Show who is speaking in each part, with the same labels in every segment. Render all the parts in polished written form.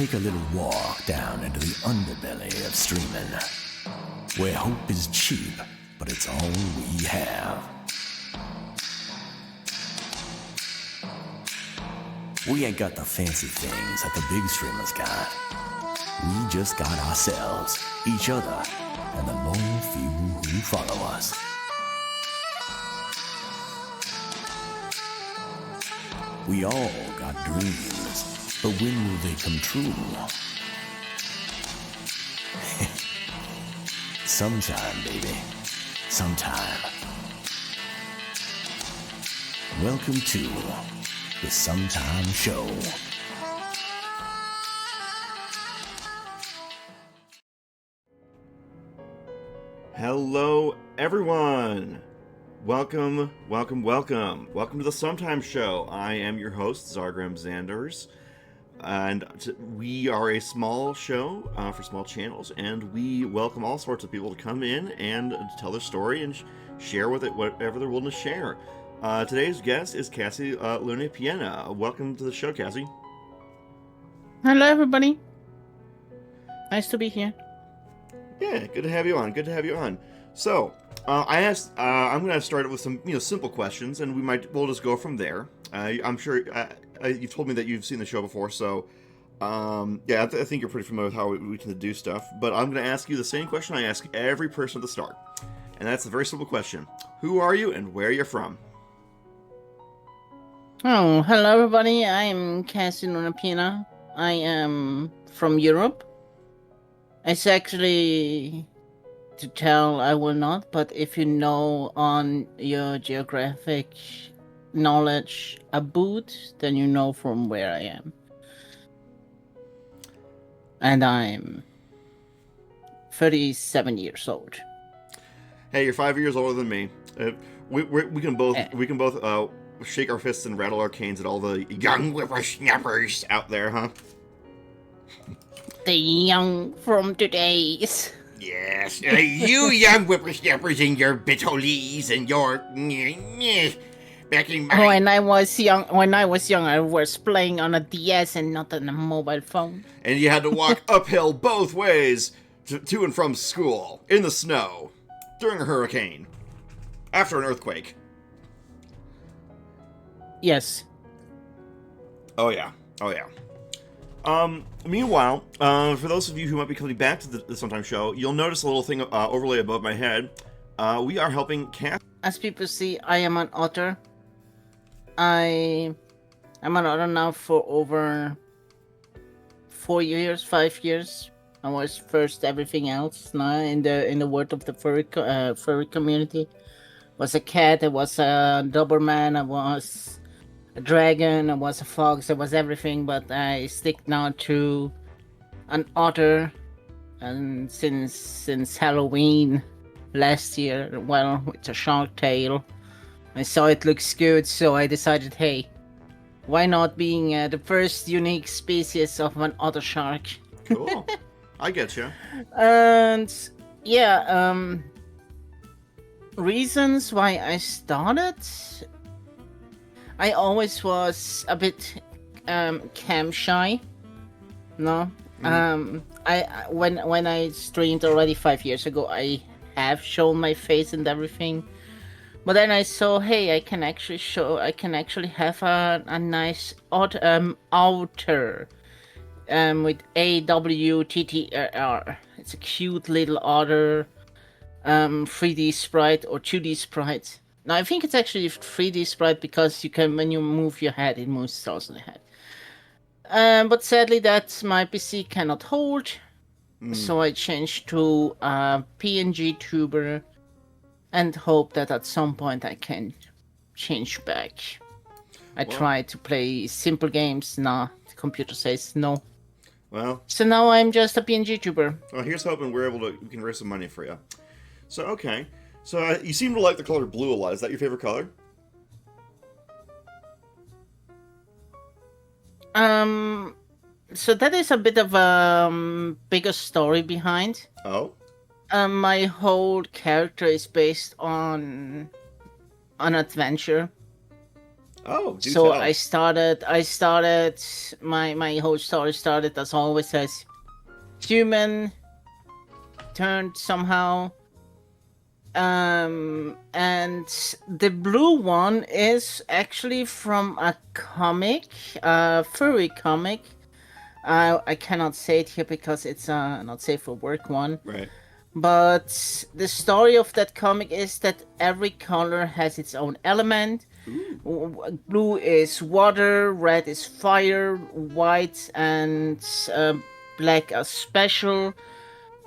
Speaker 1: take a little walk down into the underbelly of streaming, where hope is cheap, but it's all we have. We ain't got the fancy things that the big streamers got. We just got ourselves, each other, and the loyal few who follow us. We all got dreams, but when will they come true? Sometime, baby. Sometime. Welcome to the Sometime Show.
Speaker 2: Hello, everyone. Welcome to the Sometime Show. I am your host, Zargram Zanders, and we are a small show for small channels, and we welcome all sorts of people to come in and tell their story and share with it whatever they're willing to share. Today's guest is Cassie Luna Piena. Welcome to the show, Cassie.
Speaker 3: Hello, everybody. Nice to be here.
Speaker 2: Yeah, good to have you on. So, I asked. I'm going to start with some, simple questions, and we'll just go from there. I'm sure you've told me that you've seen the show before, so I think you're pretty familiar with how we tend to do stuff. But I'm going to ask you the same question I ask every person at the start, and that's a very simple question: who are you and where are you from?
Speaker 3: Oh, hello, everybody. I'm Cassie Luna Piena. I am from Europe. It's actually, to tell, I will not, but if you know on your geographic knowledge about, then you know from where I am. And I'm 37 years old.
Speaker 2: Hey, you're 5 years older than me. We can both shake our fists and rattle our canes at all the young whippersnappers out there, huh?
Speaker 3: The young from today's.
Speaker 2: Yes, you young whippersnappers and your bitolies and your back in my...
Speaker 3: When I was young, I was playing on a DS and not on a mobile phone.
Speaker 2: And you had to walk uphill both ways to and from school in the snow during a hurricane after an earthquake.
Speaker 3: Yes.
Speaker 2: Oh yeah. Meanwhile, for those of you who might be coming back to the Sometime Show, you'll notice a little thing overlay above my head. We are helping Cass.
Speaker 3: As people see, I am an author. I'm an author now for over 5 years. I was first everything else. Now in the world of the furry community, was a cat. I was a Doberman. I was a dragon, I was a fox, I was everything, but I stick now to an otter, and since Halloween last year, well, it's a shark tail. I saw it looks good, so I decided, hey, why not being the first unique species of an otter shark?
Speaker 2: Cool. I get you.
Speaker 3: And yeah, reasons why I started. I always was a bit cam shy. No, I when I streamed already 5 years ago, I have shown my face and everything. But then I saw, hey, I can actually have a nice outer with AWTTR. It's a cute little otter 3D sprite or 2D sprite. Now, I think it's actually 3D sprite because you can, when you move your head, it moves also the head. But sadly, that my PC cannot hold. So I changed to PNG tuber and hope that at some point I can change back. I tried to play simple games. Nah, the computer says no.
Speaker 2: Well,
Speaker 3: so now I'm just a PNG tuber.
Speaker 2: Well, here's hoping we can raise some money for you. So, okay. So, you seem to like the color blue a lot. Is that your favorite color?
Speaker 3: So that is a bit of a bigger story behind.
Speaker 2: Oh?
Speaker 3: My whole character is based on an adventure.
Speaker 2: Oh, do
Speaker 3: So
Speaker 2: tell.
Speaker 3: I started my whole story started as always as human turned somehow. And the blue one is actually from a comic, a furry comic. I cannot say it here because it's not safe for work one.
Speaker 2: Right.
Speaker 3: But the story of that comic is that every color has its own element. Blue is water, red is fire, white and black are special,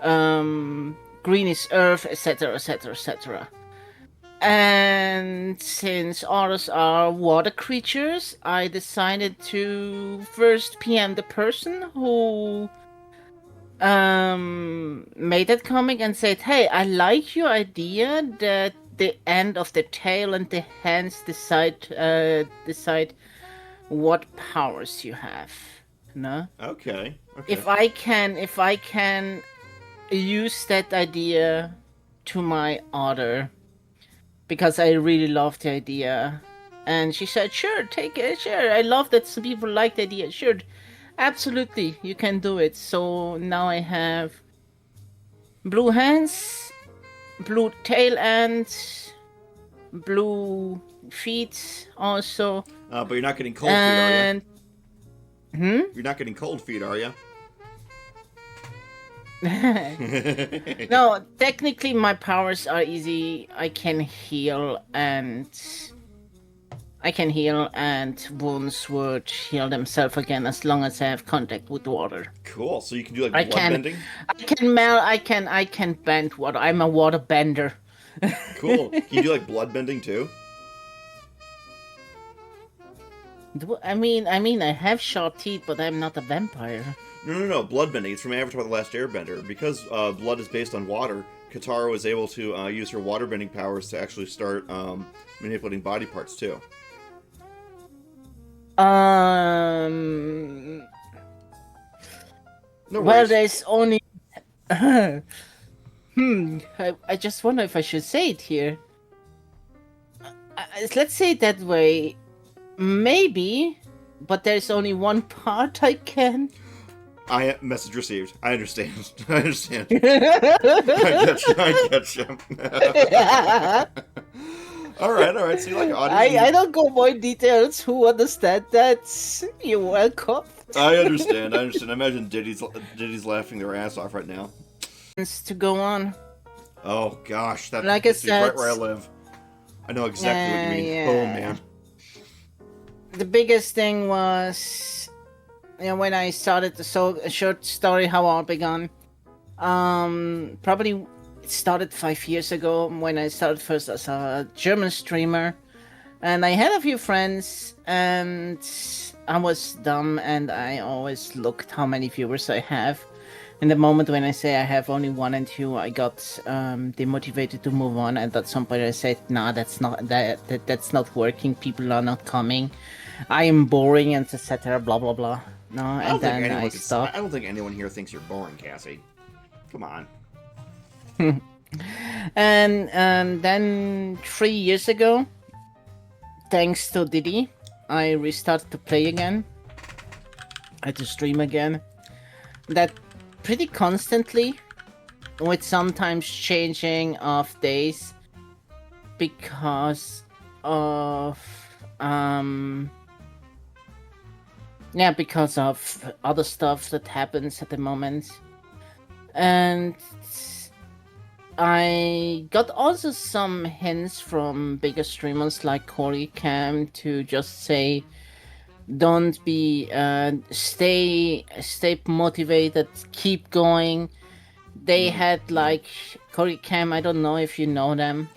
Speaker 3: green is earth, etc., etc., etc. And since others are water creatures, I decided to first PM the person who made that comic and said, "Hey, I like your idea that the end of the tail and the hands decide what powers you have." No?
Speaker 2: Okay.
Speaker 3: If I can use that idea to my order, because I really love the idea. And she said, "Sure, take it, sure. I love that some people like the idea. Sure, absolutely, you can do it." So now I have blue hands, blue tail ends, blue feet also.
Speaker 2: But you're not getting cold feet, are you?
Speaker 3: And
Speaker 2: You're not getting cold feet, are you?
Speaker 3: no, technically my powers are easy. I can heal and wounds would heal themselves again as long as I have contact with water.
Speaker 2: Cool. So you can do like
Speaker 3: I
Speaker 2: blood
Speaker 3: can-
Speaker 2: bending.
Speaker 3: I can bend water. I'm a water bender.
Speaker 2: Cool. Can you do like blood bending too?
Speaker 3: I mean, I have sharp teeth, but I'm not a vampire.
Speaker 2: No. Blood bending. It's from Avatar: The Last Airbender. Because blood is based on water, Katara was able to use her water bending powers to actually start manipulating body parts too.
Speaker 3: No
Speaker 2: No
Speaker 3: well,
Speaker 2: worries.
Speaker 3: there's only. I just wonder if I should say it here. Let's say it that way. Maybe, but there's only one part I can.
Speaker 2: Message received. I understand. I understand. I get you. All right. So you like audio?
Speaker 3: I don't go more in details. Who understand that? You're welcome.
Speaker 2: I understand. I imagine Diddy's laughing their ass off right now.
Speaker 3: To go on.
Speaker 2: Oh gosh, that's
Speaker 3: Like I
Speaker 2: right
Speaker 3: said-
Speaker 2: where I live. I know exactly what you mean.
Speaker 3: Yeah.
Speaker 2: Oh man.
Speaker 3: The biggest thing was, when I started a short story how all began. Probably it started 5 years ago when I started first as a German streamer, and I had a few friends, and I was dumb, and I always looked how many viewers I have. In the moment when I say I have only 1 and 2, I got demotivated to move on, and at some point I said, "Nah, that's not working. People are not coming. I am boring," and etc. Blah blah blah. No, and then I stopped.
Speaker 2: I don't think anyone here thinks you're boring, Cassie. Come on.
Speaker 3: And then 3 years ago, thanks to Diddy, I restarted to play again. I had to stream again. That pretty constantly, with sometimes changing of days because of because of other stuff that happens at the moment. And I got also some hints from bigger streamers like Corey Cam to just say, don't be stay motivated, keep going. They had like Corey Cam, I don't know if you know them.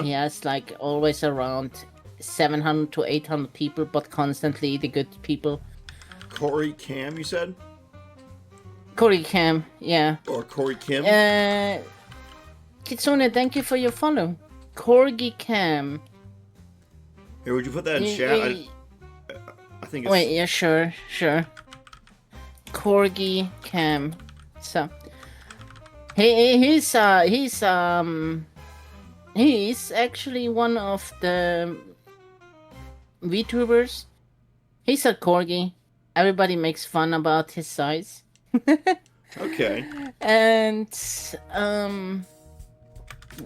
Speaker 3: He has like always around 700 to 800 people, but constantly the good people.
Speaker 2: Corey Cam, you said?
Speaker 3: Corey Cam, yeah.
Speaker 2: Or Corey Kim?
Speaker 3: Kitsune, thank you for your follow. Corgi Cam.
Speaker 2: Here, would you put that in chat? I think it's...
Speaker 3: Wait, yeah, sure. Corgi Cam. So he's actually one of the VTubers. He's a corgi. Everybody makes fun about his size.
Speaker 2: Okay.
Speaker 3: And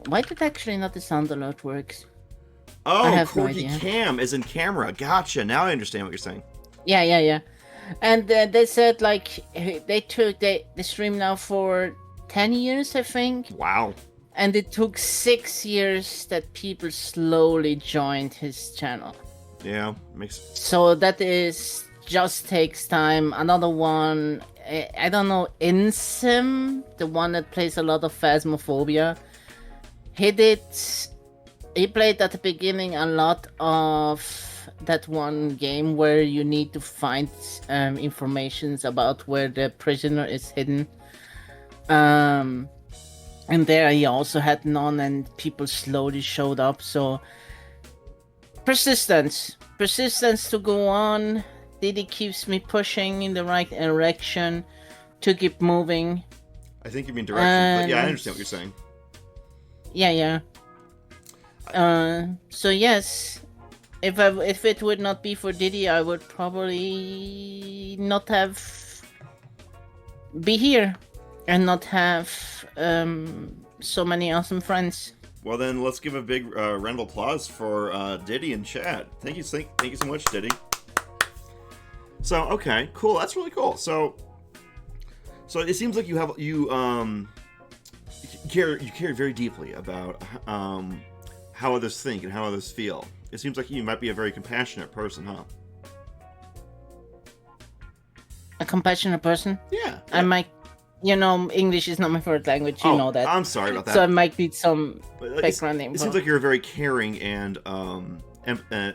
Speaker 3: why did actually not the sound alert works?
Speaker 2: Oh,
Speaker 3: I have no
Speaker 2: Corgi
Speaker 3: idea.
Speaker 2: Cam is in camera. Gotcha. Now I understand what you're saying.
Speaker 3: Yeah. And they said like they took the stream now for 10 years, I think.
Speaker 2: Wow.
Speaker 3: And it took 6 years that people slowly joined his channel.
Speaker 2: Yeah, makes.
Speaker 3: So that is just takes time. Another one, I don't know, Insim, the one that plays a lot of Phasmophobia. He played at the beginning a lot of that one game where you need to find informations about where the prisoner is hidden. And there he also had none, and people slowly showed up. So persistence to go on. Diddy keeps me pushing in the right direction to keep moving.
Speaker 2: I think you mean direction, but yeah, I understand what you're saying.
Speaker 3: Yeah. So yes, if it would not be for Diddy, I would probably not have be here and not have so many awesome friends.
Speaker 2: Well, then let's give a big round of applause for Diddy in chat. Thank you so much, Diddy. So okay, cool. That's really cool. So it seems like you care very deeply about how others think and how others feel. It seems like you might be a very compassionate person, huh?
Speaker 3: A compassionate person?
Speaker 2: Yeah.
Speaker 3: I might, English is not my first language. You know that.
Speaker 2: I'm sorry about that.
Speaker 3: So I might need some background info.
Speaker 2: It seems like you're a very caring and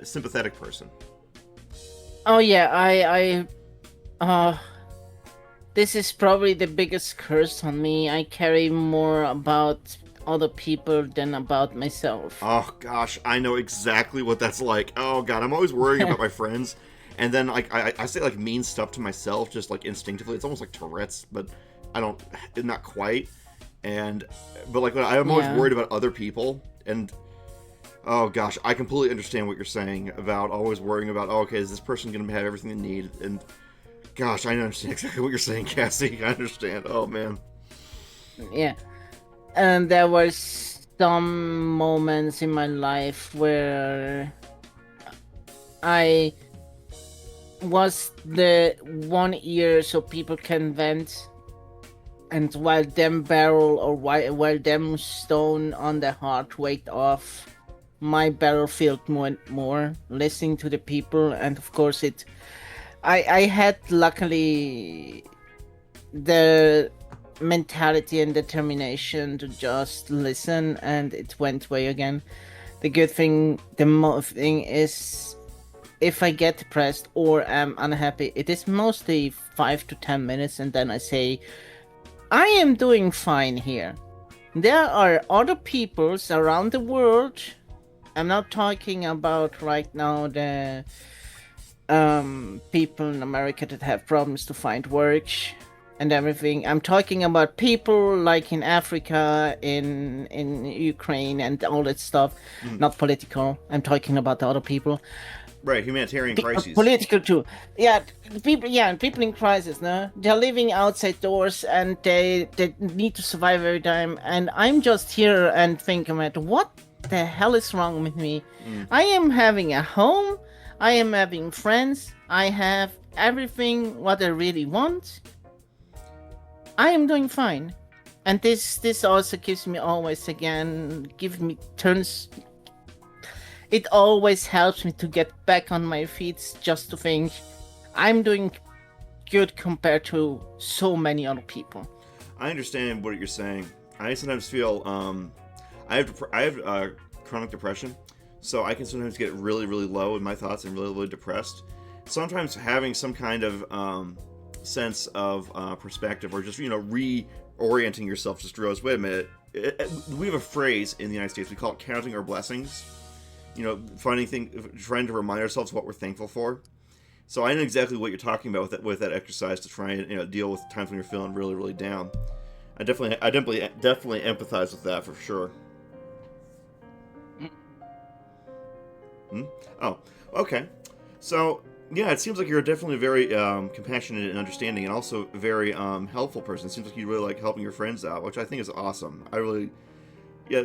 Speaker 2: sympathetic person.
Speaker 3: Oh yeah, this is probably the biggest curse on me. I carry more about other people than about myself.
Speaker 2: Oh gosh, I know exactly what that's like. Oh god, I'm always worrying about my friends, and then like I say like mean stuff to myself just like instinctively. It's almost like Tourette's, but not quite. But like I'm always worried about other people, and oh gosh, I completely understand what you're saying about always worrying about, oh, okay, is this person going to have everything they need? And gosh, I understand exactly what you're saying, Cassie. I understand. Oh man.
Speaker 3: Yeah. And there were some moments in my life where I was the one ear so people can vent, and while them barrel or while them stone on the heart weight off, my battlefield more listening to the people. And of course I had luckily the mentality and determination to just listen, and it went way again. The good thing, thing is, if I get depressed or am unhappy, it is mostly 5 to 10 minutes, and then I say, I am doing fine here. There are other peoples around the world. I'm not talking about right now the people in America that have problems to find work and everything. I'm talking about people like in Africa, in Ukraine, and all that stuff. Not political. I'm talking about the other people.
Speaker 2: Right, humanitarian crises.
Speaker 3: Political too. Yeah, people in crisis, no? They're living outside doors and they need to survive every time. And I'm just here and thinking, what the hell is wrong with me? I am having a home. I am having friends. I have everything what I really want. I am doing fine. And this also gives me always it always helps me to get back on my feet, just to think I'm doing good compared to so many other people.
Speaker 2: I understand what you're saying. I sometimes feel I have chronic depression, so I can sometimes get really, really low in my thoughts and really, really depressed. Sometimes having some kind of sense of perspective, or just reorienting yourself, just realize, wait a minute. We have a phrase in the United States. We call it counting our blessings. Trying to remind ourselves what we're thankful for. So I know exactly what you're talking about with that exercise to try and deal with times when you're feeling really, really down. I definitely empathize with that for sure. Oh, Okay. So, yeah, it seems like you're definitely a very compassionate and understanding and also a very helpful person. It seems like you really like helping your friends out, which I think is awesome. I really, yeah,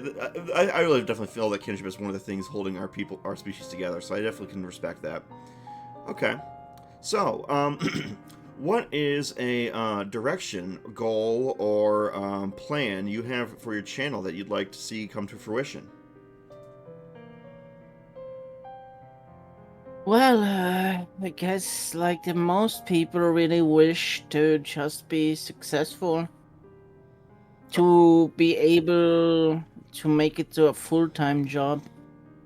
Speaker 2: I really definitely feel that kinship is one of the things holding our species together, so I definitely can respect that. Okay. So, what is a direction, goal, or plan you have for your channel that you'd like to see come to fruition?
Speaker 3: Well, I guess like the most people really wish to just be successful, to be able to make it to a full-time job.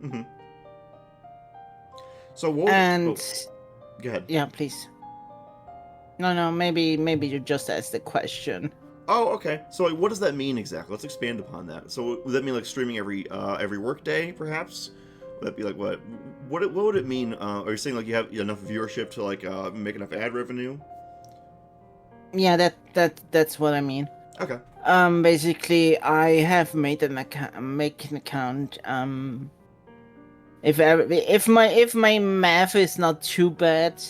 Speaker 2: Mm-hmm. So, what would,
Speaker 3: And
Speaker 2: oh, go ahead.
Speaker 3: yeah, please. No, maybe you just asked the question.
Speaker 2: Oh, okay. So, like, what does that mean exactly? Let's expand upon that. So, would that mean like streaming every work day, perhaps? Would that be like what? What would it mean? Are you saying like you have enough viewership to like make enough ad revenue?
Speaker 3: Yeah, that's what I mean.
Speaker 2: Okay.
Speaker 3: Basically, I have made make an account. If my math is not too bad,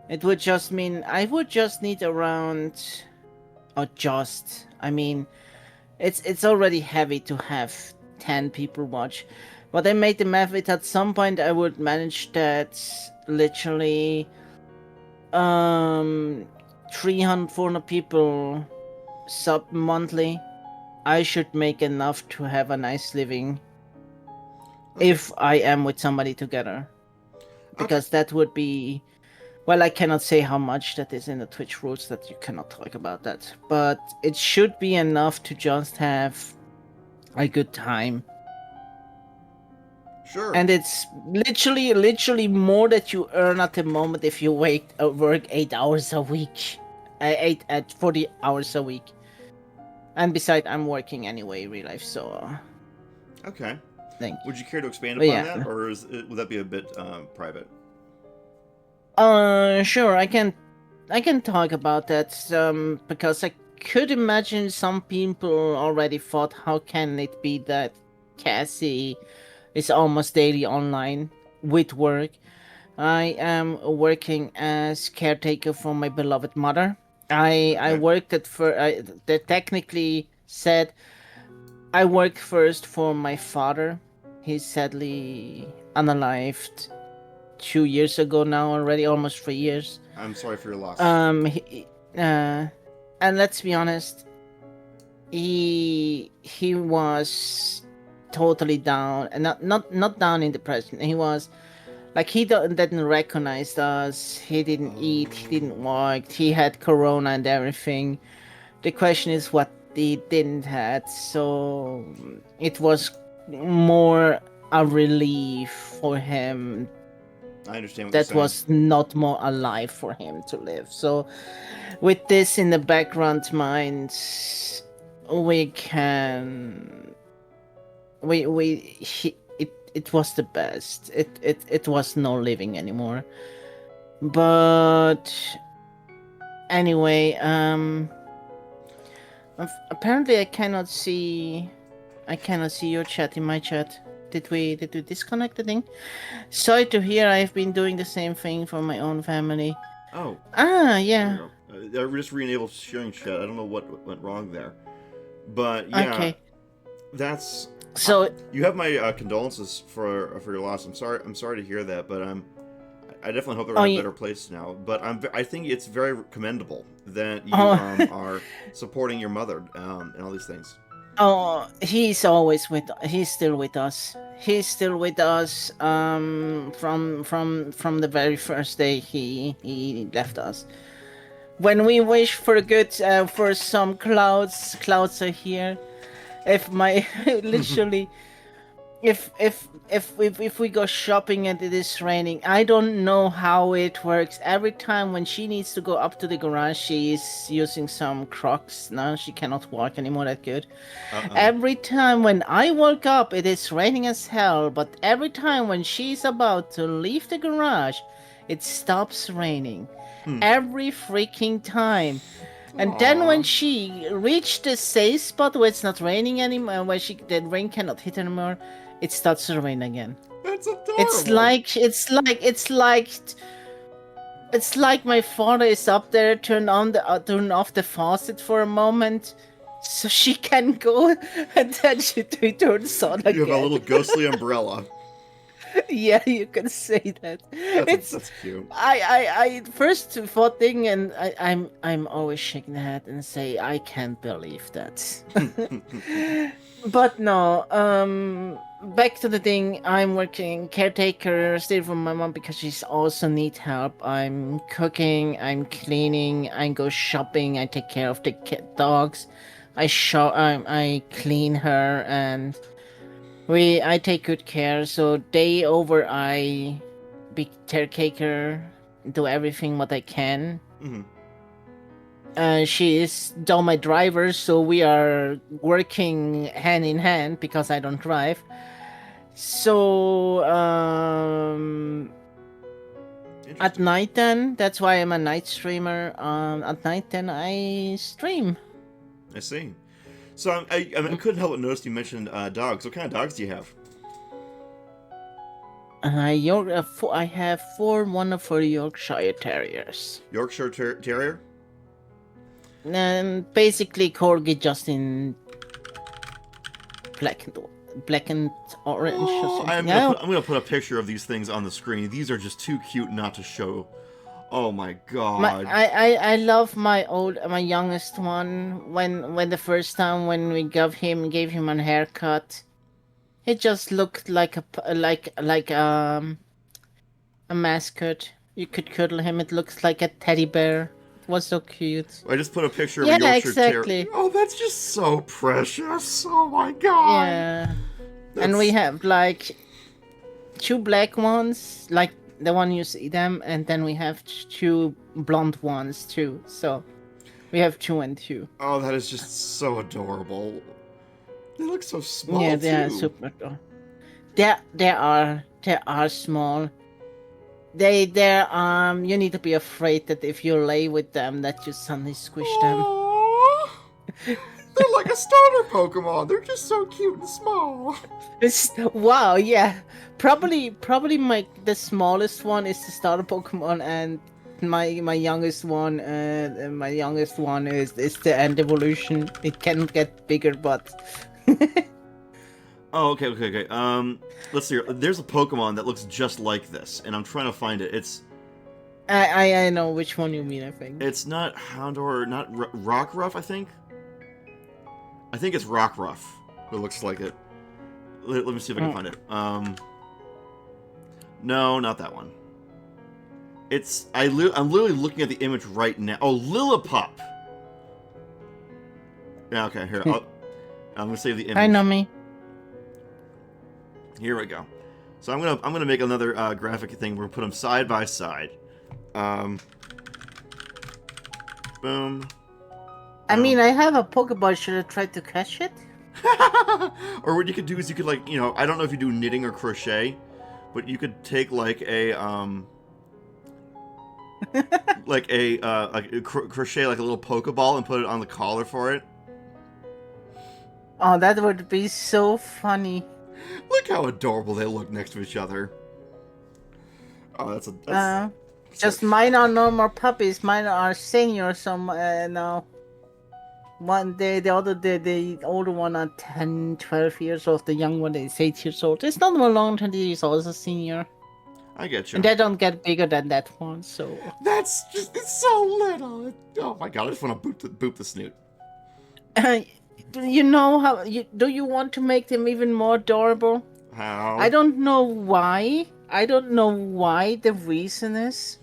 Speaker 3: it would just mean I would just need around, or just. I mean, it's already heavy to have 10 people watch, but I made the math. It at some point I would manage that literally, 300 400 people sub monthly. I should make enough to have a nice living
Speaker 2: Okay.
Speaker 3: if I am with somebody together.
Speaker 2: Okay.
Speaker 3: Because that would be, well, I cannot say how much that is in the Twitch rules that you cannot talk about that. But it should be enough to just have a good time.
Speaker 2: Sure.
Speaker 3: And it's literally more that you earn at the moment if you work 8 hours a week. 8 at 40 hours a week. And besides, I'm working anyway, real life, so
Speaker 2: Okay.
Speaker 3: thank you.
Speaker 2: Would you care to expand
Speaker 3: But
Speaker 2: upon
Speaker 3: yeah.
Speaker 2: that, or would that be a bit private?
Speaker 3: Sure, I can talk about that, because I could imagine some people already thought, how can it be that Cassie is almost daily online with work? I am working as caretaker for my beloved mother. I
Speaker 2: Okay.
Speaker 3: worked at they technically said I worked first for my father. He's sadly unalived 2 years ago now already, almost 3 years.
Speaker 2: I'm sorry for your loss.
Speaker 3: And let's be honest, he was totally down, and not down in depression. He was like didn't recognize us. He didn't eat. He didn't work. He had corona and everything. The question is what he didn't had. So it was more a relief for him
Speaker 2: I understand what
Speaker 3: that
Speaker 2: you're saying.
Speaker 3: was not more alive for him to live. So with this in the background mind, we can it was the best. It was no living anymore. But anyway, apparently I cannot see your chat in my chat. Did we disconnect the thing? Sorry to hear. I've been doing the same thing for my own family.
Speaker 2: Oh.
Speaker 3: Yeah.
Speaker 2: I just re-enabled sharing chat. I don't know what went wrong there, but yeah,
Speaker 3: Okay.
Speaker 2: that's.
Speaker 3: So
Speaker 2: You have my condolences for your loss. I'm sorry to hear that, but I definitely hope they're in a better place now. But I think it's very commendable that you are supporting your mother and all these things.
Speaker 3: Oh, he's still with us. He's still with us. From the very first day he left us. When we wish for good, for some clouds are here. If my literally, if we go shopping and it is raining, I don't know how it works. Every time when she needs to go up to the garage, she is using some Crocs. Now she cannot walk anymore that good. Every time when I woke up, it is raining as hell. But every time when she's about to leave the garage, it stops raining. Every freaking time. And then when she reached the safe spot where it's not raining anymore, where the rain cannot hit anymore, it starts to rain again.
Speaker 2: That's adorable.
Speaker 3: It's like my father is up there, turn off the faucet for a moment, so she can go, and then she turns on again.
Speaker 2: You have a little ghostly umbrella.
Speaker 3: Yeah, you can say that.
Speaker 2: That's cute.
Speaker 3: I first thought thing, and I'm always shaking the head and say I can't believe that. But no, back to the thing. I'm working caretaker, stay for my mom because she's also need help. I'm cooking, I'm cleaning, I go shopping, I take care of the dogs. I clean her, and I take good care. So day over, I be caretaker, do everything what I can.
Speaker 2: Mm-hmm.
Speaker 3: She is still my driver, so we are working hand in hand because I don't drive. So at night then, that's why I'm a night streamer. At night then I stream.
Speaker 2: I see. So I couldn't help but notice you mentioned dogs. What kind of dogs do you have?
Speaker 3: I have 4 wonderful Yorkshire Terriers.
Speaker 2: Yorkshire Terrier?
Speaker 3: And basically Corgi just in black and orange.
Speaker 2: Oh,
Speaker 3: or something.
Speaker 2: I'm gonna put a picture of these things on the screen. These are just too cute not to show. Oh my god!
Speaker 3: I love my youngest one. When the first time when we gave him a haircut, it just looked like a mascot. You could cuddle him. It looks like a teddy bear. It was so cute.
Speaker 2: I just put a picture of a Yorkshire
Speaker 3: exactly.
Speaker 2: Terrier. Oh, that's just so precious. Oh my god.
Speaker 3: Yeah. And we have like 2 black ones, like the one you see them, and then we have 2 blonde ones too. So we have 2 and 2.
Speaker 2: Oh, that is just so adorable. They look so small.
Speaker 3: Yeah, they are super adorable. They are small. You need to be afraid that if you lay with them, that you suddenly squish them.
Speaker 2: They're like a starter Pokemon. They're just so cute and small.
Speaker 3: Wow, yeah. Probably the smallest one is the starter Pokemon, and my youngest one is the end evolution. It can get bigger, but.
Speaker 2: Oh, okay. Let's see. There's a Pokemon that looks just like this, and I'm trying to find it. It's.
Speaker 3: I know which one you mean. I think
Speaker 2: it's not Houndour, not Rockruff. I think it's Rockruff. It looks like it. Let me see if I can find it. No, not that one. I'm literally looking at the image right now. Oh, Lillipup. Yeah. Okay. Here. I'm gonna save the image.
Speaker 3: I know me.
Speaker 2: Here we go. So I'm gonna make another graphic thing. We're gonna put them side by side. Boom.
Speaker 3: I mean, I have a Pokeball. Should I try to catch it?
Speaker 2: Or what you could do is you could I don't know if you do knitting or crochet, but you could take like a crochet like a little Pokeball and put it on the collar for it.
Speaker 3: Oh, that would be so funny.
Speaker 2: Look how adorable they look next to each other. Oh, that's
Speaker 3: just mine are no more puppies. Mine are seniors. No. The older one are 10, 12 years old. The young one is 8 years old. It's not more long than he's also a senior.
Speaker 2: I get you.
Speaker 3: And they don't get bigger than that one, so.
Speaker 2: It's so little. Oh my god, I just want to boop the snoot.
Speaker 3: You know how? Do you want to make them even more adorable?
Speaker 2: How?
Speaker 3: I don't know why. The reason is.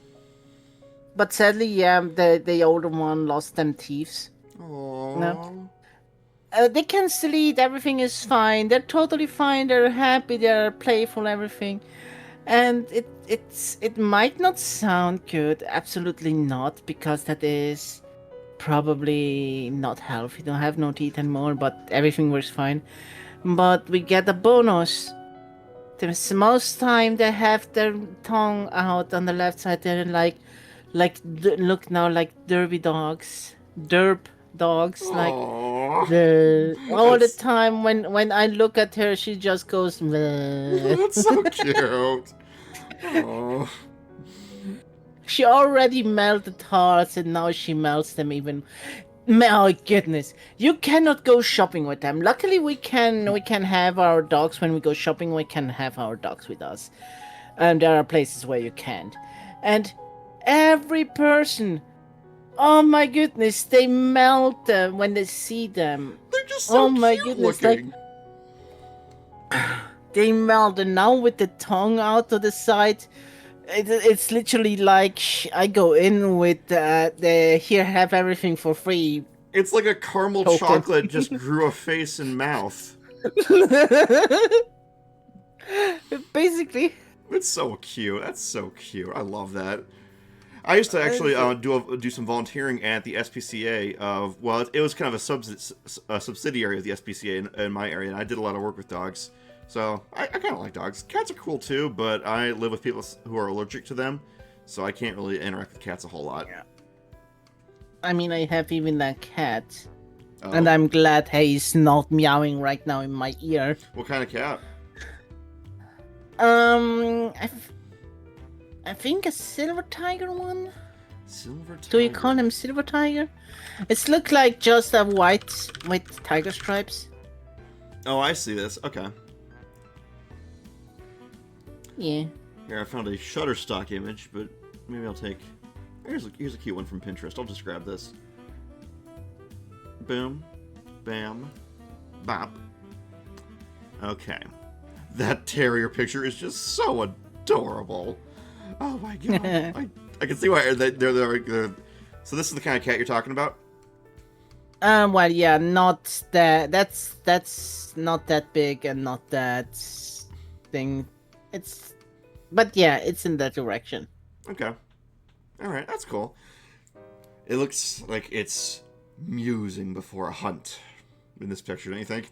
Speaker 3: But sadly, yeah, the older one lost them teeth.
Speaker 2: Aww.
Speaker 3: No. They can still eat. Everything is fine. They're totally fine. They're happy. They're playful. Everything. And it might not sound good. Absolutely not, because that is probably not healthy. Don't have no teeth anymore, but everything works fine. But we get a bonus. The most time they have their tongue out on the left side, they're look now like derp dogs, like All the
Speaker 2: That's-
Speaker 3: time when I look at her, she just goes. "Bleh."
Speaker 2: That's so cute. Oh.
Speaker 3: She already melted hearts, and now she melts them even. Oh goodness! You cannot go shopping with them. Luckily, we can have our dogs when we go shopping. We can have our dogs with us. There are places where you can't, and every person. Oh my goodness! They melt them when they see them.
Speaker 2: They're just so
Speaker 3: Oh my
Speaker 2: cute
Speaker 3: goodness!
Speaker 2: looking.
Speaker 3: They melt, and now with the tongue out to the side. It's literally like I go in with the here have everything for free.
Speaker 2: It's like a caramel
Speaker 3: Token.
Speaker 2: chocolate just grew a face and mouth.
Speaker 3: Basically.
Speaker 2: It's so cute. That's so cute. I love that. I used to actually do some volunteering at the SPCA of, well, it was kind of a subsidiary of the SPCA in my area, and I did a lot of work with dogs. So I kind of like dogs. Cats are cool too, but I live with people who are allergic to them, so I can't really interact with cats a whole lot.
Speaker 3: Yeah. I mean, I have even that cat,
Speaker 2: Oh.
Speaker 3: and I'm glad he's not meowing right now in my ear.
Speaker 2: What kind of cat?
Speaker 3: I think a silver tiger one.
Speaker 2: Silver tiger.
Speaker 3: Do you call him silver tiger? It's look like just a white with tiger stripes.
Speaker 2: Oh, I see this. Okay.
Speaker 3: Yeah.
Speaker 2: Here, I found a Shutterstock image, but maybe I'll take... Here's a cute one from Pinterest. I'll just grab this. Boom. Bam. Bop. Okay. That terrier picture is just so adorable. Oh my god. I can see why they're... So this is the kind of cat you're talking about?
Speaker 3: Well, yeah, not that. That's not that big and not that thing. But yeah, it's in that direction.
Speaker 2: Okay. Alright, that's cool. It looks like it's musing before a hunt in this picture, don't you think?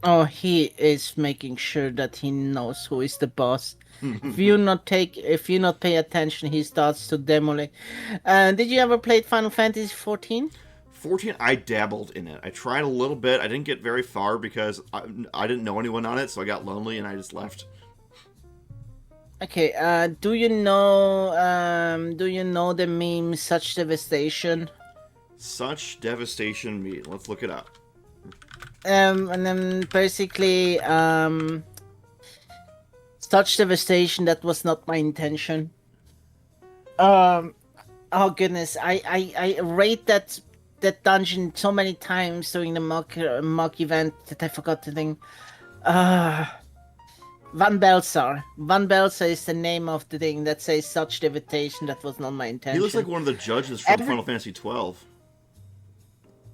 Speaker 3: Oh, he is making sure that he knows who is the boss. If you not pay attention, he starts to demolish. Did you ever play Final Fantasy 14?
Speaker 2: 14, I dabbled in it. I tried a little bit. I didn't get very far because I didn't know anyone on it, so I got lonely and I just left.
Speaker 3: Okay, do you know the meme Such Devastation?
Speaker 2: Such devastation me. Let's look it up.
Speaker 3: And then basically, such devastation, that was not my intention. Oh goodness, I rate that dungeon so many times during the mock event that I forgot the thing. Van Belsar. Van Belsar is the name of the thing that says such devastation, that was not my intention.
Speaker 2: He looks like one of the judges from Final Fantasy 12.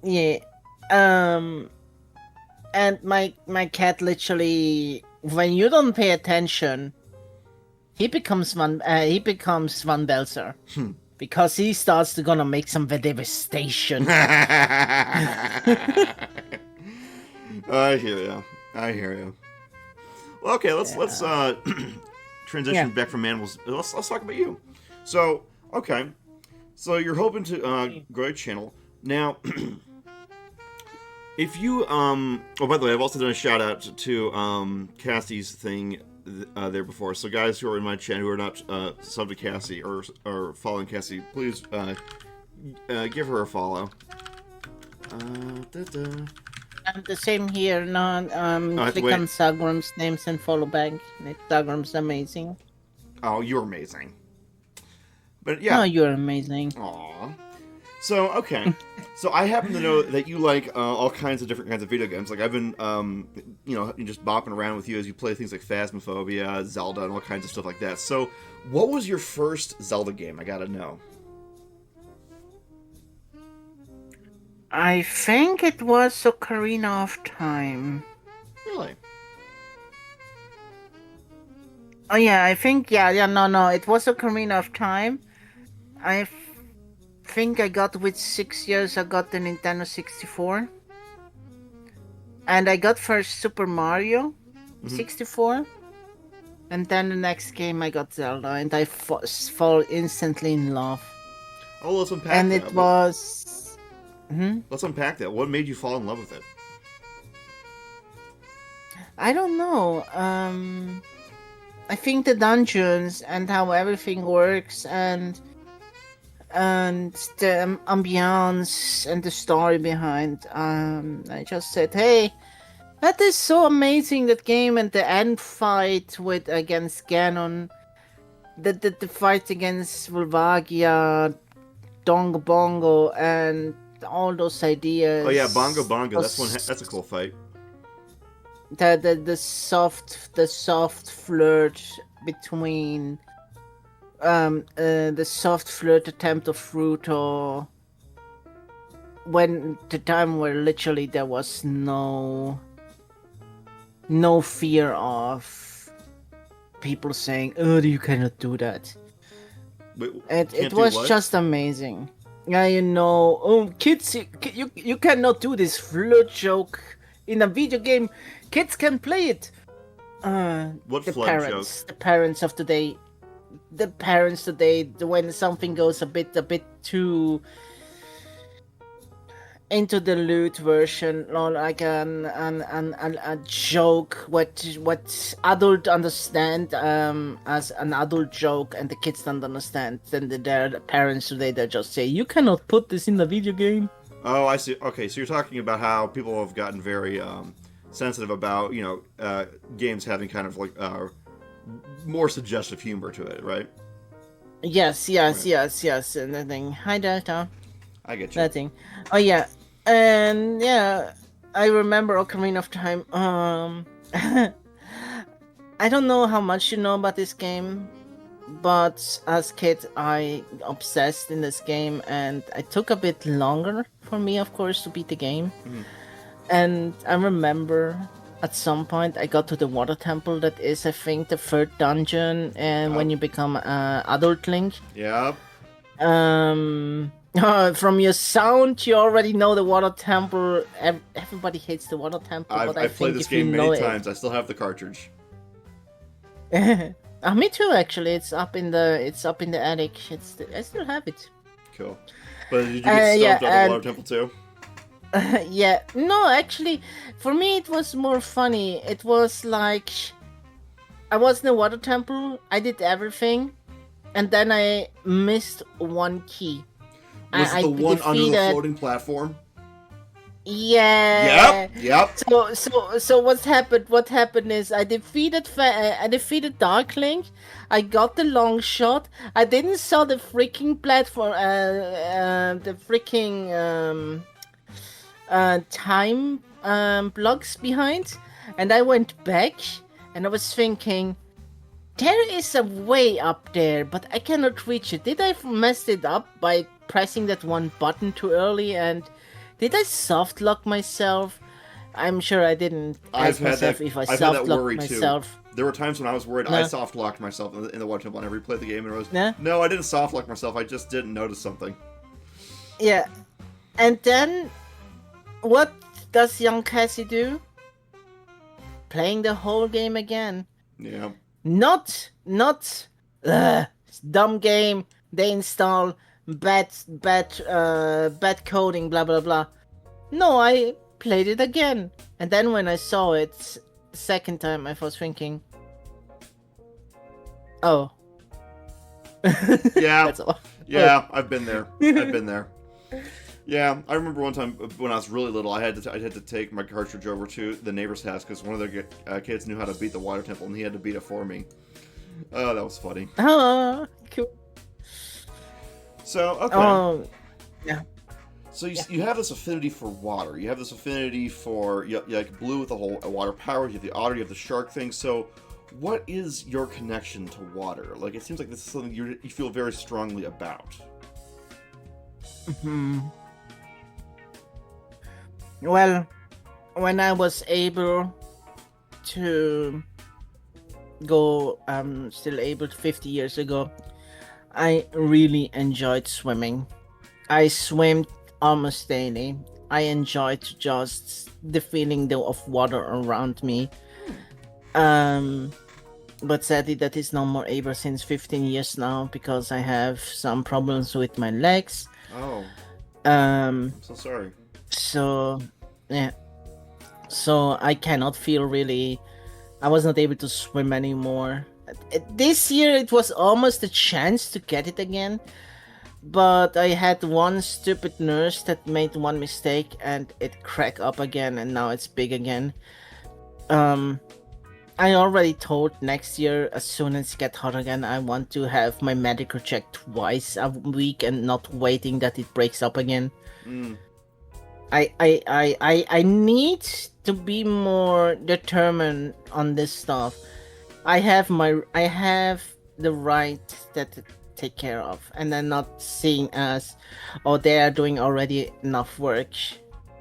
Speaker 3: Yeah. And my cat literally, when you don't pay attention, he becomes Van Belsar. Because he starts to gonna make some devastation.
Speaker 2: I hear you. Well, okay, let's transition back from animals. Let's talk about you. So, okay. So you're hoping to grow a channel. Now, if you oh, by the way, I've also done a shout out to Cassie's thing there before. So guys who are in my channel who are not sub to Cassie or following Cassie, please give her a follow.
Speaker 3: The same here. No, click on Sagram's names and follow back. Sagram's amazing.
Speaker 2: Oh, you're amazing. But yeah.
Speaker 3: Oh, you're amazing.
Speaker 2: Aww. So, okay. So I happen to know that you like all kinds of different kinds of video games. Like I've been, just bopping around with you as you play things like Phasmophobia, Zelda, and all kinds of stuff like that. So, what was your first Zelda game? I gotta know.
Speaker 3: I think it was Ocarina of Time.
Speaker 2: Really?
Speaker 3: Oh yeah, I think no, it was Ocarina of Time. I think I got with 6 years. I got the Nintendo 64, and I got first Super Mario 64, and then the next game I got Zelda, and I fall instantly in love.
Speaker 2: Oh, let's unpack
Speaker 3: And
Speaker 2: that.
Speaker 3: it was
Speaker 2: Let's unpack that. What made you fall in love with it?
Speaker 3: I don't know. I think the dungeons and how everything works and the ambiance and the story behind. I just said, hey, that is so amazing, that game, and the end fight with against Ganon, the fight against Volvagia, Dongo Bongo, and all those ideas.
Speaker 2: Oh yeah, Bongo Bongo. That's a cool fight.
Speaker 3: The soft flirt between the soft flirt attempt of Fruto, when the time where literally there was no fear of people saying, oh, you cannot do that.
Speaker 2: Wait,
Speaker 3: It was just amazing. Yeah, oh, kids, you cannot do this flirt joke in a video game. Kids can play it.
Speaker 2: What
Speaker 3: the
Speaker 2: flood
Speaker 3: parents,
Speaker 2: joke?
Speaker 3: The parents of today, when something goes a bit too into the lewd version, or like a joke, what adult understand as an adult joke, and the kids don't understand. Then their parents today, they just say, you cannot put this in the video game.
Speaker 2: Oh, I see. Okay, so you're talking about how people have gotten very sensitive about games having kind of like more suggestive humor to it, right?
Speaker 3: Yes, and the thing. Hi, Delta.
Speaker 2: I get you.
Speaker 3: That thing. Oh yeah, and yeah, I remember Ocarina of Time. I don't know how much you know about this game, but as kid, I obsessed in this game, and it took a bit longer for me, of course, to beat the game.
Speaker 2: Mm-hmm.
Speaker 3: And I remember at some point I got to the water temple. That is, I think, the third dungeon, and when you become adult Link.
Speaker 2: Yep.
Speaker 3: From your sound, you already know the water temple. Everybody hates the water temple.
Speaker 2: I've played this game many times. I still have the cartridge.
Speaker 3: Me too. Actually, it's up in the attic. I still have it.
Speaker 2: Cool. But did you get stumped on the water temple too?
Speaker 3: Yeah. No, actually, for me it was more funny. It was like I was in the water temple. I did everything, and then I missed one key.
Speaker 2: Was it the one under the floating platform?
Speaker 3: Yeah.
Speaker 2: Yep.
Speaker 3: So what happened is I defeated Dark Link. I got the long shot. I didn't saw the freaking platform, the freaking time blocks behind, and I went back, and I was thinking, there is a way up there, but I cannot reach it. Did I mess it up by pressing that one button too early, and did I soft lock myself? I'm sure I didn't.
Speaker 2: I've had that worry
Speaker 3: myself.
Speaker 2: Too. There were times when I was worried.
Speaker 3: No.
Speaker 2: I soft locked myself in the water temple and I replayed the game, and it was no, I didn't soft lock myself. I just didn't notice something.
Speaker 3: Yeah, and then what does young Cassie do? Playing the whole game again.
Speaker 2: Yeah.
Speaker 3: Not dumb game. They install bad coding, blah blah blah. No, I played it again, and then when I saw it second time, I was thinking, oh,
Speaker 2: yeah,
Speaker 3: that's all.
Speaker 2: Yeah, I've been there. Yeah, I remember one time when I was really little, I had to take my cartridge over to the neighbor's house because one of their kids knew how to beat the water temple, and he had to beat it for me. Oh, that was funny.
Speaker 3: Oh, cool.
Speaker 2: So, okay.
Speaker 3: Yeah.
Speaker 2: So you have this affinity for water. You have this affinity for like blue with the whole water power. You have the otter. You have the shark thing. So, what is your connection to water? Like, it seems like this is something you feel very strongly about.
Speaker 3: Well, when I was able to go, still able 50 years ago, I really enjoyed swimming. I swam almost daily. I enjoyed just the feeling of water around me. But sadly that is no more able since 15 years now because I have some problems with my legs.
Speaker 2: Oh. I'm so sorry.
Speaker 3: So yeah. So I cannot feel really. I was not able to swim anymore. This year it was almost a chance to get it again, but I had one stupid nurse that made one mistake and it cracked up again, and now it's big again. I already told next year, as soon as it gets hot again, I want to have my medical check twice a week and not waiting that it breaks up again. I need to be more determined on this stuff. I have the right that to take care of, and then not seeing as, oh, they are doing already enough work.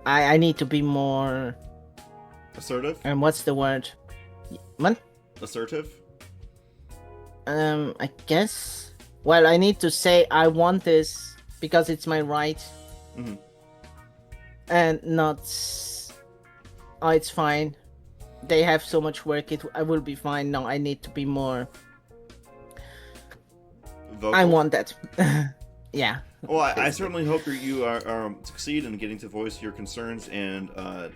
Speaker 3: I need to be more
Speaker 2: assertive.
Speaker 3: And what's the word? What?
Speaker 2: Assertive.
Speaker 3: I guess. Well, I need to say I want this because it's my right.
Speaker 2: Mm-hmm.
Speaker 3: And not, oh, it's fine. They have so much work. I will be fine. No, I need to be more.
Speaker 2: Vocal.
Speaker 3: I want that. Yeah.
Speaker 2: Well, I certainly hope you are succeed in getting to voice your concerns and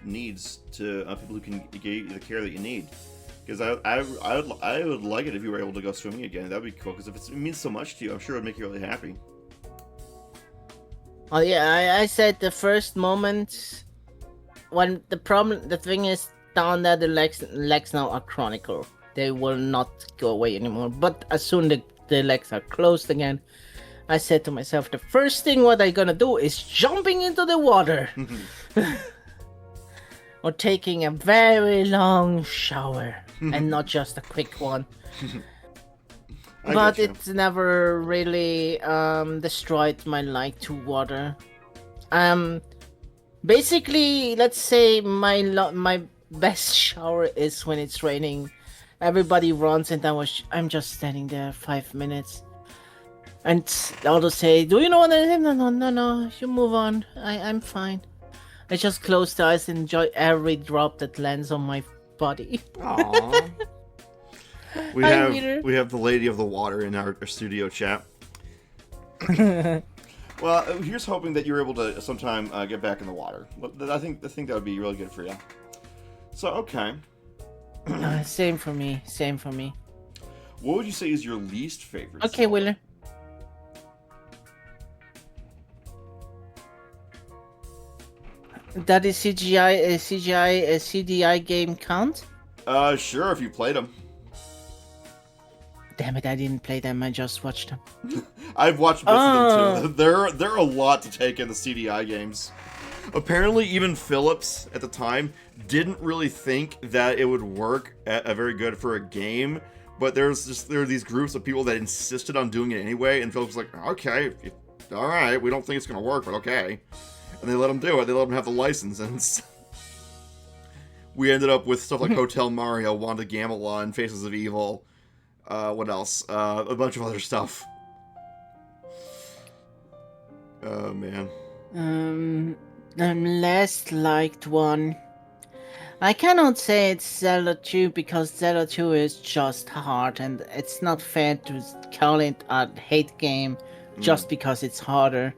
Speaker 2: needs to people who can give you the care that you need. Because I would like it if you were able to go swimming again. That'd be cool. Because if it means so much to you, I'm sure it would make you really happy.
Speaker 3: Oh yeah, I said the first moment when the thing is down there, the legs now are chronicle. They will not go away anymore. But as soon as the legs are closed again, I said to myself, the first thing what I gonna do is jumping into the water. Or taking a very long shower and not just a quick one. But it's never really destroyed my like to water. Basically, let's say my best shower is when it's raining. Everybody runs and I'm just standing there 5 minutes. And they'll say, do you know what I mean? No, you move on. I'm fine. I just close the eyes and enjoy every drop that lands on my body.
Speaker 2: Aww. We have the lady of the water in our studio chat. Well, here's hoping that you're able to sometime get back in the water. I think that would be really good for you. So, okay.
Speaker 3: Same for me.
Speaker 2: What would you say is your least favorite?
Speaker 3: Okay, Wheeler. That is CDI game count?
Speaker 2: Sure, if you played them.
Speaker 3: Damn it, I didn't play them, I just watched them.
Speaker 2: I've watched bits of them too. They're a lot to take in the CDI games. Apparently, even Phillips at the time didn't really think that it would work very good for a game, but there are these groups of people that insisted on doing it anyway, and Phillips was like, okay, alright, we don't think it's gonna work, but okay. And they let him do it, they let him have the license, and we ended up with stuff like Hotel Mario, Wanda Gamelon, Faces of Evil, what else? A bunch of other stuff. Oh, man.
Speaker 3: The last liked one. I cannot say it's Zelda 2 because Zelda 2 is just hard and it's not fair to call it a hate game just because it's harder.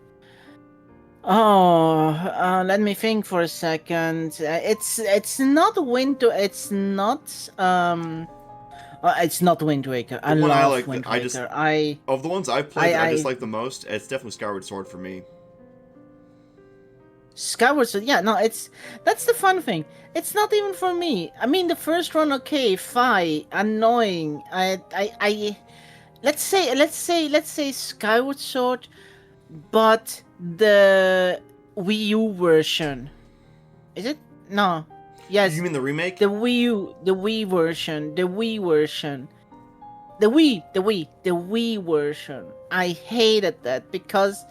Speaker 3: Oh, let me think for a second. It's not Wind Waker. It's not Wind Waker. I love Wind Waker.
Speaker 2: Of the ones I've played, I dislike the most. It's definitely Skyward Sword for me.
Speaker 3: Skyward Sword, yeah, no, that's the fun thing. It's not even for me. I mean, the first one, okay, fine, annoying. Let's say Skyward Sword, but the Wii U version. Is it? No. Yes.
Speaker 2: You mean the remake?
Speaker 3: The Wii version. The Wii version. I hated that because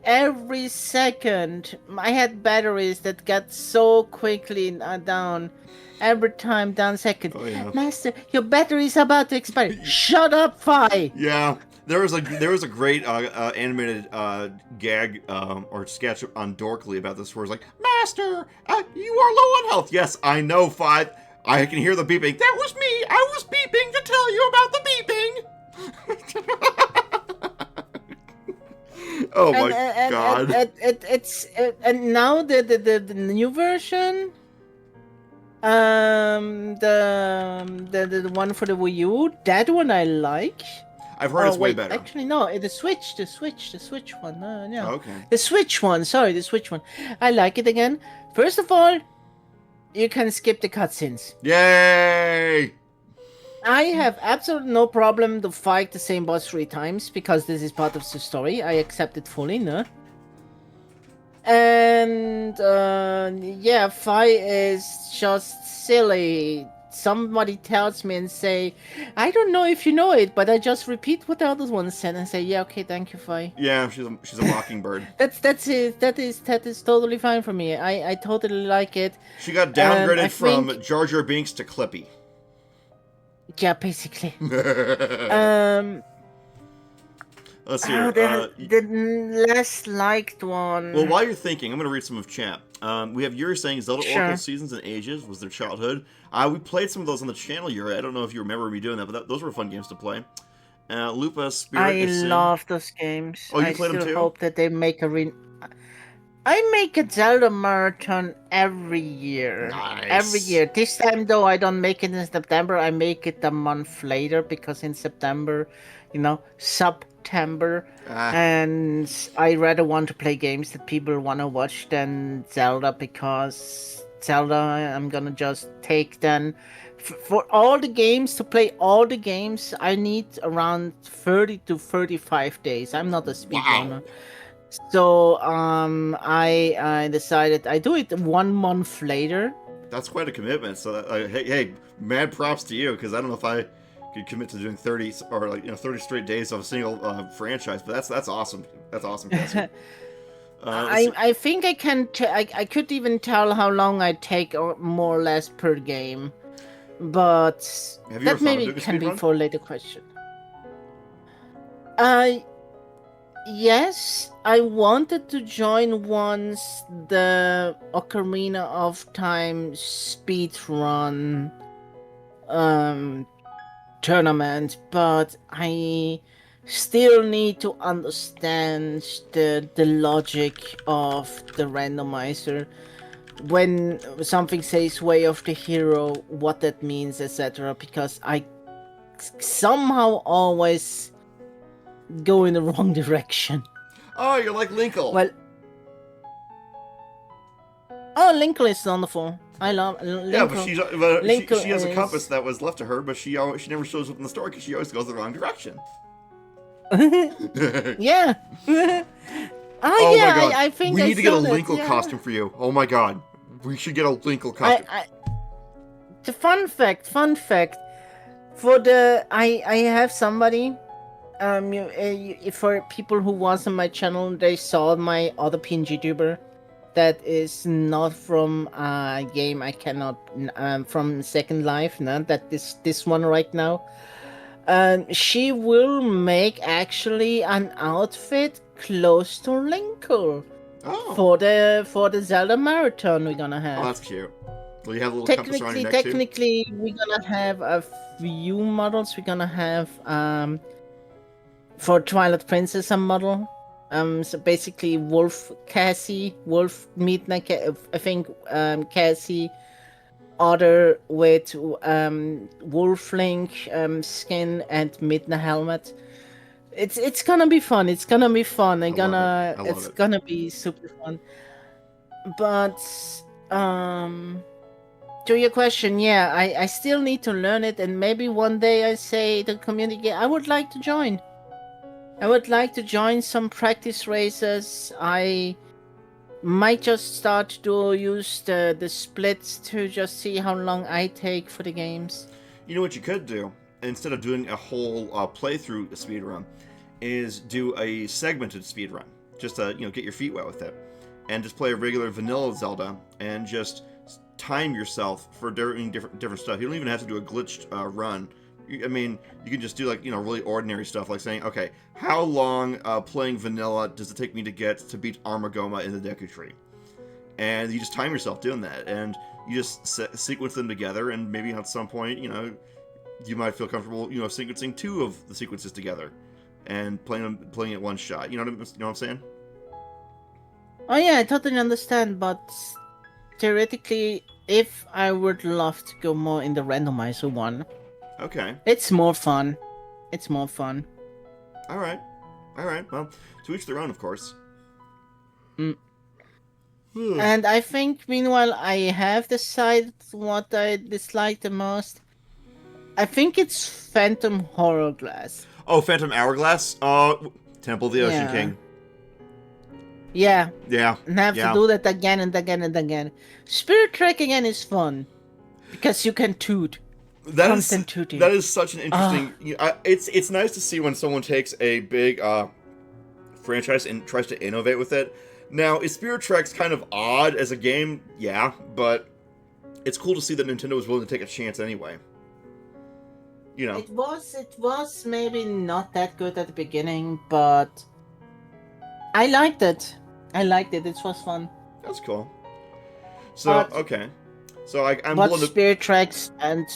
Speaker 3: every second I had batteries that got so quickly down. Every time down second.
Speaker 2: Oh, yeah.
Speaker 3: Master, your battery is about to expire. Shut up, Fi.
Speaker 2: Yeah. There was a great animated gag or sketch on Dorkly about this where it's like, Master, you are low on health. Yes, I know, Fi. I can hear the beeping. That was me. I was beeping to tell you about the beeping. Oh
Speaker 3: and
Speaker 2: my god.
Speaker 3: and now the new version, the one for the Wii U, that one I like.
Speaker 2: I've heard
Speaker 3: Oh
Speaker 2: it's way
Speaker 3: wait,
Speaker 2: better.
Speaker 3: actually no, the Switch one. Yeah,
Speaker 2: Okay.
Speaker 3: the Switch one. Sorry, the Switch one. I like it again. First of all, you can skip the cutscenes.
Speaker 2: Yay!
Speaker 3: I have absolutely no problem to fight the same boss 3 times because this is part of the story. I accept it fully, no? And yeah, fight is just silly. Somebody tells me and say, I don't know if you know it, but I just repeat what the other one said and say, yeah, okay, thank you, Fi.
Speaker 2: Yeah, she's a mockingbird.
Speaker 3: That's it. That is totally fine for me. I totally like it.
Speaker 2: She got downgraded
Speaker 3: I
Speaker 2: from
Speaker 3: think-
Speaker 2: Jar Jar Binks to Clippy.
Speaker 3: Yeah, basically.
Speaker 2: Let's hear.
Speaker 3: The less liked one.
Speaker 2: Well, while you're thinking, I'm going to read some of chat. We have Yuri saying Zelda
Speaker 3: Sure.
Speaker 2: Oracle Seasons and Ages was their childhood. We played some of those on the channel, Yuri. I don't know if you remember me doing that, but those were fun games to play. Lupa Spirit
Speaker 3: I
Speaker 2: is saying-
Speaker 3: love those games.
Speaker 2: Oh, you
Speaker 3: I
Speaker 2: played them
Speaker 3: still
Speaker 2: too?
Speaker 3: hope that they make a I make a Zelda marathon every year.
Speaker 2: Nice.
Speaker 3: Every year. This time though, I don't make it in September. I make it a month later because in September, September, and I rather want to play games that people want to watch than Zelda because Zelda, I'm gonna just take then. For all the games, to play all the games, I need around 30 to 35 days. I'm not a speedrunner. So I decided I do it 1 month later.
Speaker 2: That's quite a commitment. So hey, mad props to you, because I don't know if I could commit to doing 30 or 30 straight days of a single franchise. But that's awesome. That's awesome, Cassie.
Speaker 3: I think I can. I could even tell how long I take, or more or less per game. But
Speaker 2: Have you
Speaker 3: that
Speaker 2: ever thought of
Speaker 3: maybe
Speaker 2: doing a
Speaker 3: can be
Speaker 2: speedrun?
Speaker 3: for a later question. Yes, I wanted to join once the Ocarina of Time speedrun tournament, but I still need to understand the logic of the randomizer. When something says way of the hero, what that means, etc. Because I somehow always go in the wrong direction.
Speaker 2: Oh, you're like Linkle.
Speaker 3: Well, Linkle is wonderful. I love Linkle.
Speaker 2: Yeah, but she has a
Speaker 3: is-
Speaker 2: compass that was left to her, but she never shows up in the story because she always goes the wrong direction.
Speaker 3: Yeah.
Speaker 2: Oh
Speaker 3: yeah,
Speaker 2: my god!
Speaker 3: I think
Speaker 2: we
Speaker 3: I
Speaker 2: need to get a
Speaker 3: saw that,
Speaker 2: Linkle
Speaker 3: yeah.
Speaker 2: costume for you. Oh my god, we should get a Linkle costume.
Speaker 3: The fun fact. For the I have somebody. For people who was on my channel, they saw my other PNG tuber. That is not from a game I cannot from Second Life. No, that this one right now. She will make actually an outfit close to Linkle
Speaker 2: Oh,
Speaker 3: for the Zelda marathon we're gonna have.
Speaker 2: oh, that's cute. Will you have a little compass around your neck too?
Speaker 3: Technically, we're gonna have a few models. We're gonna have for Twilight Princess a model. So basically, Cassie, Midna, I think Cassie, Otter with Wolf-Link skin and Midna helmet. It's gonna be fun. It's gonna be fun.
Speaker 2: I love
Speaker 3: It's
Speaker 2: it.
Speaker 3: gonna be super fun. But to your question, yeah, I still need to learn it, and maybe one day I say the community, I would like to join. I would like to join some practice races. I might just start to use the splits to just see how long I take for the games.
Speaker 2: You know what you could do, instead of doing a whole playthrough speedrun, is do a segmented speedrun. Just to get your feet wet with it, and just play a regular vanilla Zelda, and just time yourself for doing different stuff. You don't even have to do a glitched run. I mean, you can just do really ordinary stuff, like saying, okay, how long playing vanilla does it take me to get to beat Armagoma in the Deku Tree? And you just time yourself doing that, and you just sequence them together, and maybe at some point, you might feel comfortable, sequencing 2 of the sequences together. and playing it one shot. You know what I'm saying?
Speaker 3: Oh yeah, I totally understand, but theoretically, if I would love to go more in the randomizer one,
Speaker 2: Okay.
Speaker 3: it's more fun. It's more fun.
Speaker 2: All right. Well, to each their own, of course.
Speaker 3: Mm. And I think, meanwhile, I have decided what I dislike the most. I think it's Phantom Hourglass.
Speaker 2: Oh, Phantom Hourglass. Temple of the Ocean
Speaker 3: Yeah.
Speaker 2: King.
Speaker 3: Yeah.
Speaker 2: Yeah.
Speaker 3: And have to do that again and again and again. Spirit Trek again is fun. Because you can toot. Constant tooting.
Speaker 2: That is such an interesting... it's nice to see when someone takes a big franchise and tries to innovate with it. Now, is Spirit Trek's kind of odd as a game? Yeah, but it's cool to see that Nintendo was willing to take a chance anyway. You know.
Speaker 3: It was maybe not that good at the beginning, but I liked it. It was fun.
Speaker 2: That's cool. So, okay. So I'm
Speaker 3: but
Speaker 2: willing to...
Speaker 3: Spirit Tracks and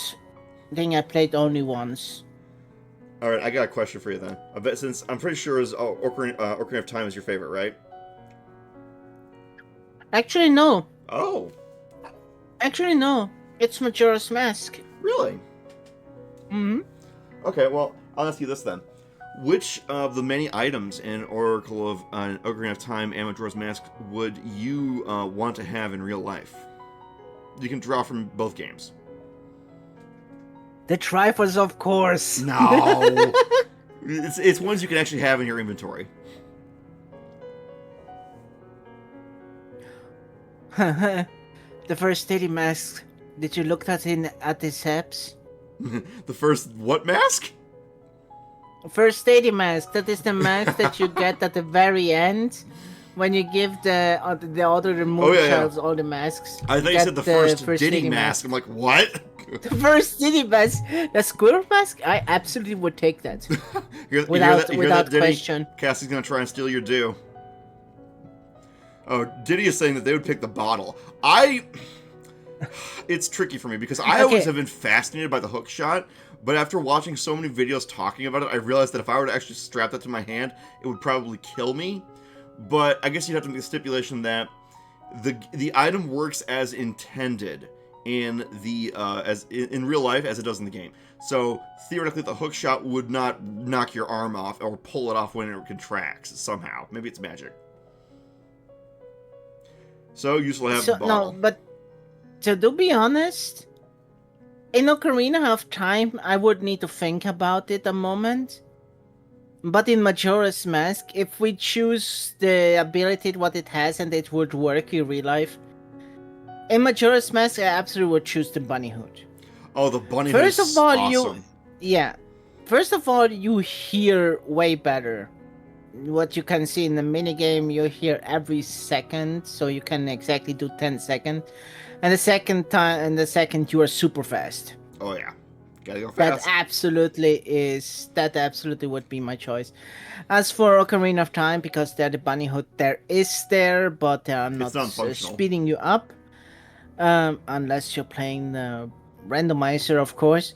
Speaker 3: thing I played only once.
Speaker 2: Alright, I got a question for you then. I bet since I'm pretty sure Ocarina of Time is your favorite, right?
Speaker 3: Actually, no.
Speaker 2: Oh.
Speaker 3: Actually, no. It's Majora's Mask.
Speaker 2: Really?
Speaker 3: Mm-hmm.
Speaker 2: Okay, well, I'll ask you this then. Which of the many items in Oracle of Ocarina of Time and Majora's Mask would you want to have in real life? You can draw from both games.
Speaker 3: The Triforce, of course.
Speaker 2: No. it's ones you can actually have in your inventory.
Speaker 3: The first Steady Mask. Did you look at the apps?
Speaker 2: The first what mask?
Speaker 3: First Steady Mask. That is the mask that you get at the very end when you give the other remote shells all the masks.
Speaker 2: I think you said the first Diddy mask. I'm like, what?
Speaker 3: The first Diddy mask. The Squirrel mask? I absolutely would take that. without question.
Speaker 2: Cassie's gonna try and steal your due. Oh, Diddy is saying that they would pick the bottle. It's tricky for me because I always have been fascinated by the hook shot, but after watching so many videos talking about it, I realized that if I were to actually strap that to my hand, it would probably kill me. But I guess you'd have to make a stipulation that the item works as intended in in real life as it does in the game. So theoretically, the hook shot would not knock your arm off or pull it off when it contracts somehow. Maybe it's magic. So useful to have the bottle.
Speaker 3: No, but to be honest, in Ocarina of Time, I would need to think about it a moment. But in Majora's Mask, if we choose the ability, what it has, and it would work in real life, in Majora's Mask, I absolutely would choose the bunny hood.
Speaker 2: Oh, the bunny hood is awesome.
Speaker 3: First of all, you hear way better. What you can see in the minigame, you hear every second, so you can exactly do 10 seconds. And the second you are super fast.
Speaker 2: Oh yeah. Gotta go fast.
Speaker 3: That absolutely would be my choice. As for Ocarina of Time, because they're the bunny hood, but they are not speeding you up. Unless you're playing the randomizer, of course.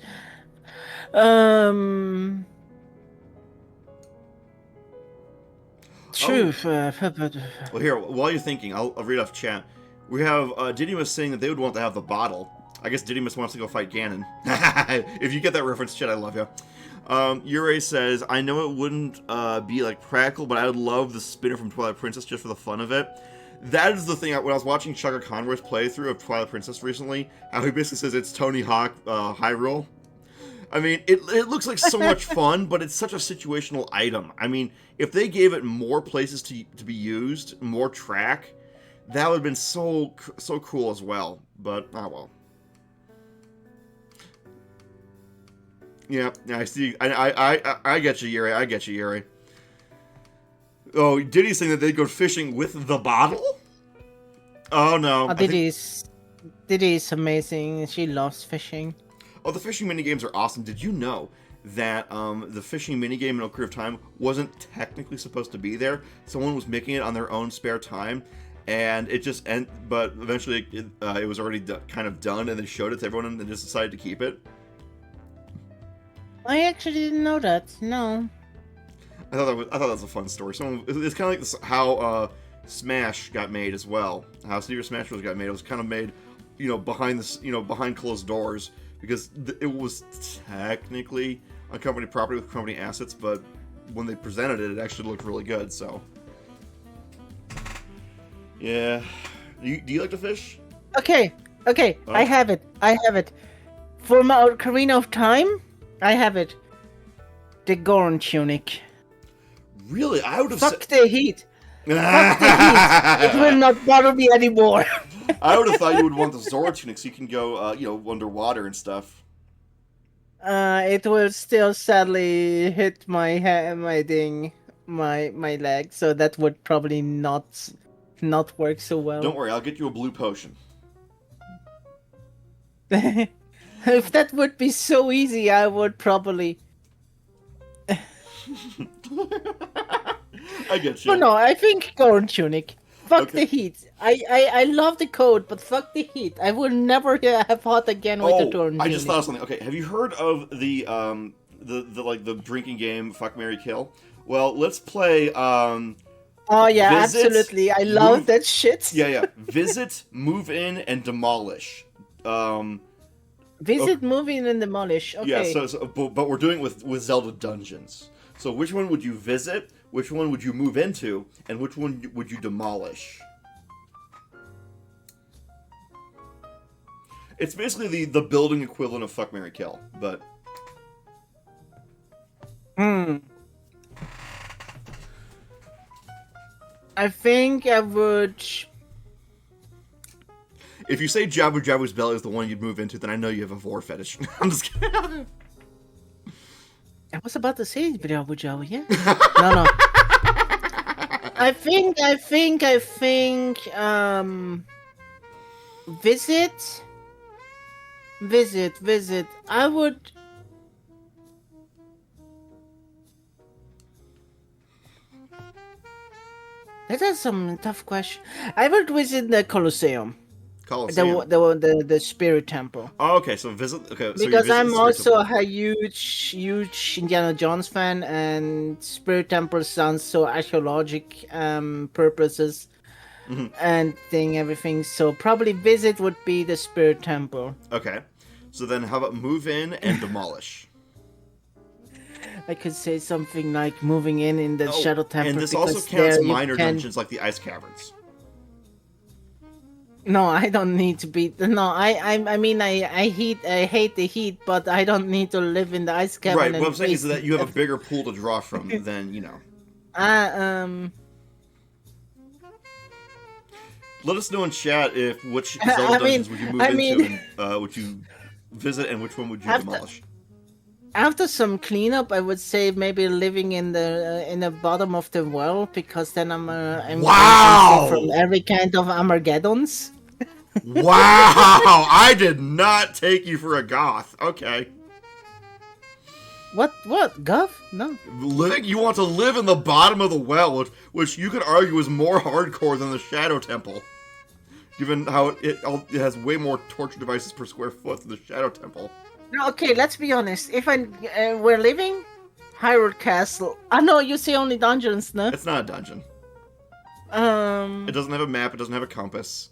Speaker 3: True.
Speaker 2: Well, here, while you're thinking, I'll read off chat. We have Didymus saying that they would want to have the bottle. I guess Didymus wants to go fight Ganon. If you get that reference, chat, I love you. Yurei says, I know it wouldn't be like practical, but I would love the spinner from Twilight Princess just for the fun of it. That is the thing. When I was watching Chaka Conroy's playthrough of Twilight Princess recently, how he basically says it's Tony Hawk Hyrule. I mean, it looks like so much fun, but it's such a situational item. I mean, if they gave it more places to be used, more track, that would have been so cool as well. But, oh well. Yeah, I see. I get you, Yuri. I get you, Yuri. Oh, Diddy's saying that they'd go fishing with the bottle? Oh, no.
Speaker 3: Diddy's amazing. She loves fishing.
Speaker 2: Oh, the fishing minigames are awesome. Did you know that the fishing minigame in Ocarina of Time wasn't technically supposed to be there? Someone was making it on their own spare time, and but eventually it was already kind of done, and they showed it to everyone, and they just decided to keep it.
Speaker 3: I actually didn't know that. No.
Speaker 2: I thought that was a fun story. It's kind of like this, how Smash got made as well. How Super Smash Bros. Got made. It was kind of made, behind closed doors because it was technically on company property with company assets, but when they presented it, it actually looked really good. So, yeah. Do you like to fish?
Speaker 3: Okay. Oh. I have it. For my Ocarina of Time, I have it. The Gorn tunic.
Speaker 2: Really? I would have
Speaker 3: Fuck the heat. Fuck the heat. It will not bother me anymore.
Speaker 2: I would have thought you would want the Zora tunic so you can go, underwater and stuff.
Speaker 3: It will still sadly hit my my leg, so that would probably not work so well.
Speaker 2: Don't worry, I'll get you a blue potion.
Speaker 3: If that would be so easy, I would probably.
Speaker 2: I get you.
Speaker 3: But no, I think Gorn tunic. Fuck
Speaker 2: Okay.
Speaker 3: the heat. I love the code, but fuck the heat. I will never have hot again with the Gorn tunic.
Speaker 2: I just thought of something. Okay, have you heard of the drinking game Fuck, Marry, Kill? Well, let's play
Speaker 3: Oh yeah,
Speaker 2: visit,
Speaker 3: absolutely. I love that shit.
Speaker 2: Yeah. Visit, move in, and demolish.
Speaker 3: Visit, move in, and demolish. Okay.
Speaker 2: Yeah. But we're doing it with Zelda Dungeons. So which one would you visit? Which one would you move into? And which one would you demolish? It's basically the building equivalent of Fuck, Marry, Kill, but.
Speaker 3: I think I would.
Speaker 2: If you say Jabu Jabu's belly is the one you'd move into, then I know you have a vor fetish. I'm just kidding.
Speaker 3: I was about to say Jabu Jabu, yeah. No. I think. Visit. I would. That is some tough question. I would visit the Colosseum. The Spirit Temple.
Speaker 2: Oh, okay, so visit. Okay, so
Speaker 3: because I'm also
Speaker 2: Temple.
Speaker 3: a huge Indiana Jones fan, and Spirit Temple sounds so archaeologic purposes and everything. So probably visit would be the Spirit Temple.
Speaker 2: Okay, so then how about move in and demolish?
Speaker 3: I could say something like moving in the Shadow Temple.
Speaker 2: And this also counts minor dungeons like the Ice Caverns.
Speaker 3: No, I don't need to be. No, I mean, I hate the heat, but I don't need to live in the ice cavern.
Speaker 2: Right. What I'm saying is that you have a bigger pool to draw from than Let us know in chat which Zelda dungeons would you move into, and would you visit, and which one would you demolish?
Speaker 3: After some cleanup, I would say maybe living in the bottom of the well, because then I'm from every kind of Armageddons.
Speaker 2: Wow! I did not take you for a goth. Okay.
Speaker 3: What? Goth? No.
Speaker 2: You want to live in the bottom of the well, which you could argue is more hardcore than the Shadow Temple. Given how it has way more torture devices per square foot than the Shadow Temple.
Speaker 3: Okay, let's be honest. If we're living Hyrule Castle. No, you say only dungeons, no?
Speaker 2: It's not a dungeon. It doesn't have a map. It doesn't have a compass.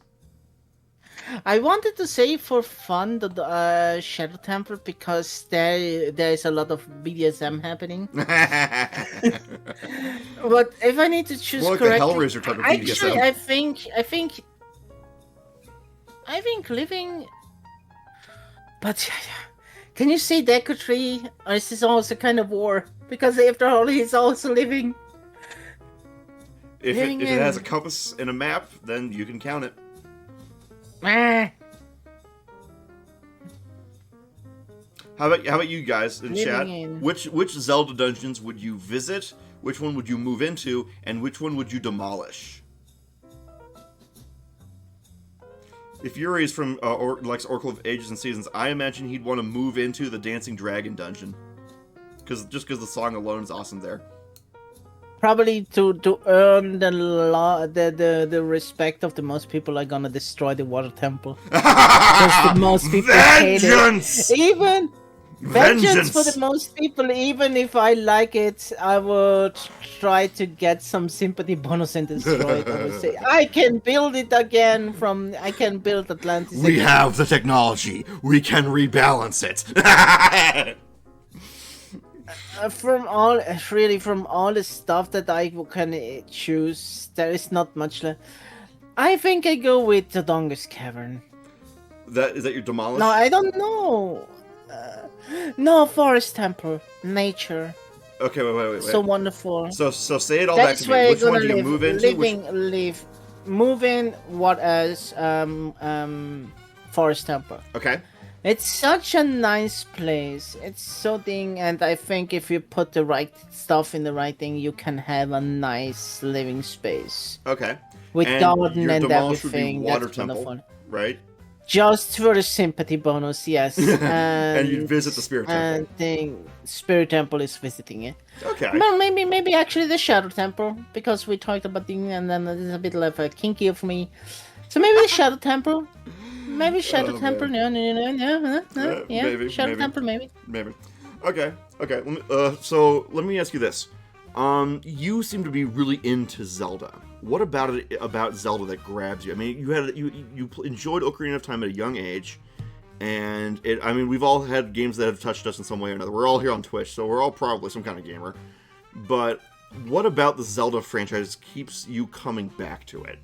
Speaker 3: I wanted to say for fun the Shadow Temple, because there is a lot of BDSM happening. But if I need to choose
Speaker 2: more like
Speaker 3: correctly,
Speaker 2: the Hellraiser type of BDSM.
Speaker 3: Actually, I think living. But can you say Deku Tree, or is this also kind of war? Because after all, he's also living.
Speaker 2: If it has a compass and a map, then you can count it.
Speaker 3: Ah.
Speaker 2: How about you guys in chat? Which Zelda dungeons would you visit? Which one would you move into? And which one would you demolish? If Yuri is from likes Oracle of Ages and Seasons, I imagine he'd want to move into the Dancing Dragon dungeon, because the song alone is awesome there.
Speaker 3: Probably to earn the respect of the most people are gonna destroy the water temple. Because the most people hate it. Vengeance for the most people, even if I like it, I would try to get some sympathy bonus and destroy it. I would say, I can build it again I can build Atlantis
Speaker 2: We
Speaker 3: again.
Speaker 2: have the technology. We can rebalance it.
Speaker 3: From all the stuff that I can choose, there is not much left. I think I go with the Dongus Cavern.
Speaker 2: Is that your demolish?
Speaker 3: No, I don't know. No, Forest Temple, nature.
Speaker 2: Okay, wait.
Speaker 3: So wonderful.
Speaker 2: So say it all
Speaker 3: That's
Speaker 2: back to
Speaker 3: where
Speaker 2: me.
Speaker 3: you're
Speaker 2: Which one
Speaker 3: gonna
Speaker 2: do you
Speaker 3: live.
Speaker 2: move into?
Speaker 3: Move in. What else? Forest Temple.
Speaker 2: Okay.
Speaker 3: It's such a nice place. It's so thing, and I think if you put the right stuff in the right thing, you can have a nice living space.
Speaker 2: Okay.
Speaker 3: With
Speaker 2: And
Speaker 3: garden
Speaker 2: your
Speaker 3: and
Speaker 2: demolish would be
Speaker 3: everything.
Speaker 2: Water
Speaker 3: That's
Speaker 2: Temple,
Speaker 3: wonderful.
Speaker 2: right?
Speaker 3: Just for the sympathy bonus, yes.
Speaker 2: And you'd visit the Spirit Temple.
Speaker 3: And Spirit Temple is visiting it.
Speaker 2: Okay.
Speaker 3: Well, maybe actually the Shadow Temple, because we talked about thing, and then it's a bit like a kinky for me. So maybe the Shadow Temple. Maybe Shadow Temple.
Speaker 2: Man.
Speaker 3: No. Yeah.
Speaker 2: Maybe,
Speaker 3: Shadow
Speaker 2: maybe.
Speaker 3: Temple, maybe.
Speaker 2: Maybe. Okay. So let me ask you this. You seem to be really into Zelda. What about Zelda that grabs you? I mean, you enjoyed Ocarina of Time at a young age, and we've all had games that have touched us in some way or another. We're all here on Twitch, so we're all probably some kind of gamer. But what about the Zelda franchise keeps you coming back to it?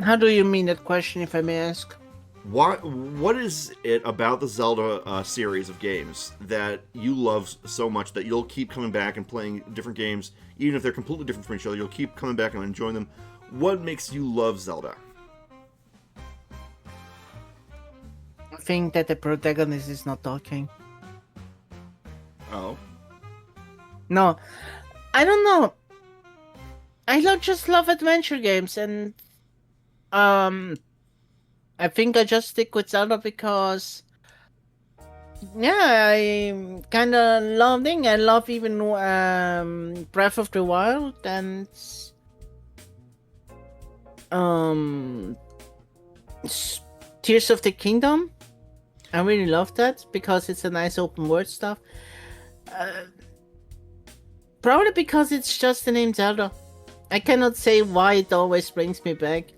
Speaker 3: How do you mean that question, if I may ask?
Speaker 2: What is it about the Zelda series of games that you love so much that you'll keep coming back and playing different games, even if they're completely different from each other? You'll keep coming back and enjoying them. What makes you love Zelda?
Speaker 3: I think that the protagonist is not talking.
Speaker 2: Oh.
Speaker 3: No, I don't know. I just love adventure games, and I think I just stick with Zelda because, yeah, I kind of love it. I love even Breath of the Wild and Tears of the Kingdom. I really love that because it's a nice open world stuff. Probably because it's just the name Zelda. I cannot say why it always brings me back.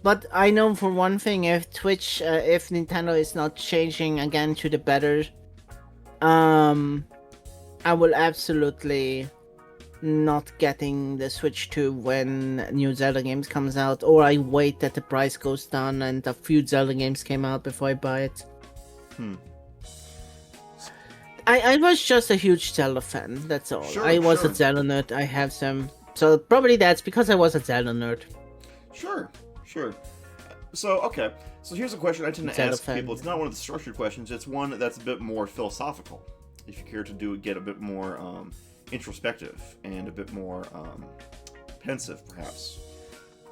Speaker 3: But I know for one thing, if Nintendo is not changing again to the better, I will absolutely not getting the Switch 2 when new Zelda games comes out, or I wait that the price goes down and a few Zelda games came out before I buy it. I was just a huge Zelda fan, that's all.
Speaker 2: Sure,
Speaker 3: I was
Speaker 2: sure.
Speaker 3: a Zelda nerd, I have some. So probably that's because I was a Zelda nerd.
Speaker 2: Sure. So here's a question I tend to
Speaker 3: Zelda
Speaker 2: ask
Speaker 3: fan.
Speaker 2: people. It's not one of the structured questions. It's one that's a bit more philosophical. If you care to get a bit more introspective and a bit more pensive, perhaps.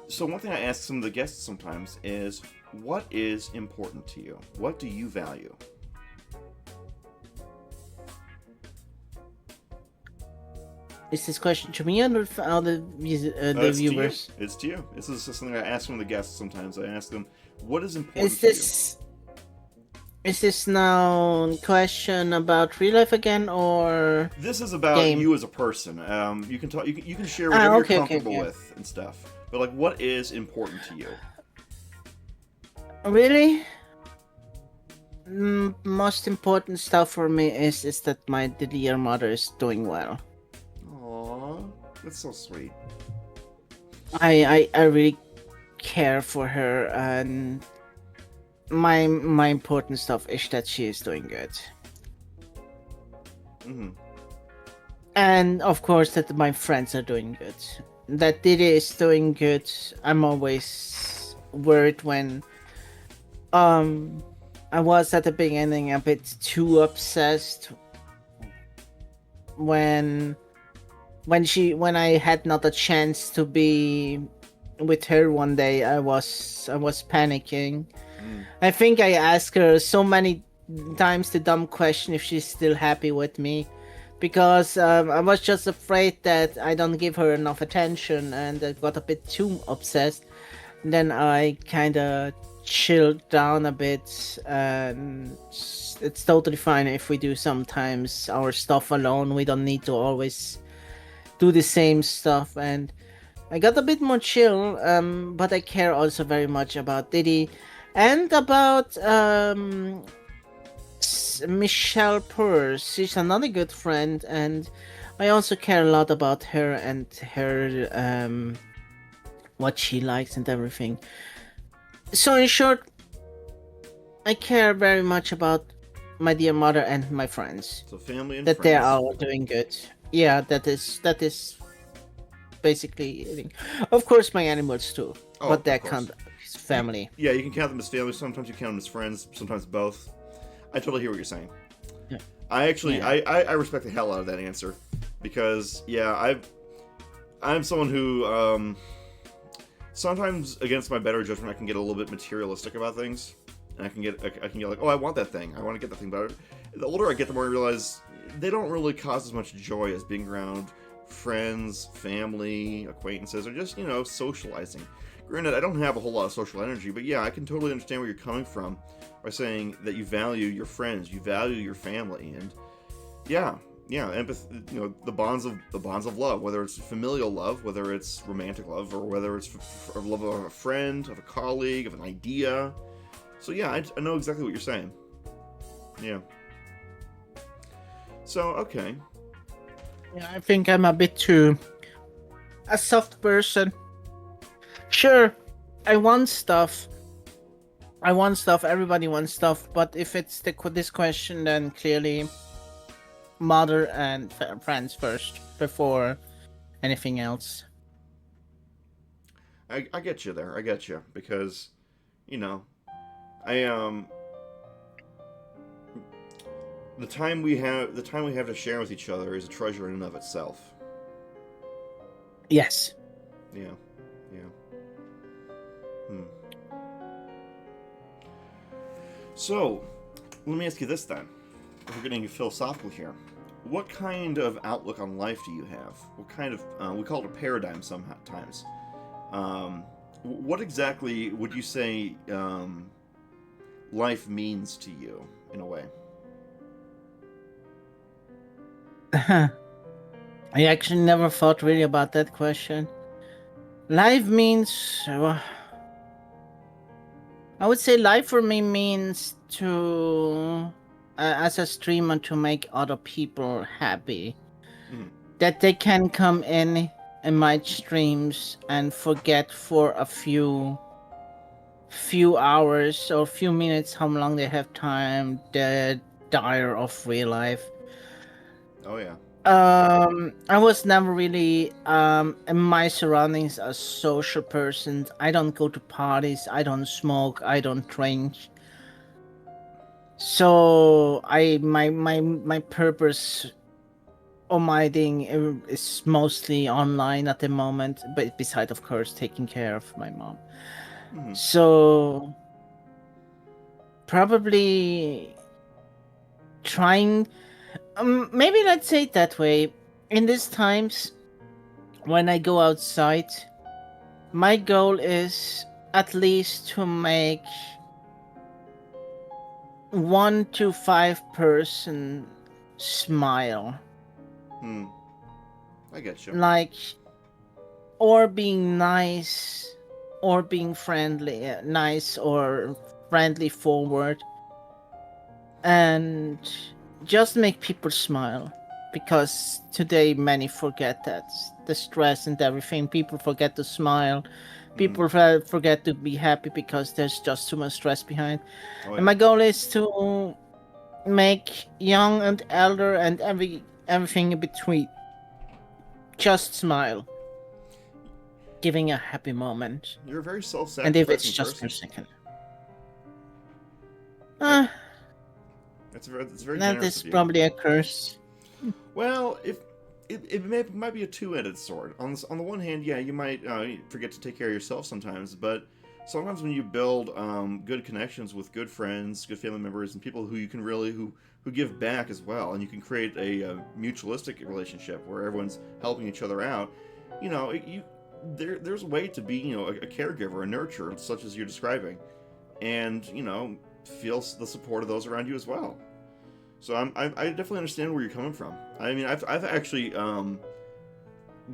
Speaker 2: So one thing I ask some of the guests sometimes is, what is important to you? What do you value?
Speaker 3: Is this question to me or the
Speaker 2: It's
Speaker 3: viewers?
Speaker 2: To you. It's to you. This is just something I ask some of the guests sometimes. I ask them, what is important
Speaker 3: Is this now question about real life again, or
Speaker 2: to you? This is about
Speaker 3: game?
Speaker 2: you as a person. You can talk. You can share whatever
Speaker 3: okay,
Speaker 2: you're
Speaker 3: okay,
Speaker 2: comfortable
Speaker 3: okay.
Speaker 2: with and stuff. But like, what is important to you?
Speaker 3: Really? Most important stuff for me is that my dear mother is doing well.
Speaker 2: Aww, that's so sweet.
Speaker 3: I really care for her, and my important stuff is that she is doing good.
Speaker 2: Mm-hmm.
Speaker 3: And of course that my friends are doing good. That Didi is doing good. I'm always worried when I was at the beginning a bit too obsessed when I had not a chance to be with her one day. I was panicking. I think I asked her so many times the dumb question if she's still happy with me, because I was just afraid that I don't give her enough attention, and I got a bit too obsessed. Then I kind of chilled down a bit, and it's totally fine if we do sometimes our stuff alone. We don't need to always do the same stuff. And I got a bit more chill, but I care also very much about Diddy and about Michelle Purse. She's another good friend, and I also care a lot about her and her what she likes and everything. So in short, I care very much about my dear mother and my friends.
Speaker 2: So family and
Speaker 3: That they
Speaker 2: friends.
Speaker 3: are all doing good. Yeah, that is basically it. Of course my animals too.
Speaker 2: Oh,
Speaker 3: But
Speaker 2: of
Speaker 3: that
Speaker 2: course.
Speaker 3: can't family.
Speaker 2: Yeah, you can count them as family. Sometimes you count them as friends. Sometimes both. I totally hear what you're saying.
Speaker 3: Yeah.
Speaker 2: I actually,
Speaker 3: Yeah.
Speaker 2: I respect the hell out of that answer, because yeah, I'm someone who sometimes against my better judgment I can get a little bit materialistic about things, and I can get like, oh, I want that thing, I want to get that thing. But the older I get, the more I realize they don't really cause as much joy as being around friends, family, acquaintances, or just socializing. Granted, I don't have a whole lot of social energy, but yeah, I can totally understand where you're coming from by saying that you value your friends, you value your family, and yeah, empathy. The bonds of love, whether it's familial love, whether it's romantic love, or whether it's love of a friend, of a colleague, of an idea. So yeah, I know exactly what you're saying. Yeah. So okay.
Speaker 3: Yeah, I think I'm a bit too a soft person. Sure, I want stuff. Everybody wants stuff. But if it's this question, then clearly mother and friends first before anything else.
Speaker 2: I get you there. I get you, because I the time we have to share with each other is a treasure in and of itself.
Speaker 3: Yes.
Speaker 2: Yeah. Hmm. So, let me ask you this then. If we're getting philosophical here, what kind of outlook on life do you have? What kind of we call it a paradigm sometimes. What exactly would you say life means to you in a way?
Speaker 3: I actually never thought really about that question. Life means, I would say life for me means to, as a streamer, to make other people happy.
Speaker 2: Mhm.
Speaker 3: That they can come in my streams and forget for a few hours or few minutes how long they have time the dire of real life.
Speaker 2: Oh yeah.
Speaker 3: I was never really in my surroundings a social person. I don't go to parties, I don't smoke, I don't drink. So my purpose on my thing is mostly online at the moment, but besides of course taking care of my mom.
Speaker 2: Mhm.
Speaker 3: So probably trying maybe let's say it that way. In these times when I go outside, my goal is at least to make 1 to 5 person smile.
Speaker 2: Hmm. I get you.
Speaker 3: Like, or being nice, or being friendly, nice or friendly forward, and just make people smile. Because today many forget that the stress and everything, people forget to smile.
Speaker 2: Mhm.
Speaker 3: People forget to be happy because there's just too much stress behind.
Speaker 2: Oh
Speaker 3: And
Speaker 2: yeah.
Speaker 3: my goal is to make young and elder and everything in between just smile, giving a happy moment.
Speaker 2: You're a very
Speaker 3: And if it's
Speaker 2: self-sacrificing
Speaker 3: just for
Speaker 2: person.
Speaker 3: a second.
Speaker 2: I,
Speaker 3: Uh,
Speaker 2: it's very
Speaker 3: that
Speaker 2: generous
Speaker 3: is
Speaker 2: of you.
Speaker 3: probably a curse.
Speaker 2: Well, if it might be a two-edged sword. On the one hand, yeah, you might forget to take care of yourself sometimes, but sometimes when you build good connections with good friends, good family members, and people who you can really who give back as well, and you can create a mutualistic relationship where everyone's helping each other out. There's a way to be a caregiver, a nurturer, such as you're describing. and feel the support of those around you as well. So I definitely understand where you're coming from. I mean, I've actually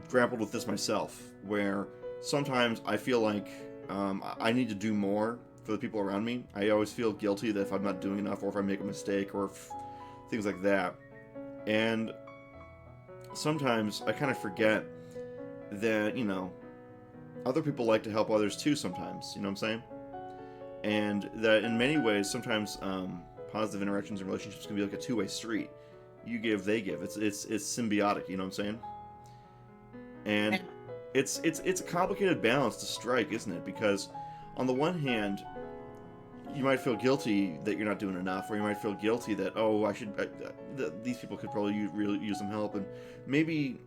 Speaker 2: grappled with this myself, where sometimes I feel like I need to do more for the people around me. I always feel guilty that if I'm not doing enough, or if I make a mistake, or things like that. And sometimes I kind of forget that, other people like to help others too sometimes, you know what I'm saying? And that in many ways, sometimes positive interactions and relationships can be like a two-way street. You give, they give. It's symbiotic, you know what I'm saying? And it's a complicated balance to strike, isn't it? Because on the one hand, you might feel guilty that you're not doing enough, or you might feel guilty that, oh, these people could probably really use some help, and maybe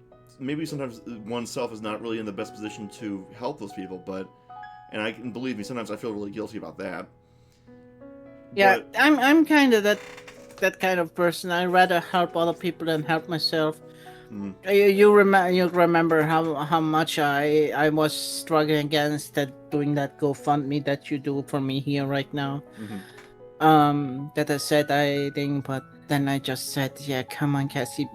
Speaker 2: sometimes oneself is not really in the best position to help those people, and believe me, sometimes I feel really guilty about that.
Speaker 3: Yeah, I'm kind of that kind of person. I rather help other people than help myself. You remember how much I was struggling against doing that GoFundMe that you do for me here right now. That I said I didn't, but then I just said, yeah, come on, Cassie,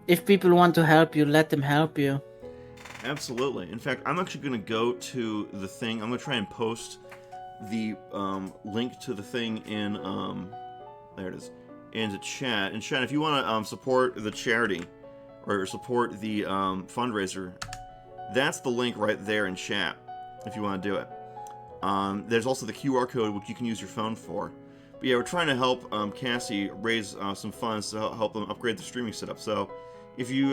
Speaker 3: if people want to help you, let them help you.
Speaker 2: Absolutely. In fact, I'm actually going to go to the thing. I'm going to try and post the link to the thing in there it is, into chat. And chat, if you want to support the charity or support the fundraiser, that's the link right there in chat if you want to do it. There's also the QR code, which you can use your phone for. But yeah, we're trying to help Cassie raise some funds to help them upgrade the streaming setup. So if you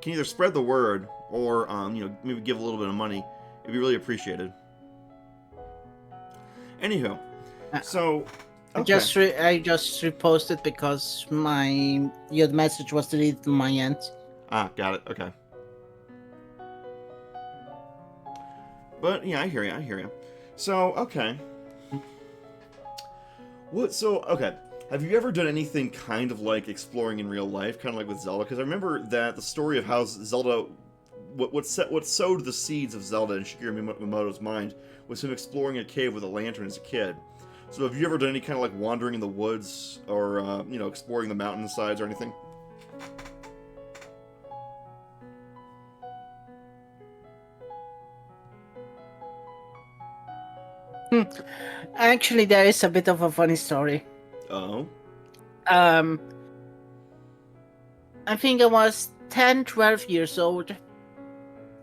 Speaker 2: can either spread the word or maybe give a little bit of money, it'd be really appreciated. Anywho, so okay.
Speaker 3: I just reposted because your message was deleted on my end.
Speaker 2: Got it. Okay. But yeah, I hear you. So okay. Okay. Have you ever done anything kind of like exploring in real life, kind of like with Zelda? Because I remember that the story of how Zelda, what sowed the seeds of Zelda in Shigeru Miyamoto's mind was him exploring a cave with a lantern as a kid. So have you ever done any kind of like wandering in the woods or exploring the mountainsides or anything?
Speaker 3: Actually, there is a bit of a funny story.
Speaker 2: Oh.
Speaker 3: I think I was 10, 12 years old.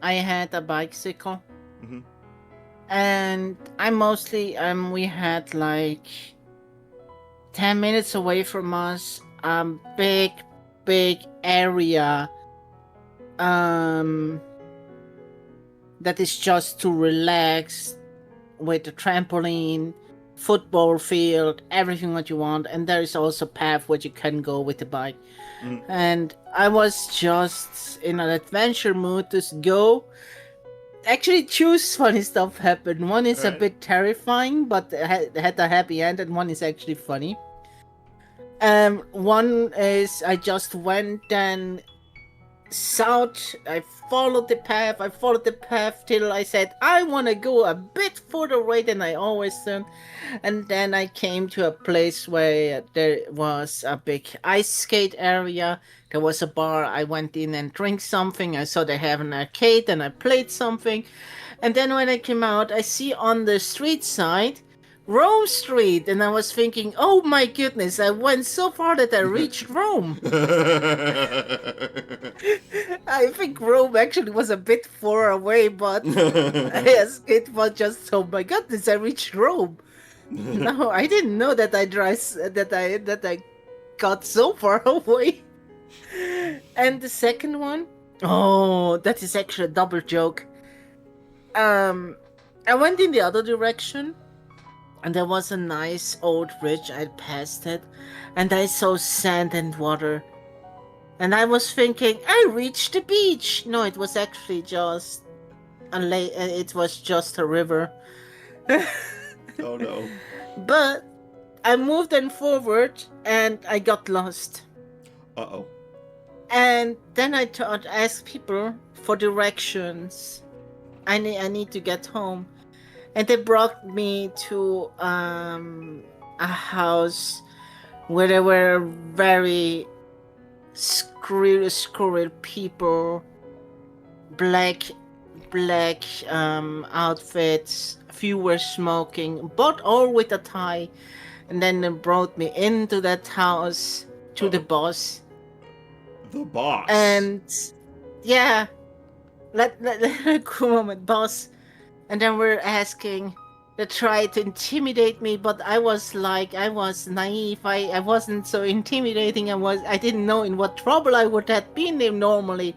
Speaker 3: I had a bicycle.
Speaker 2: Mm-hmm.
Speaker 3: And we had like 10 minutes away from us, big area, that is just to relax, with a trampoline, football field, everything what you want, and there is also a path where you can go with the bike. And I was just in an adventure mood to go. Actually, two funny stuff happened. One is a bit terrifying, but had a happy end, and one is actually funny. One is I just went then south. I followed the path till I said I want to go a bit further away than I always done, and then I came to a place where there was a big ice skate area. There was a bar. I went in and drank something. I saw they have an arcade, and I played something. And then when I came out, I see on the street side Rome Street, and I was thinking, oh my goodness, I went so far that I reached Rome. I think Rome actually was a bit far away, but yes, it was just, oh my goodness, I reached Rome. No, I didn't know that I got so far away. And the second one, oh, that is actually a double joke. I went in the other direction, and there was a nice old bridge. I passed it, and I saw sand and water. And I was thinking, I reached the beach. No, it was actually just a lake. It was just a river.
Speaker 2: Oh no.
Speaker 3: But I moved then forward, and I got lost.
Speaker 2: Uh-oh.
Speaker 3: And then I asked people for directions. I need to get home. and they brought me to a house where there were very screwed people, black outfits. A few were smoking, but all with a tie. And then they brought me into that house to the boss.
Speaker 2: The boss.
Speaker 3: And yeah, let cool moment, boss. And then we're asking. They tried to intimidate me, but I was naive. I wasn't so intimidating. I didn't know in what trouble I would have been in normally.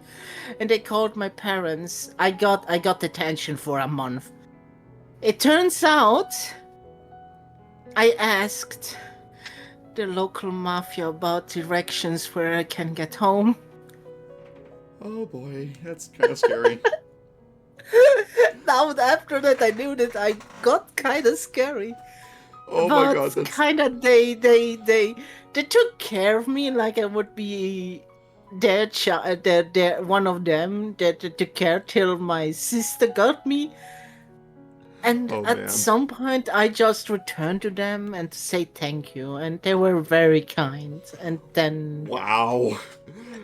Speaker 3: And they called my parents. I got detention for a month. It turns out I asked the local mafia about directions where I can get home.
Speaker 2: Oh boy, that's kind of scary.
Speaker 3: Now after that, I knew that I got kind of scary.
Speaker 2: Oh
Speaker 3: but
Speaker 2: my god, that's
Speaker 3: kind of they took care of me like I would be their child, their one of them that took care till my sister got me. And at some point, I just returned to them and to say thank you, and they were very kind. And then,
Speaker 2: wow.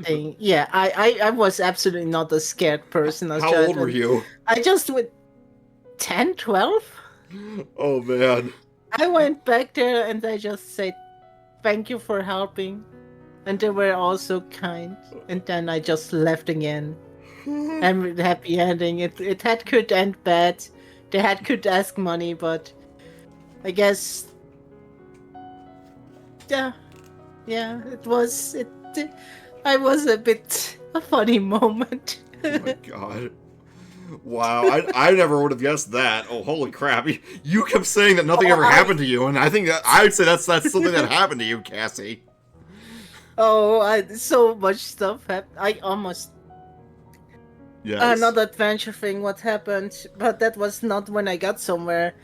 Speaker 3: I was absolutely not a scared person.
Speaker 2: How old were you?
Speaker 3: I just went 10, 12.
Speaker 2: Oh man.
Speaker 3: I went back there and I just said thank you for helping, and they were also kind. And then I just left again. And with happy ending. It had could end bad. They had could ask money, but I guess it was I was a bit a funny moment.
Speaker 2: Oh my god. Wow, I never would have guessed that. Oh, holy crap. You kept saying that nothing ever happened to you, and I think that I would say that's something that happened to you, Cassie.
Speaker 3: So much stuff happened. I almost... Yes. Another adventure thing, what happened, but that was not when I got somewhere.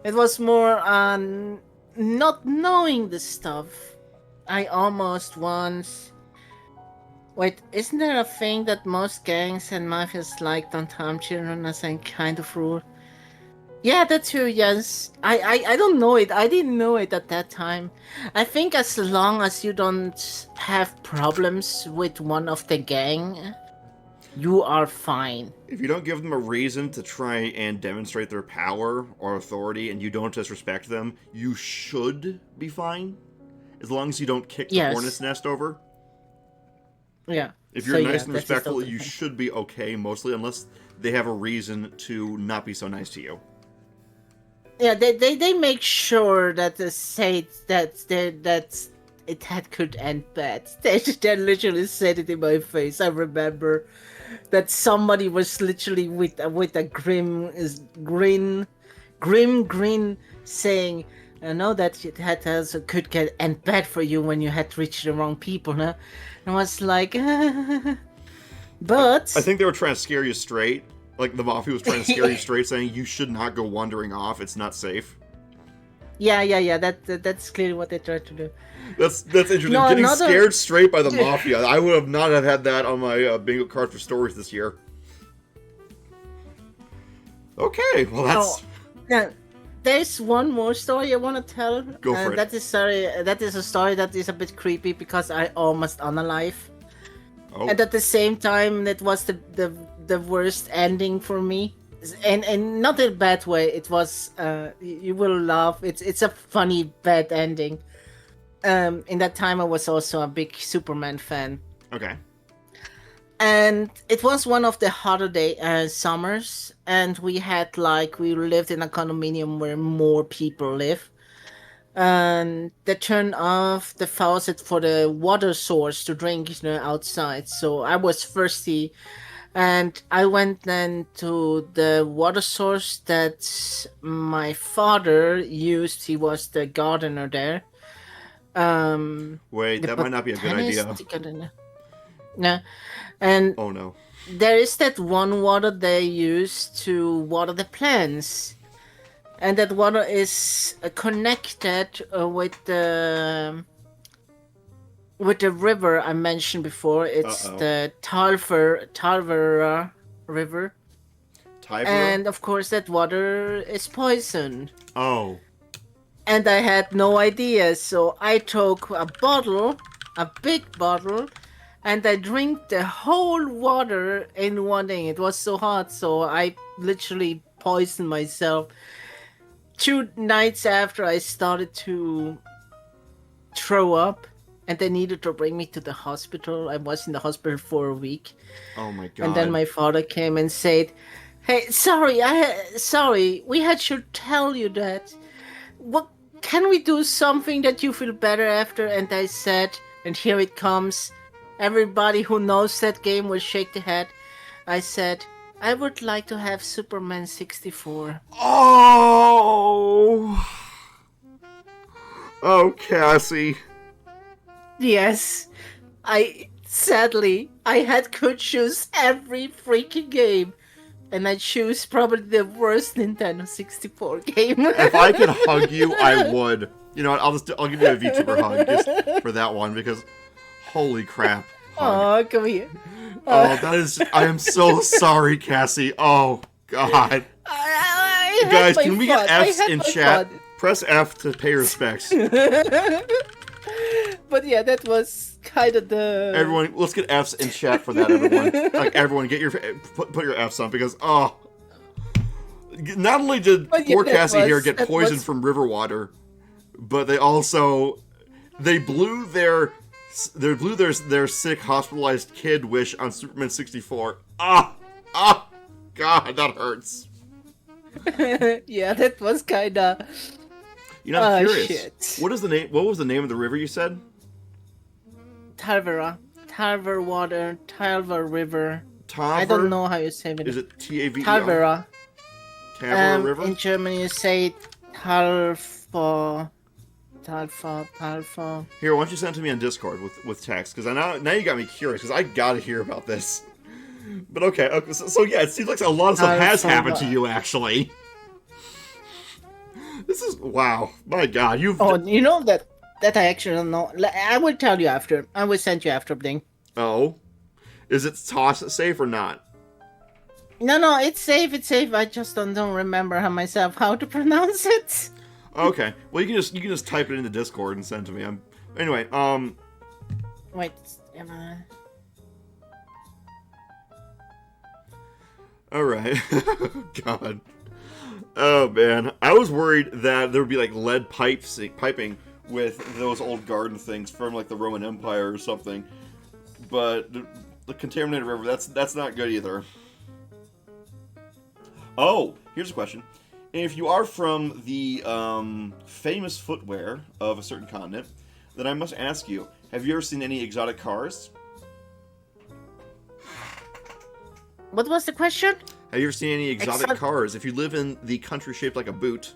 Speaker 3: It was more on not knowing the stuff. I almost once... Wait, isn't there a thing that most gangs and mafias like don't harm children as a kind of rule? Yeah, that's true, yes. I don't know it. I didn't know it at that time. I think as long as you don't have problems with one of the gang, you are fine.
Speaker 2: If you don't give them a reason to try and demonstrate their power or authority and you don't disrespect them, you should be fine. As long as you don't kick the hornet's nest over.
Speaker 3: Yeah.
Speaker 2: If you're nice and respectful, you should be okay, mostly, unless they have a reason to not be so nice to you.
Speaker 3: Yeah, they make sure that they say that it could end bad. They literally said it in my face. I remember that somebody was literally with a grim grin saying, I know that it could get end bad for you when you had reached the wrong people, huh? And I was like, but...
Speaker 2: I think they were trying to scare you straight. Like, the mafia was trying to scare you straight, saying you should not go wandering off, it's not safe.
Speaker 3: Yeah, that's clearly what they tried to do.
Speaker 2: That's interesting. No, getting scared straight by the mafia. I would have not have had that on my bingo card for stories this year. Okay, well that's...
Speaker 3: Yeah. There's one more story I want to tell.
Speaker 2: Go for it.
Speaker 3: That is a story that is a bit creepy because I almost unalive. Oh. And at the same time, it was the worst ending for me. And not in a bad way. It was, you will laugh. It's a funny, bad ending. In that time, I was also a big Superman fan.
Speaker 2: Okay.
Speaker 3: And it was one of the hotter summers, and we lived in a condominium where more people live. And they turned off the faucet for the water source to drink, outside. So I was thirsty, and I went then to the water source that my father used. He was the gardener there.
Speaker 2: Wait, that might not be a good idea.
Speaker 3: No. And
Speaker 2: oh no.
Speaker 3: There is that one water they use to water the plants. And that water is connected with the river I mentioned before. It's the Talver River.
Speaker 2: Tyver?
Speaker 3: And of course, that water is poison.
Speaker 2: Oh.
Speaker 3: And I had no idea, so I took a bottle, a big bottle, and I drank the whole water in one day. It was so hot, so I literally poisoned myself. 2 nights after, I started to throw up, and they needed to bring me to the hospital. I was in the hospital for a week.
Speaker 2: Oh my god.
Speaker 3: And then my father came and said, "Hey, sorry, we had to tell you that. What can we do something that you feel better after?" And I said, and here it comes. Everybody who knows that game will shake their head. I said, "I would like to have Superman 64."
Speaker 2: Oh! Oh, Cassie.
Speaker 3: Yes, sadly, I could choose every freaking game. And I choose probably the worst Nintendo 64 game.
Speaker 2: If I could hug you, I would. You know what, I'll give you a VTuber hug just for that one, because holy crap.
Speaker 3: Oh, come here.
Speaker 2: Oh, I am so sorry, Cassie. Oh, God. Guys, can we get F's in chat?
Speaker 3: Fun.
Speaker 2: Press F to pay respects.
Speaker 3: But yeah, that was kind of the...
Speaker 2: Everyone, let's get F's in chat for that, everyone. Like, everyone, get your put your F's on, because, oh... Not only did poor Cassie here get poisoned from river water, but they also... They blew their sick, hospitalized kid wish on Superman 64. God, that hurts.
Speaker 3: Yeah, that was kind of...
Speaker 2: You know, I'm curious.
Speaker 3: Shit.
Speaker 2: What was the name of the river you said?
Speaker 3: Talvera. Talver water, Talver river.
Speaker 2: Taver?
Speaker 3: I don't know how you say it.
Speaker 2: Is it T-A-V-E-R?
Speaker 3: Talvera.
Speaker 2: Talvera river?
Speaker 3: In German you say Talfa.
Speaker 2: Here, why don't you send it to me on Discord with text? Because now you got me curious, because I gotta hear about this. But okay, so yeah, it seems like a lot of stuff has happened to you, actually. This is, wow, my god, you've...
Speaker 3: Oh, you know that I actually don't know. I will tell you after. I will send you after, thing.
Speaker 2: Oh? Is it safe or not?
Speaker 3: No, it's safe, I just don't remember how to pronounce it.
Speaker 2: Okay, well you can just type it in the Discord and send it to me. Anyway,
Speaker 3: Wait,
Speaker 2: Alright. God. Oh man, I was worried that there would be like lead piping with those old garden things from like the Roman Empire or something. But the contaminated river, that's not good either. Oh, here's a question. If you are from the famous footwear of a certain continent, then I must ask you, have you ever seen any exotic cars?
Speaker 3: What was the question?
Speaker 2: Have you ever seen any exotic cars? If you live in the country shaped like a boot,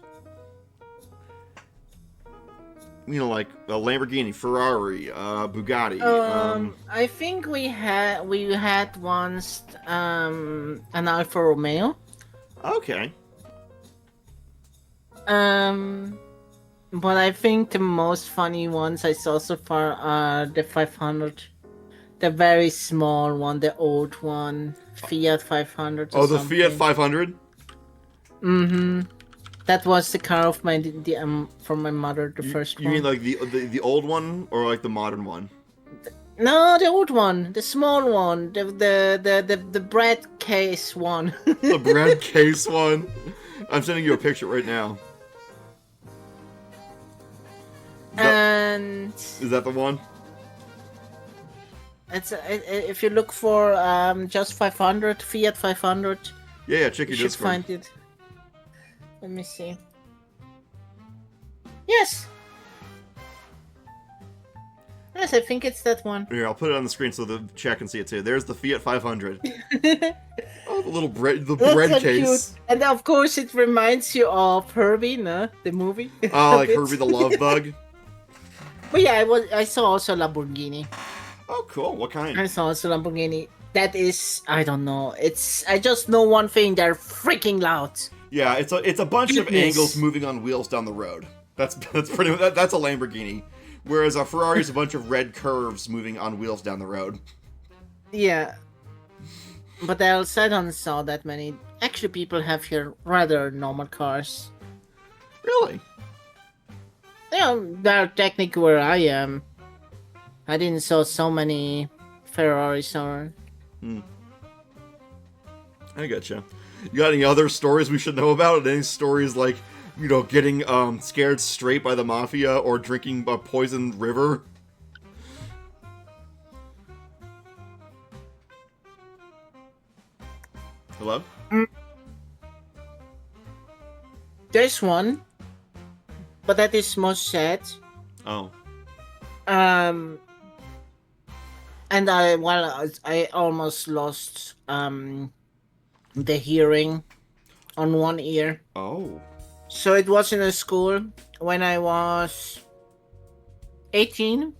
Speaker 2: you know, like a Lamborghini, Ferrari, Bugatti.
Speaker 3: I think we had once an Alfa Romeo.
Speaker 2: Okay.
Speaker 3: But I think the most funny ones I saw so far are the 500, the very small one, the old one, Fiat 500.
Speaker 2: Oh, the Fiat 500.
Speaker 3: Mm-hmm. That was the car of from my mother, the first one.
Speaker 2: You mean like the old one or like the modern one?
Speaker 3: No, the old one, the small one, the bread case one.
Speaker 2: The bread case one. I'm sending you a picture right now. Is that the one?
Speaker 3: It's if you look for just 500 Fiat 500.
Speaker 2: Yeah, check your
Speaker 3: Discord. You should find it. Let me see. Yes, I think it's that one.
Speaker 2: Here, I'll put it on the screen so the chat can see it too. There's the Fiat 500. Oh, the bread
Speaker 3: so
Speaker 2: case.
Speaker 3: Cute. And of course, it reminds you of Herbie, no? The movie.
Speaker 2: Oh, like Herbie the Love Bug.
Speaker 3: But yeah, I saw also Lamborghini.
Speaker 2: Oh, cool. What kind?
Speaker 3: I saw also Lamborghini. That is, I don't know. I just know one thing. They're freaking loud.
Speaker 2: Yeah, it's a bunch of angles moving on wheels down the road. That's pretty. That's a Lamborghini. Whereas a Ferrari is a bunch of red curves moving on wheels down the road.
Speaker 3: Yeah. But I also don't saw that many Actually, people have here rather normal cars.
Speaker 2: Really?
Speaker 3: Well, technically where I am, I didn't saw so many Ferraris or...
Speaker 2: I gotcha. You got any other stories we should know about? Any stories like, getting scared straight by the mafia or drinking a poisoned river? Hello?
Speaker 3: There's one, but that is most sad.
Speaker 2: Oh.
Speaker 3: And I almost lost the hearing on one ear.
Speaker 2: Oh.
Speaker 3: So it was in a school when I was 18.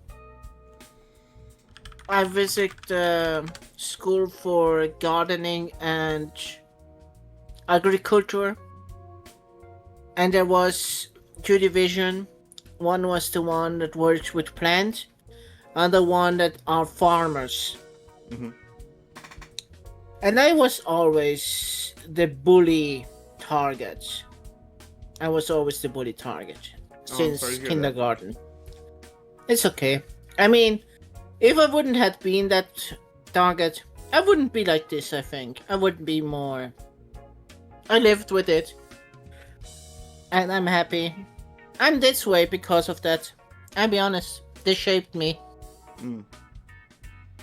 Speaker 3: I visited school for gardening and agriculture. And there was two divisions. One was the one that works with plants, and the one that are farmers.
Speaker 2: Mm-hmm.
Speaker 3: And I was always the bully target. Since kindergarten. It's okay. I mean, if I wouldn't have been that target, I wouldn't be like this, I think. I would be more... I lived with it. And I'm happy. I'm this way because of that. I'll be honest. They shaped me.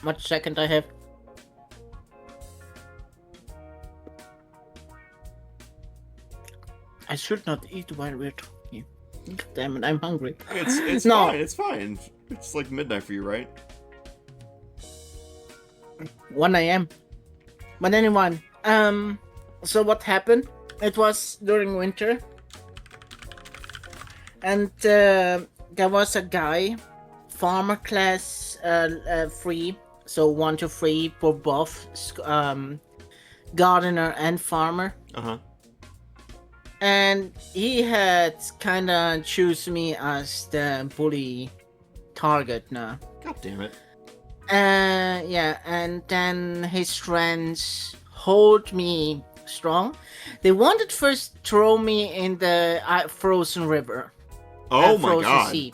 Speaker 3: Much second I have. I should not eat while we're talking. Damn it, I'm hungry.
Speaker 2: It's
Speaker 3: No.
Speaker 2: fine. It's fine. It's like midnight for you, right?
Speaker 3: 1 a.m. But anyone, so what happened? It was during winter. And there was a guy, farmer class 3, so 1 to 3 for both gardener and farmer.
Speaker 2: Uh-huh.
Speaker 3: And he had kind of choose me as the bully target now.
Speaker 2: God damn it.
Speaker 3: Yeah, and then his friends hold me strong. They wanted first throw me in the frozen river.
Speaker 2: Oh my
Speaker 3: frozen
Speaker 2: god.
Speaker 3: sea.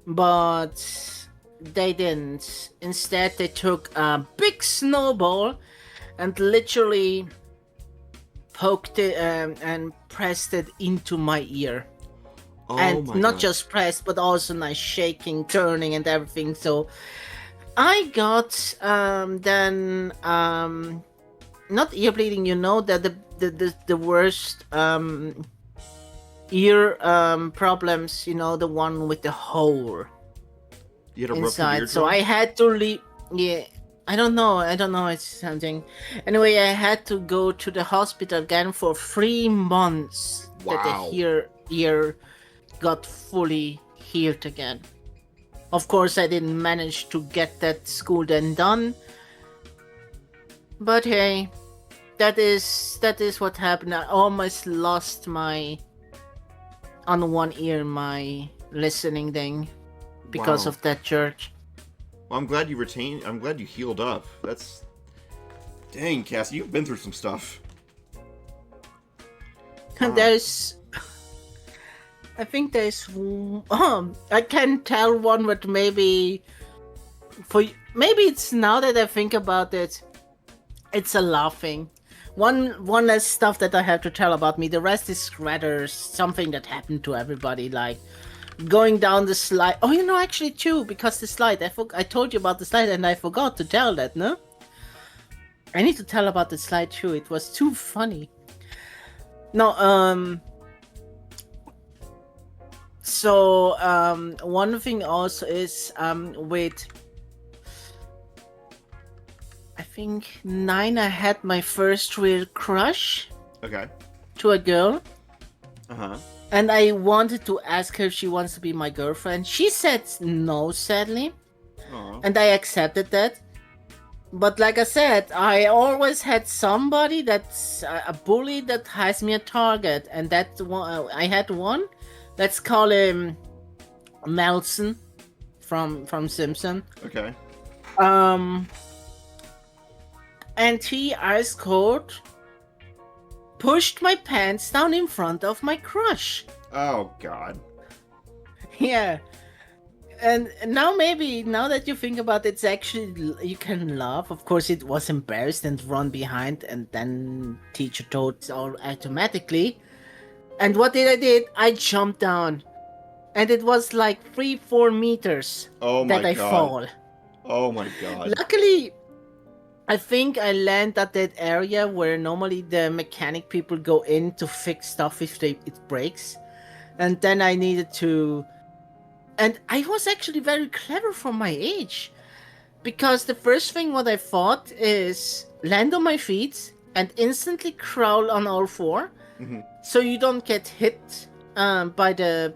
Speaker 3: But they didn't. Instead, they took a big snowball and literally poked it and pressed it into my ear.
Speaker 2: Oh
Speaker 3: And
Speaker 2: my
Speaker 3: not
Speaker 2: god.
Speaker 3: just pressed, but also nice shaking, turning, and everything. So I got then not ear bleeding. That the worst ear problems. The one with the hole
Speaker 2: You had a ruptured
Speaker 3: inside.
Speaker 2: eardrum?
Speaker 3: So I had to leave. Yeah. I don't know. It's something. Anyway, I had to go to the hospital again for 3 months. That
Speaker 2: Wow.
Speaker 3: the ear got fully healed again. Of course, I didn't manage to get that school then done. But hey, that is what happened. I almost lost my my listening thing because
Speaker 2: Wow.
Speaker 3: of that church.
Speaker 2: Well, I'm glad you healed up. That's... Dang, Cassie, you've been through some stuff. Wow.
Speaker 3: I think there's... I can't tell one, but maybe it's now that I think about it, it's a laughing. One less stuff that I have to tell about me. The rest is rather something that happened to everybody, like going down the slide. Oh, actually two, because the slide. I told you about the slide and I forgot to tell that, no? I need to tell about the slide too. It was too funny. No, so one thing also is with I think 9 I had my first real crush
Speaker 2: Okay.
Speaker 3: to a girl.
Speaker 2: Uh-huh.
Speaker 3: And I wanted to ask her if she wants to be my girlfriend. She said no, sadly.
Speaker 2: Aw.
Speaker 3: And I accepted that. But like I said, I always had somebody that's a bully that has me a target. And that one, I had one. Let's call him Melson from Simpson.
Speaker 2: Okay.
Speaker 3: And he ice cold pushed my pants down in front of my crush.
Speaker 2: Oh, God.
Speaker 3: Yeah. And now that you think about it, it's actually, you can laugh. Of course, it was embarrassed and run behind, and then teacher told all automatically. And what did I did? I jumped down. And it was like 3-4 meters
Speaker 2: Oh, my
Speaker 3: that I
Speaker 2: God.
Speaker 3: fall.
Speaker 2: Oh, my God.
Speaker 3: Luckily, I think I land at that area where normally the mechanic people go in to fix stuff if it breaks. And then I needed to... And I was actually very clever for my age. Because the first thing what I thought is land on my feet and instantly crawl on all four.
Speaker 2: Mm-hmm.
Speaker 3: So you don't get hit by the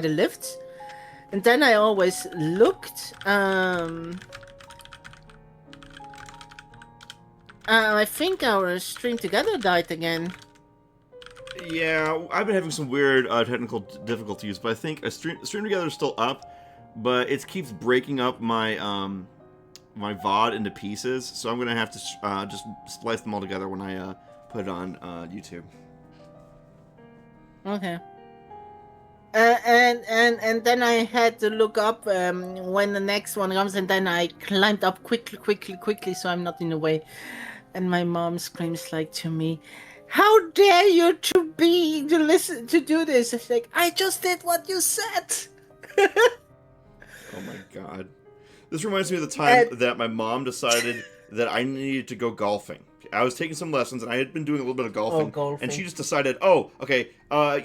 Speaker 3: lifts. And then I always looked. I think our stream together died again.
Speaker 2: Yeah, I've been having some weird technical difficulties, but I think a stream together is still up, but it keeps breaking up my my VOD into pieces. So I'm gonna have to just splice them all together when I put it on YouTube.
Speaker 3: Okay. And then I had to look up when the next one comes, and then I climbed up quickly, so I'm not in the way. And my mom screams like to me, "How dare you to listen to do this?" It's like, I just did what you said.
Speaker 2: Oh my God. This reminds me of the time that my mom decided that I needed to go golfing. I was taking some lessons, and I had been doing a little bit of golfing. And she just decided, oh, okay,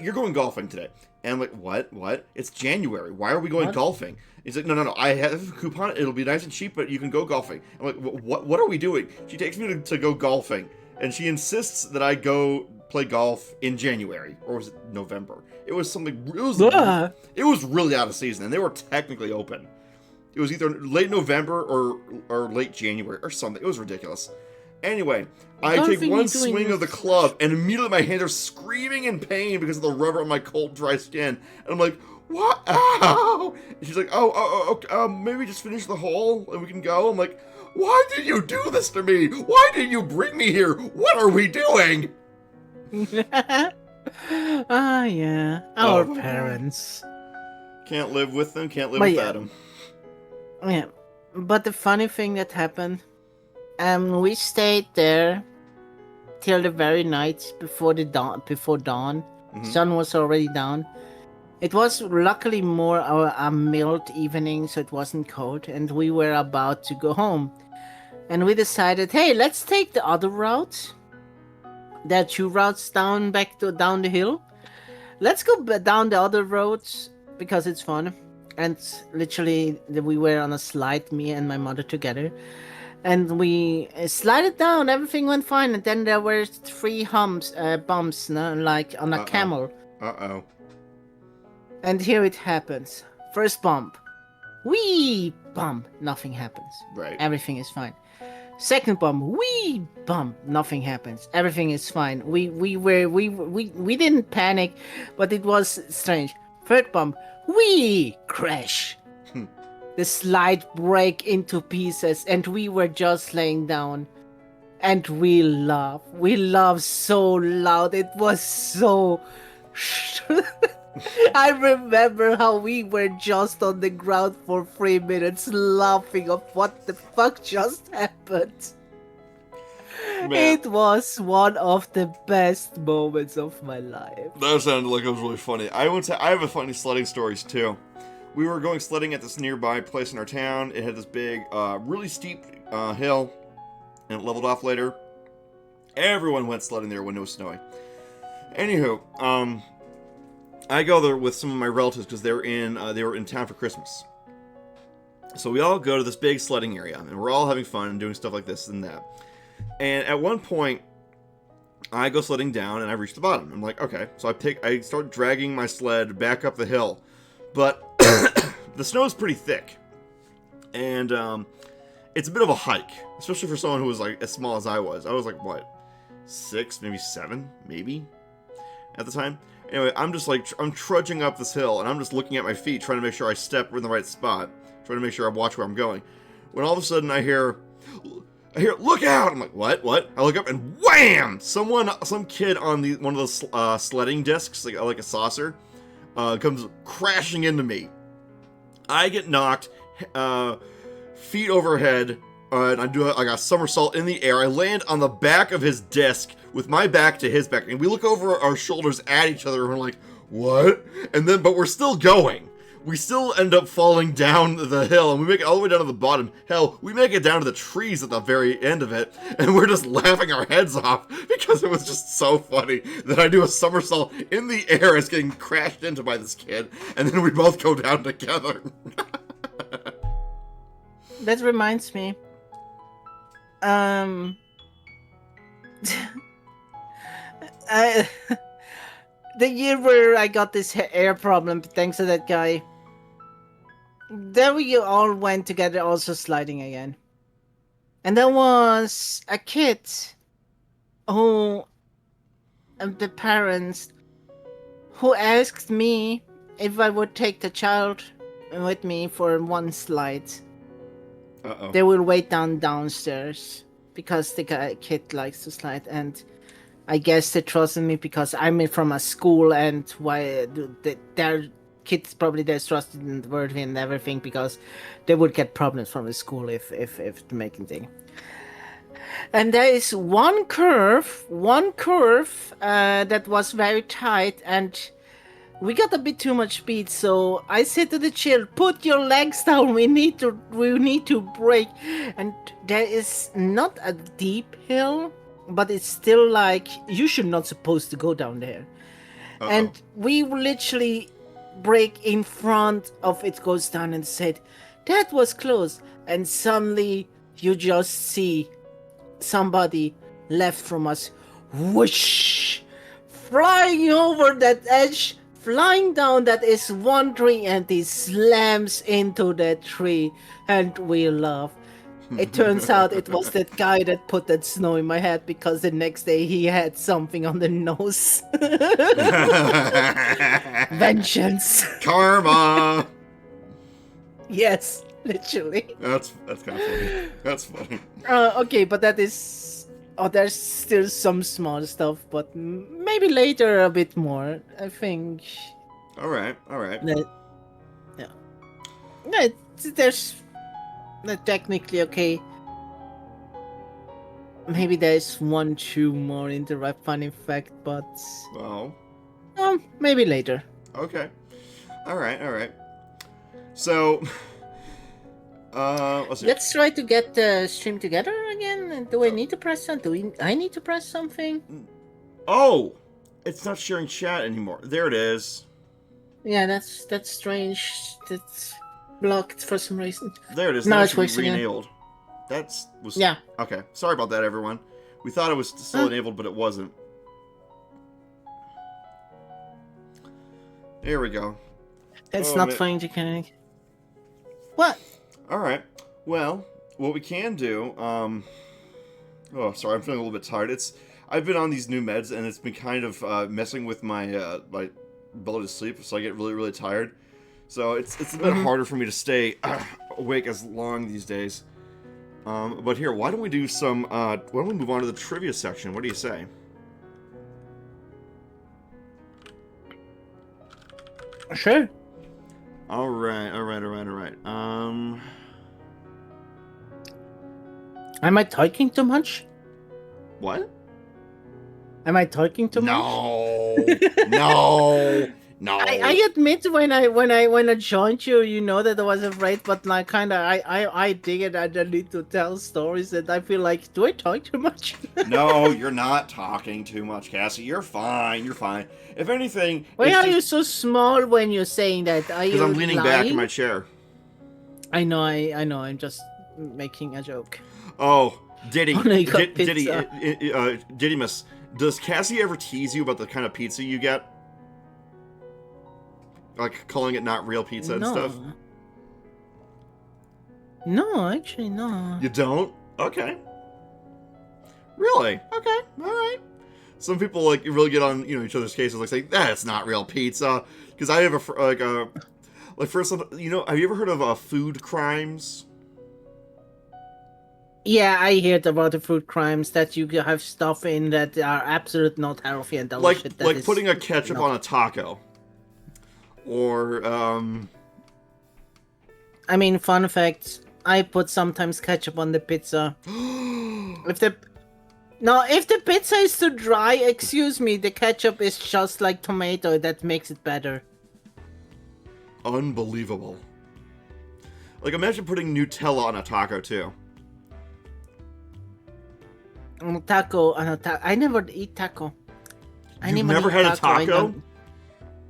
Speaker 2: you're going golfing today. And I'm like, what? It's January. Why are we going golfing? He's like, no, I have a coupon. It'll be nice and cheap, but you can go golfing. I'm like, what are we doing? She takes me to go golfing, and she insists that I go play golf in January, or was it November? It was something, it was really out of season, and they were technically open. It was either late November or late January or something. It was ridiculous. Anyway, I take one swing of the club, and immediately my hands are screaming in pain because of the rubber on my cold, dry skin. And I'm like, what? Ow! And she's like, maybe just finish the hole and we can go. I'm like, why did you do this to me? Why did you bring me here? What are we doing?
Speaker 3: Yeah. Our parents.
Speaker 2: Can't live with them, can't live without them.
Speaker 3: Yeah. But the funny thing that happened, we stayed there till the very night before dawn. Mm-hmm. Sun was already down. It was luckily more a mild evening, so it wasn't cold, and we were about to go home. And we decided, hey, let's take the other route. There are 2 routes down the hill. Let's go down the other roads because it's fun. And literally, we were on a slide, me and my mother together. And we slided down, everything went fine, and then there were 3 bumps, like on a camel.
Speaker 2: Uh-oh.
Speaker 3: And here it happens. First bump. Wee bump. Nothing happens.
Speaker 2: Right.
Speaker 3: Everything is fine. Second bump. Wee bump. Nothing happens. Everything is fine. We didn't panic, but it was strange. Third bump. Wee crash. The slide break into pieces, and we were just laying down. And we laughed. We laughed so loud. It was so... I remember how we were just on the ground for 3 minutes laughing of what the fuck just happened. Man. It was one of the best moments of my life.
Speaker 2: That sounded like it was really funny. I have a funny sledding stories too. We were going sledding at this nearby place in our town. It had this big, really steep hill, and it leveled off later. Everyone went sledding there when it was snowing. Anywho, I go there with some of my relatives because they were in town for Christmas. So we all go to this big sledding area, and we're all having fun and doing stuff like this and that. And at one point, I go sledding down, and I reach the bottom. I'm like, okay. So I start dragging my sled back up the hill, but the snow is pretty thick, and it's a bit of a hike, especially for someone who was like as small as I was. I was like, what, 6, maybe 7, maybe at the time. Anyway, I'm trudging up this hill, and I'm just looking at my feet, trying to make sure I step in the right spot, trying to make sure I watch where I'm going. When all of a sudden I hear, I hear, look out! I'm like, what? I look up and wham! Some kid on one of those sledding discs, like a saucer, comes crashing into me. I get knocked feet overhead, and I got a somersault in the air. I land on the back of his disc with my back to his back, and we look over our shoulders at each other, and we're like, what? But we're still going. We still end up falling down the hill, and we make it all the way down to the bottom. Hell, we make it down to the trees at the very end of it, and we're just laughing our heads off because it was just so funny that I do a somersault in the air as getting crashed into by this kid, and then we both go down together.
Speaker 3: That reminds me. The year where I got this air problem, thanks to that guy. There we all went together, also sliding again. And there was a kid who, the parents, who asked me if I would take the child with me for one slide.
Speaker 2: Uh-oh.
Speaker 3: They will wait downstairs because the kid likes to slide, and I guess they trusted me because I'm from a school, and why their kids probably they're trusted in the word and everything, because they would get problems from the school if making thing. And there is one curve that was very tight, and we got a bit too much speed. So I said to the child, "Put your legs down. We need to brake." And there is not a deep hill, but it's still like you should not supposed to go down there. Uh-oh. And we literally brake in front of it, goes down, and said, "That was close." And suddenly you just see somebody left from us, whoosh, flying over that edge, flying down that is one tree, and he slams into that tree, and we laugh. It turns out it was that guy that put that snow in my head, because the next day he had something on the nose. Vengeance.
Speaker 2: Karma.
Speaker 3: Yes, literally.
Speaker 2: That's kind of funny. That's funny.
Speaker 3: Okay, but that is... Oh, there's still some small stuff, but maybe later a bit more, I think.
Speaker 2: All right.
Speaker 3: Yeah. No, there's... technically okay. Maybe there's 1-2 more interrupt funny fact, but maybe later.
Speaker 2: Okay. All right. So let's
Speaker 3: try to get the stream together again. Do I need to press something? I need to press something?
Speaker 2: Oh, it's not sharing chat anymore. There it is.
Speaker 3: Yeah, that's strange. That's blocked for some reason.
Speaker 2: There it is.
Speaker 3: Now
Speaker 2: it's re-enabled. Yeah. Okay. Sorry about that, everyone. We thought it was still enabled, but it wasn't. There we go.
Speaker 3: It's not fine to connect. What?
Speaker 2: All right. Well, what we can do. Oh, sorry. I'm feeling a little bit tired. I've been on these new meds, and it's been kind of messing with my ability to sleep, so I get really, really tired. So it's a bit harder for me to stay awake as long these days. But here, why don't we do some? Why don't we move on to the trivia section? What do you say?
Speaker 3: Sure.
Speaker 2: All right.
Speaker 3: Am I talking too much?
Speaker 2: What?
Speaker 3: Am I talking too much?
Speaker 2: No.
Speaker 3: I admit when I joined you, you know that I was afraid, but like kind of I dig it. I need to tell stories that I feel like, do I talk too much?
Speaker 2: No, you're not talking too much, Cassie. You're fine. If anything,
Speaker 3: why are you so small when you're saying that?
Speaker 2: Because I'm leaning back in my chair.
Speaker 3: I know. I'm just making a joke.
Speaker 2: Oh, Didymus, does Cassie ever tease you about the kind of pizza you get? Like calling it not real pizza and stuff?
Speaker 3: No, actually, no.
Speaker 2: You don't? Okay. Really? Okay. All right. Some people you really get on each other's cases, like saying that's not real pizza. Because I have have you ever heard of food crimes?
Speaker 3: Yeah, I heard about the food crimes that you have stuff in that are absolute not healthy and delicious. That
Speaker 2: Like
Speaker 3: is
Speaker 2: putting a ketchup
Speaker 3: not.
Speaker 2: on a taco, or
Speaker 3: I mean, fun fact: I put sometimes ketchup on the pizza. If the if the pizza is too dry, excuse me, the ketchup is just like tomato. That makes it better.
Speaker 2: unbelievable. Like imagine putting Nutella on a taco too.
Speaker 3: On a taco, I never eat taco.
Speaker 2: You've never had a taco?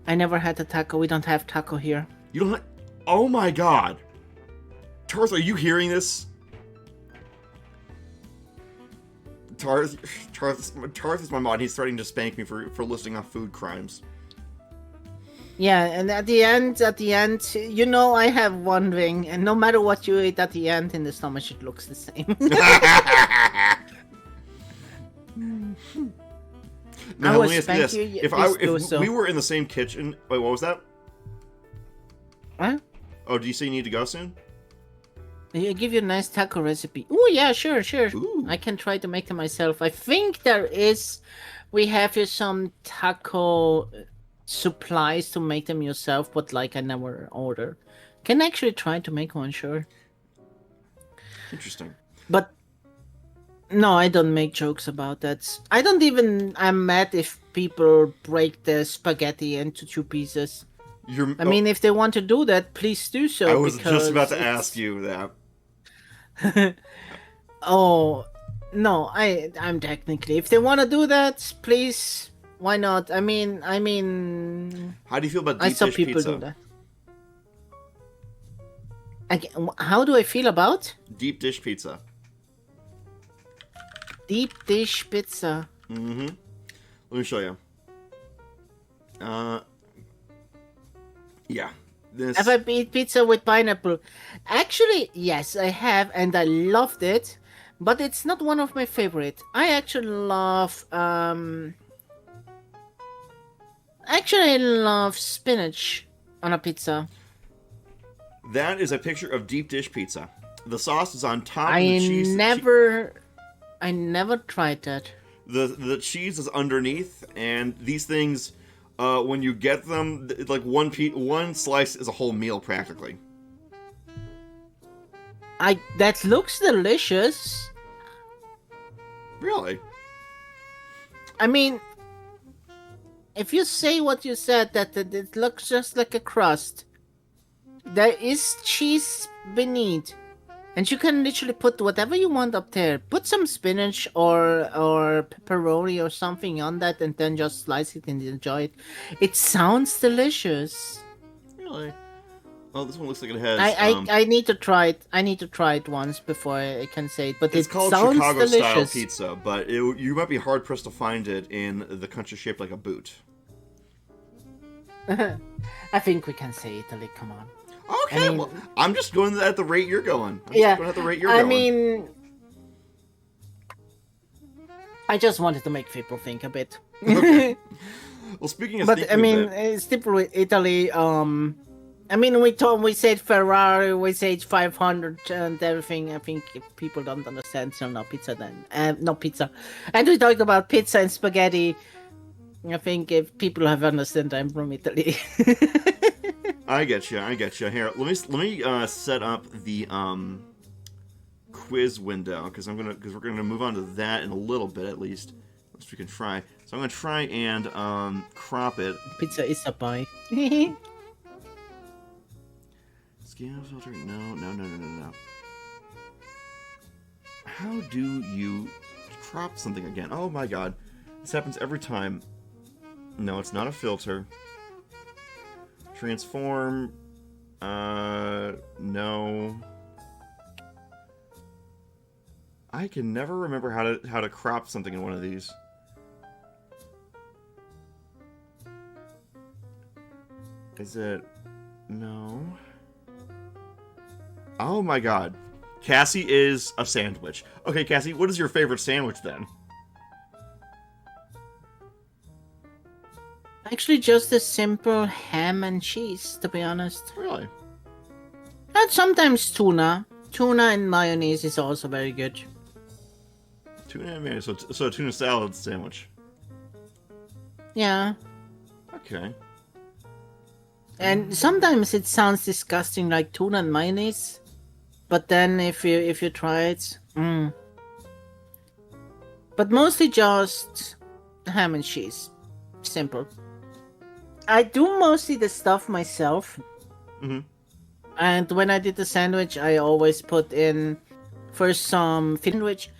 Speaker 3: I never had a taco. We don't have taco here.
Speaker 2: You don't have... Oh my god. Tarth, are you hearing this? Tarth is my mod. He's starting to spank me for listing off food crimes.
Speaker 3: Yeah, and at the end, you know, I have one thing, and no matter what you eat, at the end in the stomach, it looks the same.
Speaker 2: Now, let me ask you this:
Speaker 3: if
Speaker 2: we were in the same kitchen, wait, what was that?
Speaker 3: What?
Speaker 2: Oh, do you say you need to go soon?
Speaker 3: I give you a nice taco recipe. Oh yeah, sure.
Speaker 2: Ooh.
Speaker 3: I can try to make them myself. I think we have here some taco supplies to make them yourself, but like I never order. Can actually try to make one, sure.
Speaker 2: Interesting.
Speaker 3: But no, I don't make jokes about that. I'm mad if people break the spaghetti into 2 pieces. I mean, if they want to do that, please do so.
Speaker 2: I was just about to ask you that.
Speaker 3: Oh, no, I'm technically. If they want to do that, please, why not? I mean.
Speaker 2: How do you feel about deep
Speaker 3: I saw
Speaker 2: dish
Speaker 3: people
Speaker 2: pizza?
Speaker 3: do that. How do I feel about
Speaker 2: Deep dish pizza.
Speaker 3: deep dish pizza?
Speaker 2: Mm-hmm. Let me show you. Yeah. This.
Speaker 3: Have I eaten pizza with pineapple? Actually, yes, I have, and I loved it. But it's not one of my favorite. I actually love I love spinach on a pizza.
Speaker 2: That is a picture of deep dish pizza. The sauce is on top. And
Speaker 3: I
Speaker 2: the cheese.
Speaker 3: never tried that.
Speaker 2: The cheese is underneath, and these things, when you get them, like one slice is a whole meal practically.
Speaker 3: That looks delicious.
Speaker 2: Really?
Speaker 3: I mean, if you say what you said, that it looks just like a crust. There is cheese beneath, and you can literally put whatever you want up there. Put some spinach or pepperoni or something on that, and then just slice it and enjoy it. It sounds delicious.
Speaker 2: Really? Well, this one looks like it has.
Speaker 3: I need to try it. I need to try it once before I can say it. But
Speaker 2: it's
Speaker 3: it
Speaker 2: called
Speaker 3: sounds
Speaker 2: Chicago style
Speaker 3: delicious.
Speaker 2: pizza, but you might be hard pressed to find it in the country shaped like a boot.
Speaker 3: I think we can say Italy. Come on.
Speaker 2: Okay, well, I'm just going at the rate you're going.
Speaker 3: I mean, I just wanted to make people think a bit.
Speaker 2: Okay. Well, speaking of thinking
Speaker 3: I mean,
Speaker 2: a bit,
Speaker 3: it's still with Italy. I mean, we said Ferrari, we said 500 and everything. I think if people don't understand, so no pizza then. No pizza. And we talked about pizza and spaghetti. I think if people have understood, I'm from Italy.
Speaker 2: I get you. Here, let me set up the quiz window because we're gonna move on to that in a little bit at least. At least we can try. So I'm gonna try and crop it.
Speaker 3: Pizza is a pie.
Speaker 2: Scale filter? No. How do you crop something again? Oh my god, this happens every time. No, it's not a filter. Transform. No. I can never remember how to crop something in one of these. Is it? No. Oh my god. Cassie is a sandwich. Okay, Cassie, what is your favorite sandwich then?
Speaker 3: Actually, just a simple ham and cheese, to be honest.
Speaker 2: Really?
Speaker 3: And sometimes tuna. tuna and mayonnaise is also very good.
Speaker 2: Tuna and mayonnaise. So a tuna salad sandwich.
Speaker 3: Yeah.
Speaker 2: Okay.
Speaker 3: And sometimes it sounds disgusting, like tuna and mayonnaise. But then if you try it, but mostly just ham and cheese. Simple. I do mostly the stuff myself.
Speaker 2: Mm-hmm.
Speaker 3: And when I did the sandwich, I always put in first some sandwich.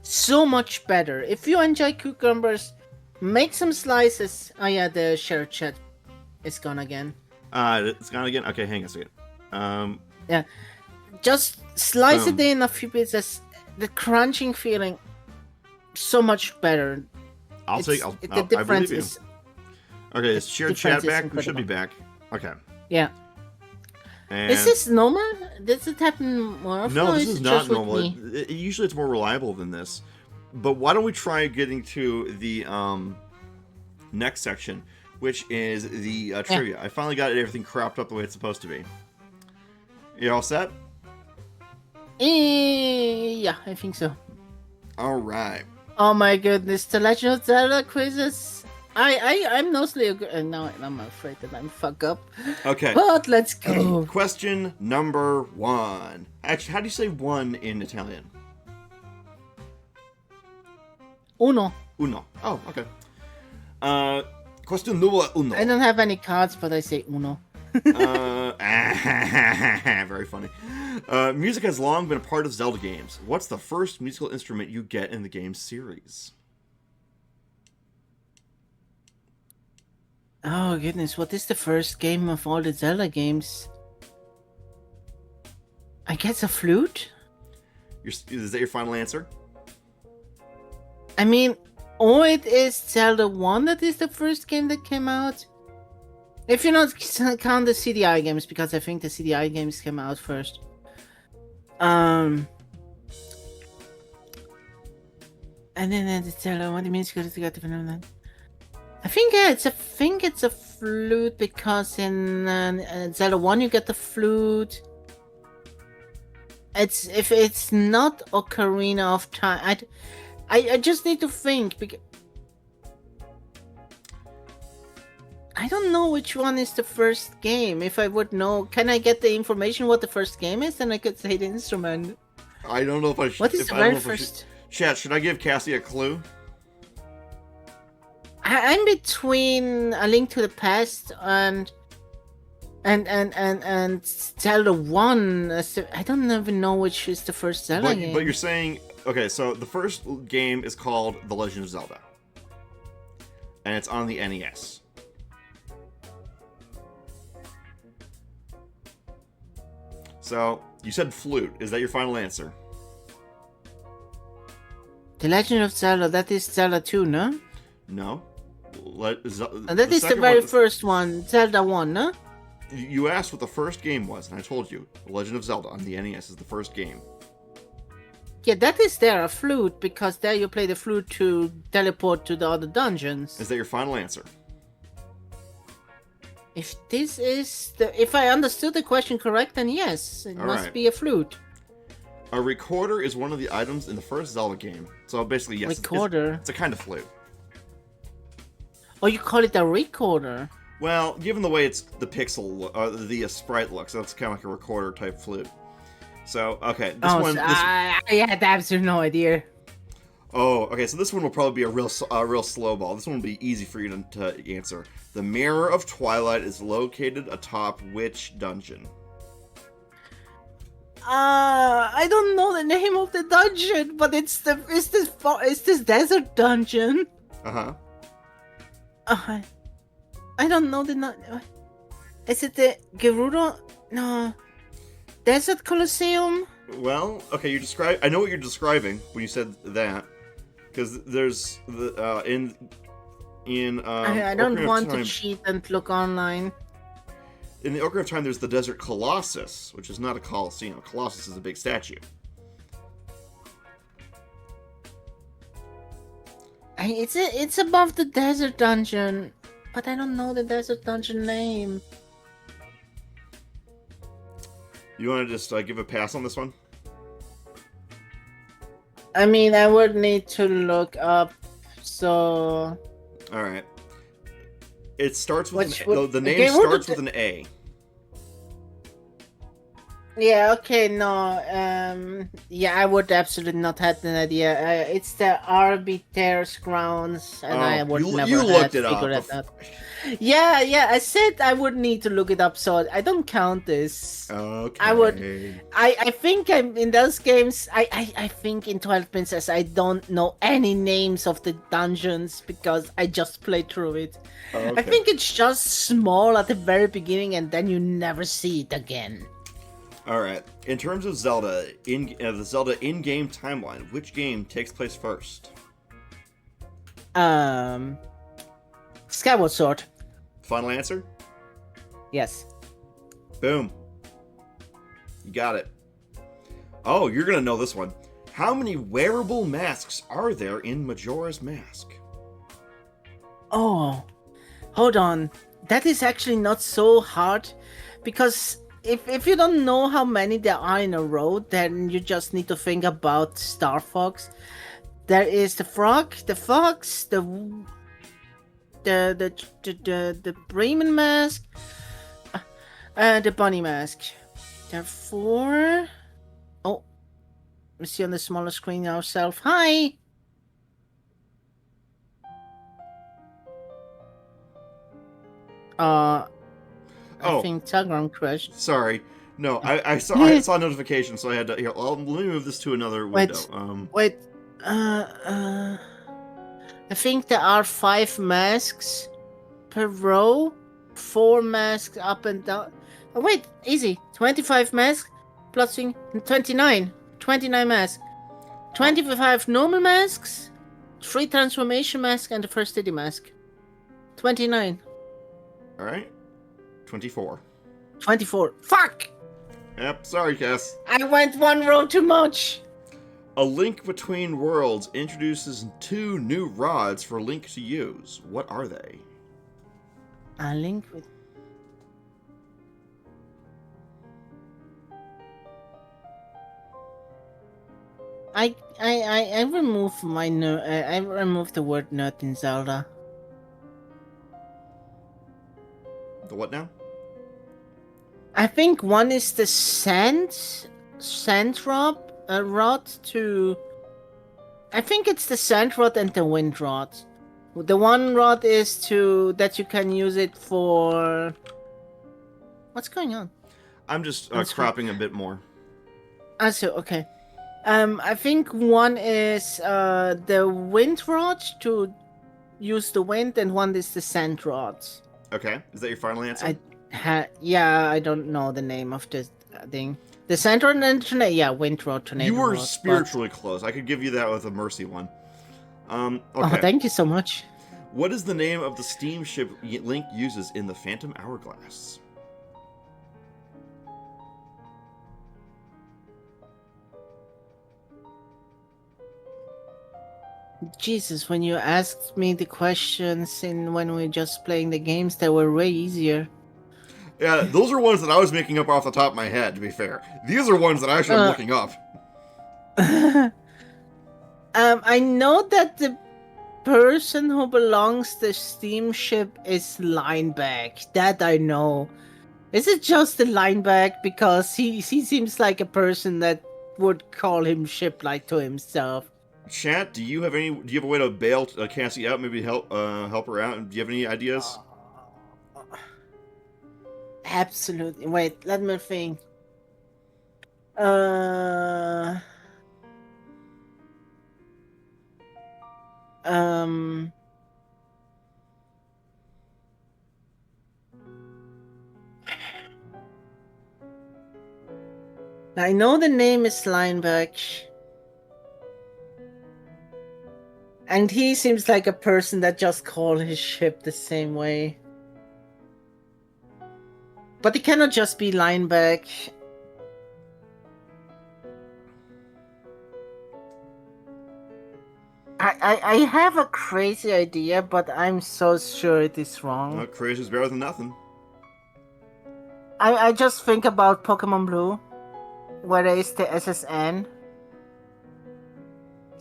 Speaker 3: So much better. If you enjoy cucumbers, make some slices. Oh yeah, the share chat is gone again.
Speaker 2: It's gone again? Okay, hang on a second.
Speaker 3: Yeah. Just slice
Speaker 2: Boom.
Speaker 3: it in a few pieces. The crunching feeling, so much better.
Speaker 2: I
Speaker 3: The
Speaker 2: believe
Speaker 3: difference
Speaker 2: you.
Speaker 3: is...
Speaker 2: Okay, is shared chat
Speaker 3: difference is
Speaker 2: back? We should be
Speaker 3: incredible.
Speaker 2: back. Okay.
Speaker 3: Yeah.
Speaker 2: And
Speaker 3: Is this normal? Does it happen more often?
Speaker 2: no,
Speaker 3: or
Speaker 2: this
Speaker 3: is
Speaker 2: is
Speaker 3: it
Speaker 2: not
Speaker 3: just with
Speaker 2: normal.
Speaker 3: me?
Speaker 2: Usually it's more reliable than this. But why don't we try getting to the next section, which is the trivia. I finally got everything cropped up the way it's supposed to be. You all set?
Speaker 3: Yeah, I think so.
Speaker 2: All right.
Speaker 3: Oh my goodness, the Legend of Zelda quizzes. I'm mostly no, I'm afraid that I'm fuck up.
Speaker 2: Okay.
Speaker 3: But let's go.
Speaker 2: Question number 1. Actually, how do you say 1 in Italian?
Speaker 3: Uno.
Speaker 2: Uno. Oh, okay. Question numero uno.
Speaker 3: I don't have any cards, but I say uno.
Speaker 2: Very funny. Music has long been a part of Zelda games. What's the first musical instrument you get in the game series?
Speaker 3: Oh goodness, what is the first game of all the Zelda games? I guess a flute?
Speaker 2: Is that your final answer?
Speaker 3: I mean, or it is Zelda 1 that is the first game that came out. If you not count the CDI games, because I think the CDI games came out first. And then the Zelda 1, the music got the I think it's a flute, because in Zelda 1 you get the flute. If it's not Ocarina of Time, I just need to think, because I don't know which one is the first game. If I would know, can I get the information what the first game is, then I could say the instrument.
Speaker 2: I don't know if I should.
Speaker 3: What is the very first?
Speaker 2: Chat, should I give Cassie a clue?
Speaker 3: I'm between A Link to the Past and Zelda 1. I don't even know which is the first Zelda game.
Speaker 2: But you're saying, okay, so the first game is called The Legend of Zelda. And it's on the NES. So, you said flute. Is that your final answer?
Speaker 3: The Legend of Zelda, that is Zelda 2, no?
Speaker 2: No.
Speaker 3: That is the very first one, Zelda 1, no?
Speaker 2: You asked what the first game was, and I told you. The Legend of Zelda on the NES is the first game.
Speaker 3: Yeah, that is there, a flute, because there you play the flute to teleport to the other dungeons.
Speaker 2: Is that your final answer?
Speaker 3: If this is if I understood the question correct, then yes, it must be a flute.
Speaker 2: A recorder is one of the items in the first Zelda game. So basically, yes,
Speaker 3: recorder.
Speaker 2: It's a kind of flute.
Speaker 3: Oh, you call it a recorder?
Speaker 2: Well, given the way it's the pixel, the sprite looks, that's kind of like a recorder type flute. So, okay,
Speaker 3: I had absolutely no idea.
Speaker 2: Oh, okay, so this one will probably be a real slow ball. This one will be easy for you to answer. The Mirror of Twilight is located atop which dungeon?
Speaker 3: I don't know the name of the dungeon, but it's this desert dungeon.
Speaker 2: Uh-huh.
Speaker 3: I don't know the... Is it the Gerudo? No. Desert Colosseum?
Speaker 2: Well, okay, I know what you're describing when you said that. Because there's the
Speaker 3: I don't want to cheat and look online.
Speaker 2: In the Ocarina of Time, there's the Desert Colossus, which is not a Colosseum. Colossus is a big statue.
Speaker 3: It's above the desert dungeon, but I don't know the desert dungeon name.
Speaker 2: You want to just give a pass on this one?
Speaker 3: I mean, I would need to look up. So,
Speaker 2: All right. It starts with
Speaker 3: which
Speaker 2: an
Speaker 3: would
Speaker 2: the name
Speaker 3: okay?
Speaker 2: starts with an A.
Speaker 3: Yeah. Okay. No. Yeah, I would absolutely not have an idea. It's the Arbiter's grounds, and I
Speaker 2: Oh,
Speaker 3: would never
Speaker 2: you
Speaker 3: had
Speaker 2: looked it up.
Speaker 3: figured it out. Yeah. Yeah. I said I would need to look it up, so I don't count this.
Speaker 2: Okay.
Speaker 3: I would. I think I'm in those games. I think in 12 Princess I don't know any names of the dungeons because I just played through it.
Speaker 2: Okay.
Speaker 3: I think it's just small at the very beginning and then you never see it again.
Speaker 2: All right. In terms of Zelda, the Zelda in-game timeline, which game takes place first?
Speaker 3: Skyward Sword.
Speaker 2: Final answer?
Speaker 3: Yes.
Speaker 2: Boom. You got it. Oh, you're gonna know this one. How many wearable masks are there in Majora's Mask?
Speaker 3: Oh, hold on. That is actually not so hard because if you don't know how many there are in a row, then you just need to think about Star Fox. There is the frog, the fox, the Bremen mask, the bunny mask. There are 4. Oh, we see on the smaller screen ourselves. Hi. I think Telegram crashed.
Speaker 2: Sorry. No, I saw a notification, so I had to. Here, let me move this to another window.
Speaker 3: Wait. I think there are 5 masks per row. 4 masks up and down. Oh, wait, easy. 25 masks plus 29. 29 masks. 25 normal masks, 3 transformation masks, and the first Diddy mask. 29.
Speaker 2: All right. 24.
Speaker 3: 24. Fuck!
Speaker 2: Yep, sorry, Cass.
Speaker 3: I went 1 row too much.
Speaker 2: A Link Between Worlds introduces 2 new rods for Link to use. What are they?
Speaker 3: A Link with... I removed my I removed the word nerd in Zelda.
Speaker 2: The what now?
Speaker 3: I think one is the sand rod to... I think it's the sand rod and the wind rod. The one rod is that you can use it for... What's going on?
Speaker 2: I'm just cropping a bit more.
Speaker 3: So okay. I think one is the wind rod to use the wind, and one is the sand rod.
Speaker 2: Okay, is that your final answer?
Speaker 3: Yeah, I don't know the name of this thing. The sand rod and tornado. Yeah, wind rod, tornado.
Speaker 2: You were
Speaker 3: rod,
Speaker 2: spiritually close. I could give you that with a mercy one. Okay.
Speaker 3: Oh, thank you so much.
Speaker 2: What is the name of the steamship Link uses in the Phantom Hourglass?
Speaker 3: Jesus, when you asked me the questions when we were just playing the games, they were way easier.
Speaker 2: Yeah, those are ones that I was making up off the top of my head, to be fair. These are ones that I actually am looking up.
Speaker 3: I know that the person who belongs to the steamship is Lineback. That I know. Is it just the Lineback? Because he seems like a person that would call him ship like to himself.
Speaker 2: Chat, do you have a way to bail Cassie out? Maybe help her out? Do you have any ideas?
Speaker 3: Absolutely. Wait, let me think. I know the name is Lineback. And he seems like a person that just called his ship the same way. But it cannot just be Lineback. I have a crazy idea, but I'm so sure it is wrong.
Speaker 2: Well, crazy is better than nothing.
Speaker 3: I just think about Pokemon Blue, where there is the SSN.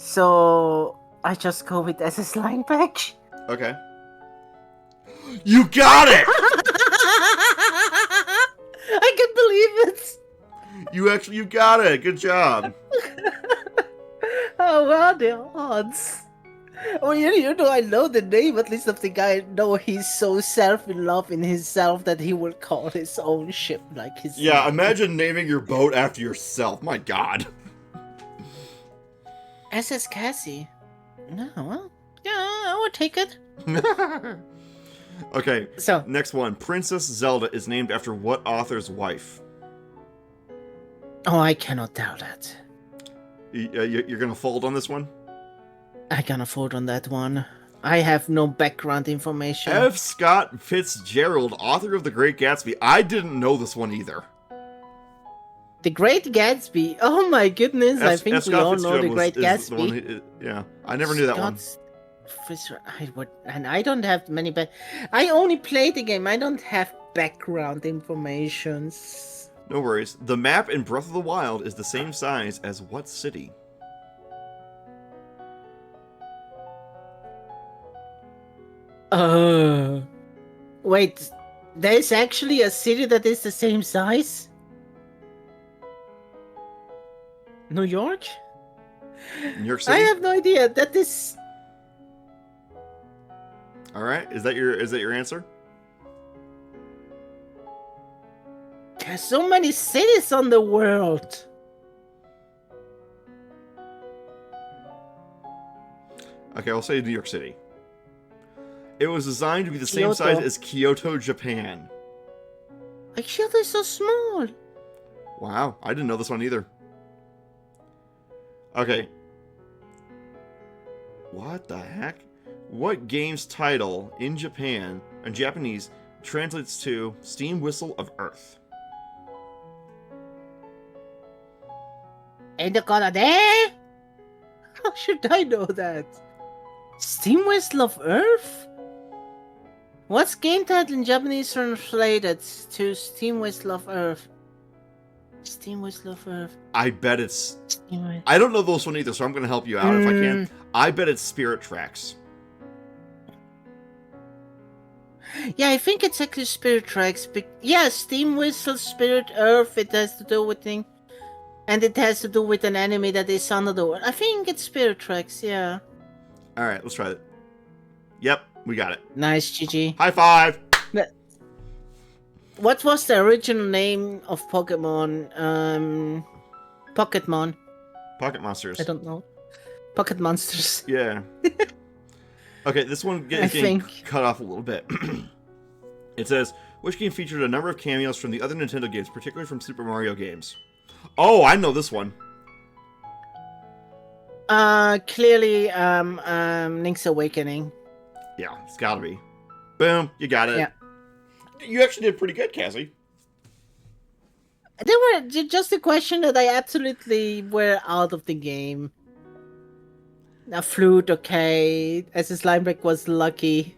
Speaker 3: So I just go with SS Lineback.
Speaker 2: Okay. You got it!
Speaker 3: I can't believe it.
Speaker 2: You got it. Good job.
Speaker 3: Oh, wow, the odds. Well, you know, I know the name at least of the guy. I know he's so in love in himself that he will call his own ship like his.
Speaker 2: Yeah,
Speaker 3: name.
Speaker 2: imagine naming your boat after yourself. My God.
Speaker 3: SS Cassie. No, well, yeah, I would take it.
Speaker 2: Okay,
Speaker 3: So,
Speaker 2: next one. Princess Zelda is named after what author's wife?
Speaker 3: oh, I cannot doubt that.
Speaker 2: You're gonna fold on this one?
Speaker 3: I can afford on that one. I have no background information.
Speaker 2: F. Scott Fitzgerald, author of The Great Gatsby. I didn't know this one either.
Speaker 3: The Great Gatsby. Oh my goodness! I think
Speaker 2: F.
Speaker 3: we
Speaker 2: Scott
Speaker 3: all know The
Speaker 2: Fitzgerald
Speaker 3: Great
Speaker 2: is the one
Speaker 3: Gatsby.
Speaker 2: yeah, I never knew that one.
Speaker 3: And I don't have many I only play the game. I don't have background information.
Speaker 2: No worries. The map in Breath of the Wild is the same size as what city?
Speaker 3: Wait, there's actually a city that is the same size? New York?
Speaker 2: New York
Speaker 3: I
Speaker 2: City?
Speaker 3: have no idea. That is.
Speaker 2: All right. Is that your answer?
Speaker 3: There's so many cities on the world.
Speaker 2: Okay, I'll say New York City. It was designed to be the same
Speaker 3: Kyoto.
Speaker 2: size as Kyoto, Japan.
Speaker 3: Like, Kyoto is so small.
Speaker 2: Wow, I didn't know this one either. Okay. What the heck? What game's title in Japanese, translates to Steam Whistle of Earth?
Speaker 3: Ain't it gonna there? How should I know that? Steam Whistle of Earth? What's game title in Japanese translated to Steam Whistle of Earth? Steam Whistle of Earth.
Speaker 2: I bet it's...
Speaker 3: Steam Whistle.
Speaker 2: I don't know this one either, so I'm going to help you out if I can. I bet it's Spirit Tracks.
Speaker 3: Yeah, I think it's actually Spirit Tracks. But yeah, Steam Whistle, Spirit Earth, it has to do with thing. And it has to do with an enemy that is under the world. I think it's Spirit Tracks, yeah.
Speaker 2: Alright, let's try it. Yep, we got it.
Speaker 3: Nice, GG.
Speaker 2: High five!
Speaker 3: What was the original name of Pokemon? Pocketmon.
Speaker 2: Pocket Monsters.
Speaker 3: I don't know. Pocket Monsters.
Speaker 2: Yeah. Okay, this one is getting cut off a little bit. It says, which game featured a number of cameos from the other Nintendo games, particularly from Super Mario games? Oh, I know this one.
Speaker 3: Clearly, Link's Awakening.
Speaker 2: Yeah, it's gotta be. Boom, you got it.
Speaker 3: Yeah.
Speaker 2: You actually did pretty good, Cassie.
Speaker 3: There were just a question that I absolutely were out of the game. A flute, okay. SS Lineback was lucky.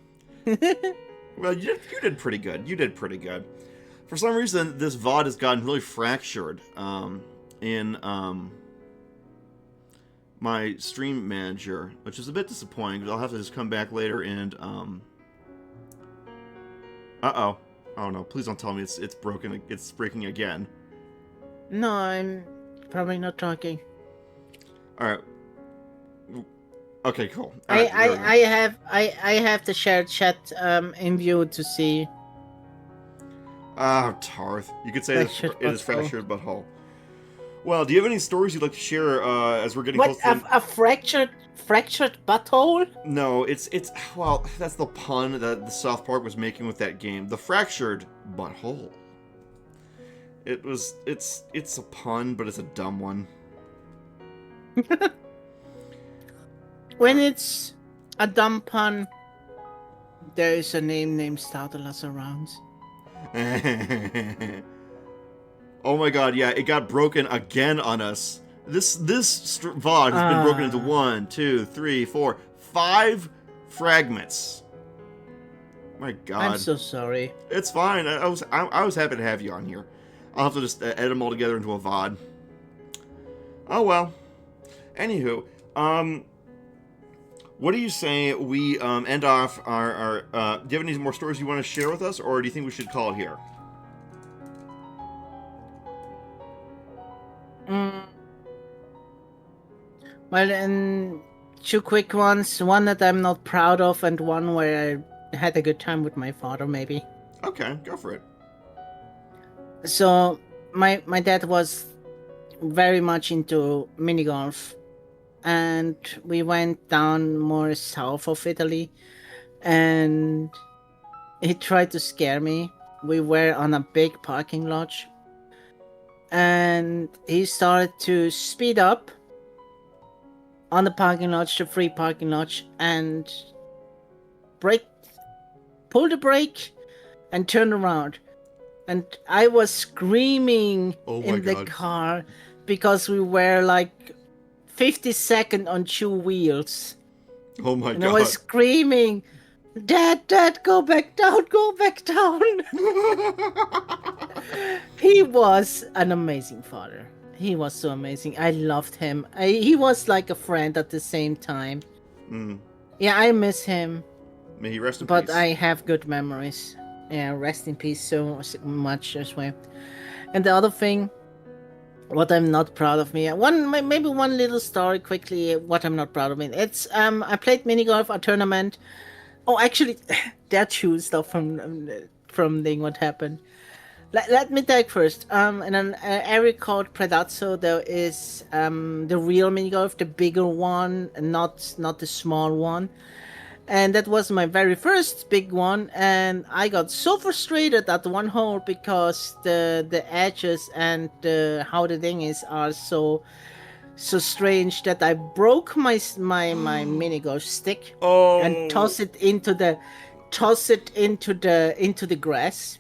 Speaker 2: Well, you did pretty good. You did pretty good. For some reason, this VOD has gotten really fractured in my stream manager, which is a bit disappointing, because I'll have to just come back later and... Uh-oh. Oh no, please don't tell me it's broken. It's breaking again.
Speaker 3: No, I'm probably not talking.
Speaker 2: Alright. Okay, cool.
Speaker 3: I
Speaker 2: Alright,
Speaker 3: have the shared chat in view to see.
Speaker 2: Oh, Tarth. You could say
Speaker 3: Fractured
Speaker 2: it is
Speaker 3: butthole.
Speaker 2: fractured butthole. Well, do you have any stories you'd like to share as we're getting
Speaker 3: What,
Speaker 2: close to...
Speaker 3: a fractured butthole?
Speaker 2: No, it's well, that's the pun that the South Park was making with that game. The fractured butthole. It's a pun, but it's a dumb one.
Speaker 3: When it's a dumb pun, there is a name named Startle Us Around.
Speaker 2: Oh my god, yeah, it got broken again on us. This VOD has been broken into 1, 2, 3, 4, 5 fragments. My god.
Speaker 3: I'm so sorry.
Speaker 2: It's fine. I was happy to have you on here. I'll have to just edit them all together into a VOD. Oh well. Anywho, What do you say we end off our do you have any more stories you want to share with us, or do you think we should call it here?
Speaker 3: Mm, well, and two quick ones. One that I'm not proud of, and one where I had a good time with my father, maybe.
Speaker 2: Okay, go for it.
Speaker 3: So, my dad was very much into mini golf, and we went down more south of Italy, and he tried to scare me. We were on a big parking lot, and he started to speed up on the parking lot, the free parking lot, and brake, pull the brake, and turn around. And I was screaming in the car because we were like 50-second on two wheels.
Speaker 2: Oh my
Speaker 3: and
Speaker 2: god.
Speaker 3: I was screaming, Dad, go back down, go back down. He was an amazing father. He was so amazing. I loved him. He was like a friend at the same time. Yeah, I miss him.
Speaker 2: May he rest in peace.
Speaker 3: But I have good memories. Yeah, rest in peace so much as well. And the other thing, what I'm not proud of me, maybe one little story quickly. What I'm not proud of me. It's I played mini golf a tournament. Oh, actually, that two stuff from what happened. Let me take first. In an area called Predazzo, there is the real mini golf, the bigger one, not the small one. And that was my very first big one, and I got so frustrated at one hole because the edges and how the thing is are so strange that I broke my mini golf stick and toss it into the grass.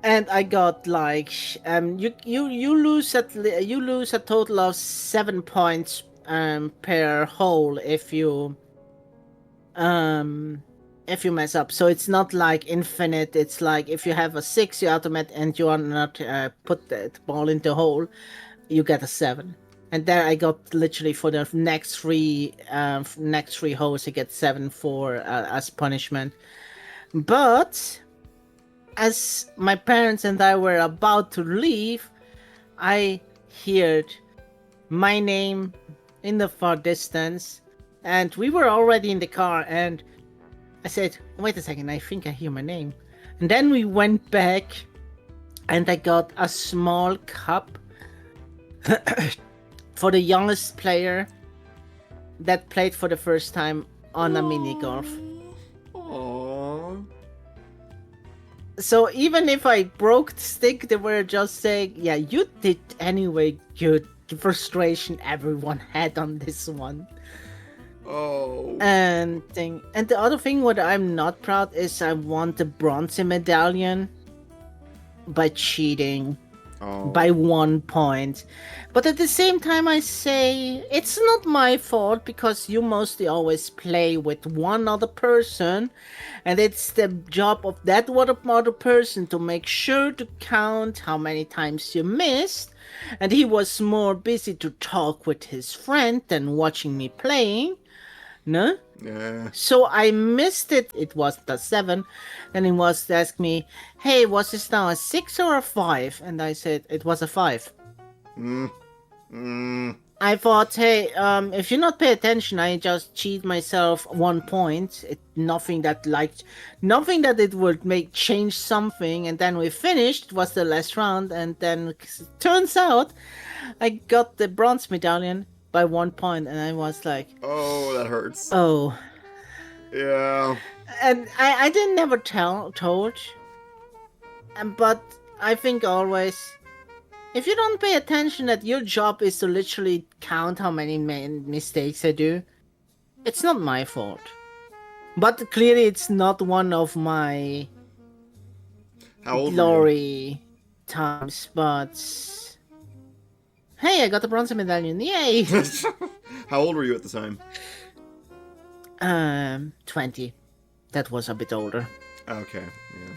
Speaker 3: And I got like you lose a total of 7 points per hole if you mess up. So it's not like infinite. It's like if you have a 6, you automatic, and you are not put the ball into the hole, you get a 7. And there I got literally for the next three holes, I get 7 for as punishment. But as my parents and I were about to leave, I heard my name in the far distance, and we were already in the car, and I said, wait a second, I think I hear my name. And then we went back, and I got a small cup for the youngest player that played for the first time on a mini golf.
Speaker 2: Aww.
Speaker 3: So even if I broke the stick, they were just saying, yeah, you did anyway good. The frustration everyone had on this one.
Speaker 2: Oh.
Speaker 3: And the other thing what I'm not proud is I won the bronze medallion by cheating by 1 point. But at the same time I say it's not my fault because you mostly always play with one other person, and it's the job of that other person to make sure to count how many times you missed. And he was more busy to talk with his friend than watching me playing. No?
Speaker 2: Yeah.
Speaker 3: So I missed it. It was the 7. And he was asking me, hey, was this now a 6 or a 5? And I said, it was a 5. I thought, hey, if you not pay attention, I just cheat myself 1 point. Nothing that it would change something. And then we finished. It was the last round. And then it turns out I got the bronze medallion by 1 point. And I was like,
Speaker 2: oh, that hurts.
Speaker 3: Oh.
Speaker 2: Yeah.
Speaker 3: And I didn't never told. But I think always, if you don't pay attention that your job is to literally count how many mistakes I do, it's not my fault. But clearly it's not one of my glory times, but hey, I got the bronze medallion, yay!
Speaker 2: How old were you at the time?
Speaker 3: 20. That was a bit older.
Speaker 2: Okay, yeah.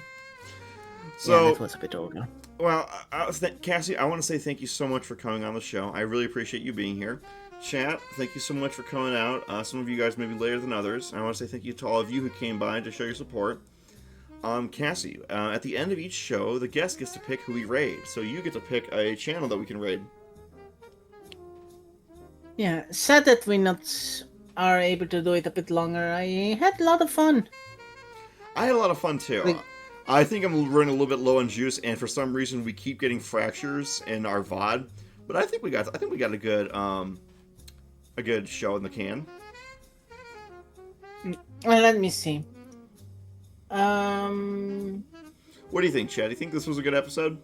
Speaker 2: So
Speaker 3: yeah, that was a bit older.
Speaker 2: Well, Cassie, I want to say thank you so much for coming on the show. I really appreciate you being here. Chat, thank you so much for coming out. Some of you guys may be later than others. I want to say thank you to all of you who came by to show your support. Cassie, at the end of each show, the guest gets to pick who we raid. So you get to pick a channel that we can raid.
Speaker 3: Yeah, sad that we not are able to do it a bit longer. I had a lot of fun.
Speaker 2: I had a lot of fun too. I think I'm running a little bit low on juice, and for some reason we keep getting fractures in our VOD. But I think we got a good show in the can.
Speaker 3: Well, let me see.
Speaker 2: What do you think, Chad? Do you think this was a good episode?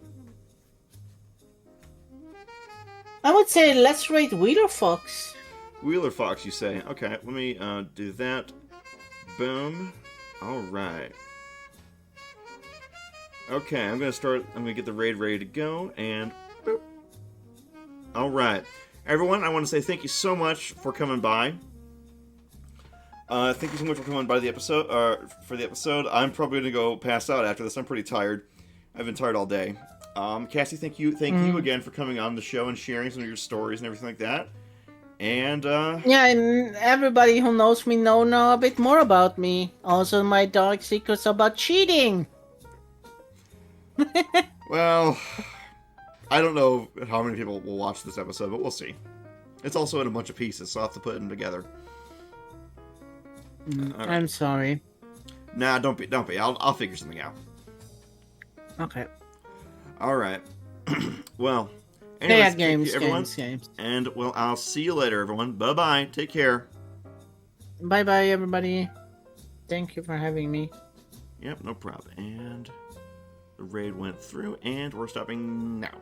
Speaker 3: I would say let's rate Wheeler Fox.
Speaker 2: Wheeler Fox, you say? Okay, let me do that. Boom. All right. Okay, I'm gonna get the raid ready to go, and boop. All right, everyone. I want to say thank you so much for coming by. Thank you so much for coming by the episode. For the episode, I'm probably gonna go pass out after this. I'm pretty tired. I've been tired all day. Cassie, thank you again for coming on the show and sharing some of your stories and everything like that. And
Speaker 3: yeah, and everybody who knows me know a bit more about me. Also, my dark secrets about cheating.
Speaker 2: Well, I don't know how many people will watch this episode, but we'll see. It's also in a bunch of pieces, so I'll have to put them together.
Speaker 3: Right. I'm sorry.
Speaker 2: Nah, don't be. I'll figure something out.
Speaker 3: Okay.
Speaker 2: All right. Well, anyways,
Speaker 3: games,
Speaker 2: everyone.
Speaker 3: Games.
Speaker 2: And, well, I'll see you later, everyone. Bye-bye. Take care.
Speaker 3: Bye-bye, everybody. Thank you for having me.
Speaker 2: Yep, no problem. And the raid went through, and we're stopping now.